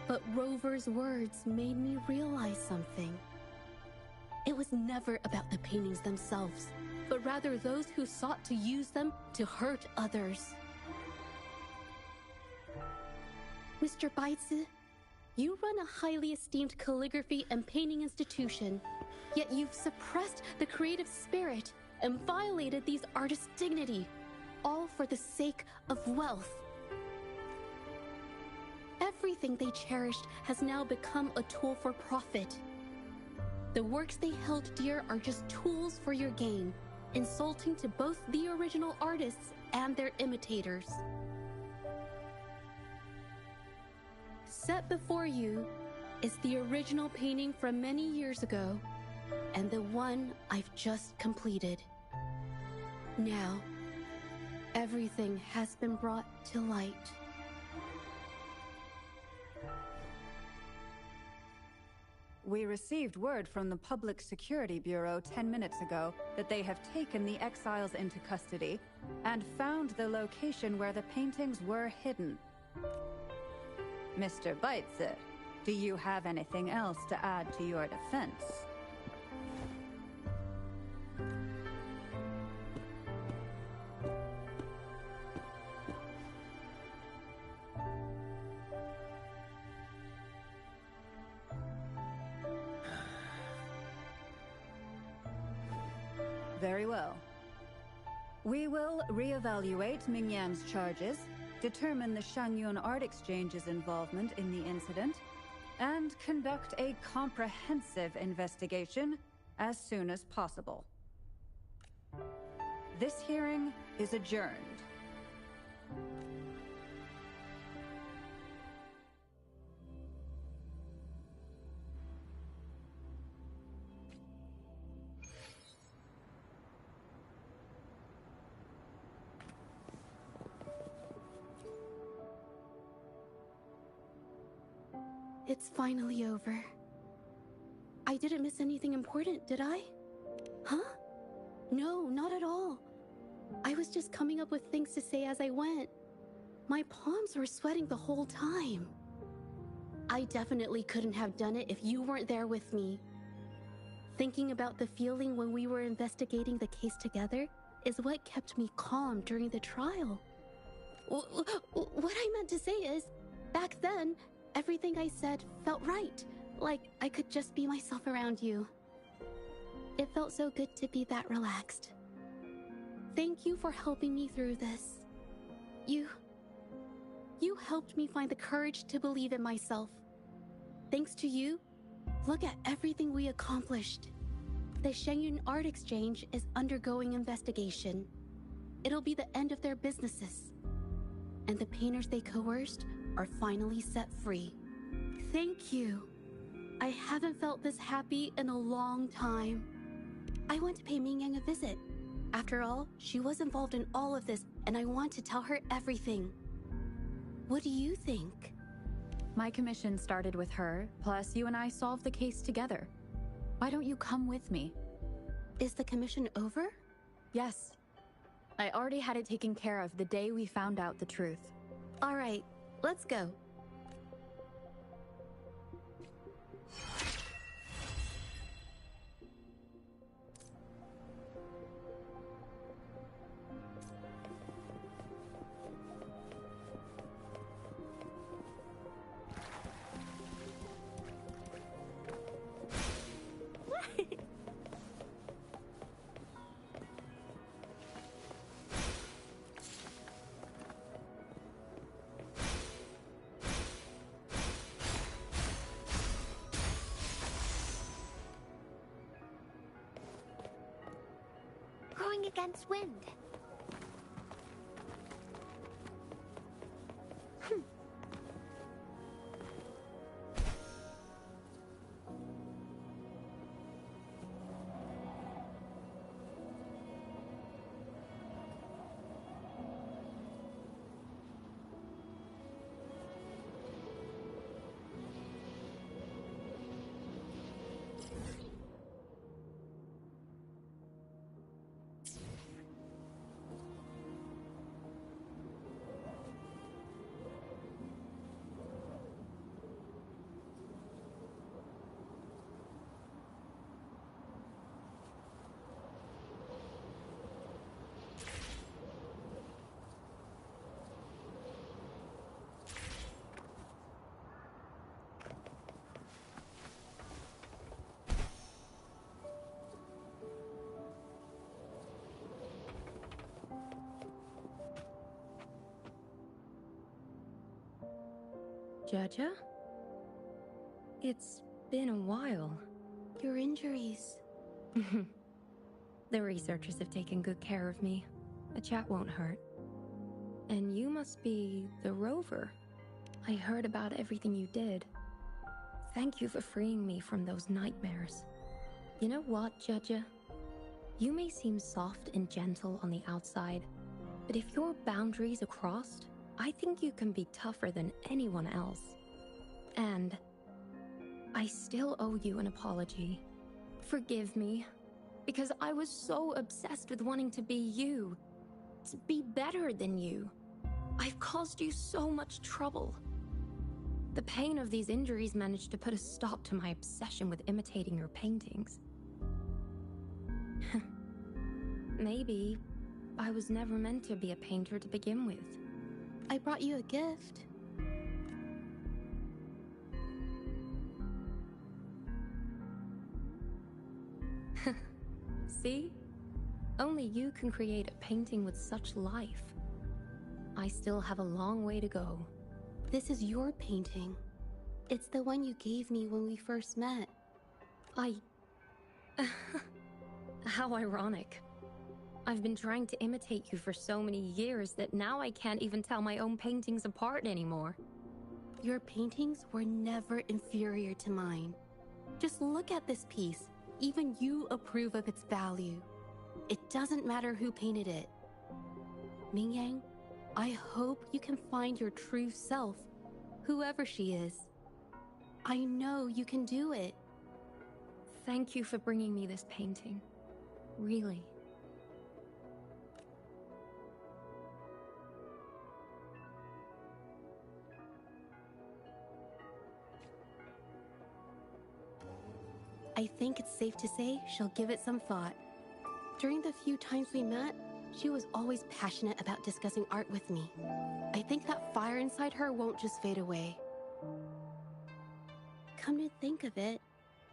Speaker 11: But Rover's words made me realize something. It was never about the paintings themselves, but rather those who sought to use them to hurt others. Mr. Baitsu, you run a highly esteemed calligraphy and painting institution, yet you've suppressed the creative spirit and violated these artists' dignity, all for the sake of wealth. Everything they cherished has now become a tool for profit. The works they held dear are just tools for your gain, insulting to both the original artists and their imitators. Set before you is the original painting from many years ago, and the one I've just completed. Now, everything has been brought to light.
Speaker 8: We received word from the Public Security Bureau 10 minutes ago that they have taken the exiles into custody and found the location where the paintings were hidden. Mr. Baitsu, do you have anything else to add to your defense? Very well. We will reevaluate Mingyan's charges, determine the Shangyun Art Exchange's involvement in the incident, and conduct a comprehensive investigation as soon as possible. This hearing is adjourned.
Speaker 11: It's finally over. I didn't miss anything important, did I? Huh? No, not at all. I was just coming up with things to say as I went. My palms were sweating the whole time. I definitely couldn't have done it if you weren't there with me. Thinking about the feeling when we were investigating the case together is what kept me calm during the trial. What I meant to say is, back then, everything I said felt right, like I could just be myself around you. It felt so good to be that relaxed. Thank you for helping me through this. You helped me find the courage to believe in myself. thanks to you, look at everything we accomplished. The Shenyun Art Exchange is undergoing investigation. It'll be the end of their businesses. And the painters they coerced are finally set free. Thank you. I haven't felt this happy in a long time. I want to pay Mingyang a visit. After all, she was involved in all of this, and I want to tell her everything. What do you think?
Speaker 2: My commission started with her, plus you and I solved the case together. Why don't you come with me?
Speaker 11: Is the commission over?
Speaker 2: Yes. I already had it taken care of the day we found out the truth.
Speaker 11: All right, let's go.
Speaker 1: Going against wind.
Speaker 15: Zhezhi? It's been a while.
Speaker 11: Your injuries.
Speaker 15: The researchers have taken good care of me. A chat won't hurt. And you must be the rover. I heard about everything you did. Thank you for freeing me from those nightmares. You know what, Zhezhi? You may seem soft and gentle on the outside, but if your boundaries are crossed, I think you can be tougher than anyone else. And I still owe you an apology. Forgive me, because I was so obsessed with wanting to be you, to be better than you. I've caused you so much trouble. The pain of these injuries managed to put a stop to my obsession with imitating your paintings. Maybe I was never meant to be a painter to begin with.
Speaker 11: I brought you a gift.
Speaker 15: See? Only you can create a painting with such life. I still have a long way to go.
Speaker 11: This is your painting. It's the one you gave me when we first met.
Speaker 15: How ironic. I've been trying to imitate you for so many years that now I can't even tell my own paintings apart anymore.
Speaker 11: Your paintings were never inferior to mine. Just look at this piece. Even you approve of its value. It doesn't matter who painted it. Mingyang, I hope you can find your true self, whoever she is. I know you can do it.
Speaker 15: Thank you for bringing me this painting. Really.
Speaker 11: I think it's safe to say she'll give it some thought. During the few times we met, she was always passionate about discussing art with me. I think that fire inside her won't just fade away. Come to think of it,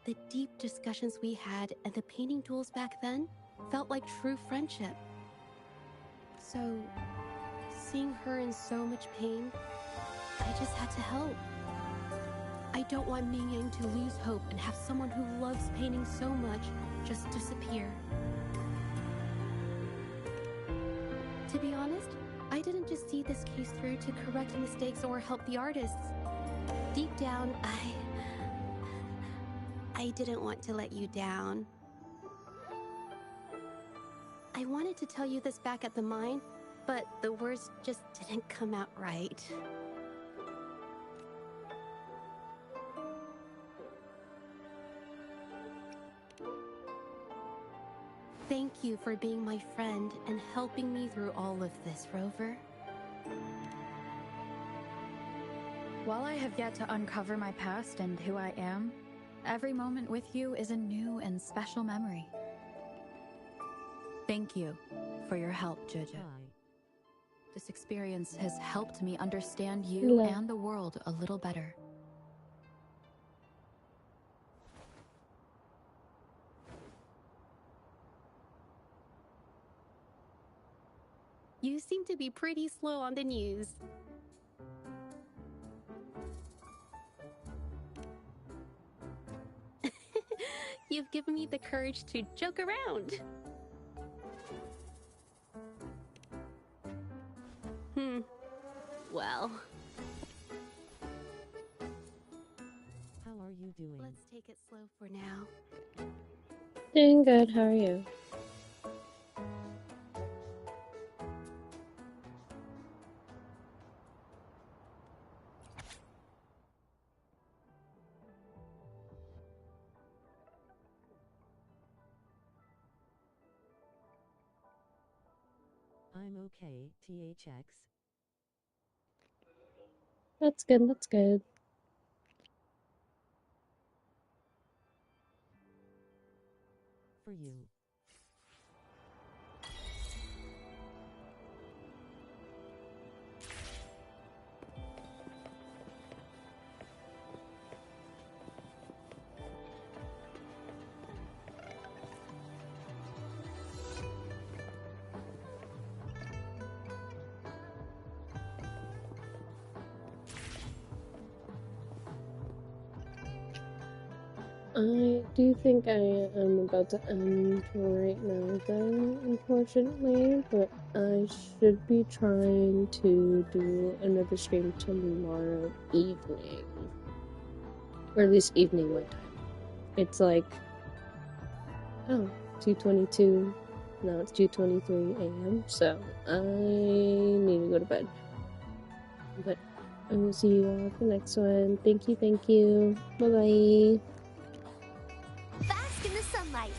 Speaker 11: the deep discussions we had and the painting duels back then felt like true friendship. So, seeing her in so much pain, I just had to help. I don't want Mingyang to lose hope and have someone who loves painting so much just disappear. To be honest, I didn't just see this case through to correct mistakes or help the artists. Deep down, I didn't want to let you down. I wanted to tell you this back at the mine, but the words just didn't come out right. Thank you for being my friend and helping me through all of this, Rover.
Speaker 2: While I have yet to uncover my past and who I am, every moment with you is a new and special memory. Thank you for your help, Zhezhi. This experience has helped me understand you and the world a little better.
Speaker 11: You seem to be pretty slow on the news. You've given me the courage to joke around. Well.
Speaker 3: How are you doing?
Speaker 11: Let's take it slow for now.
Speaker 4: Doing good, how are you?
Speaker 3: I'm okay, THX.
Speaker 4: That's good, that's good.
Speaker 3: For you.
Speaker 4: I do think I am about to end right now though, unfortunately, but I should be trying to do another stream tomorrow evening. Or at least evening my time. It's like, 2:22, now it's 2:23 a.m., so I need to go to bed. But I will see you all for the next one. Thank you, bye-bye.
Speaker 1: Bask in the sunlight.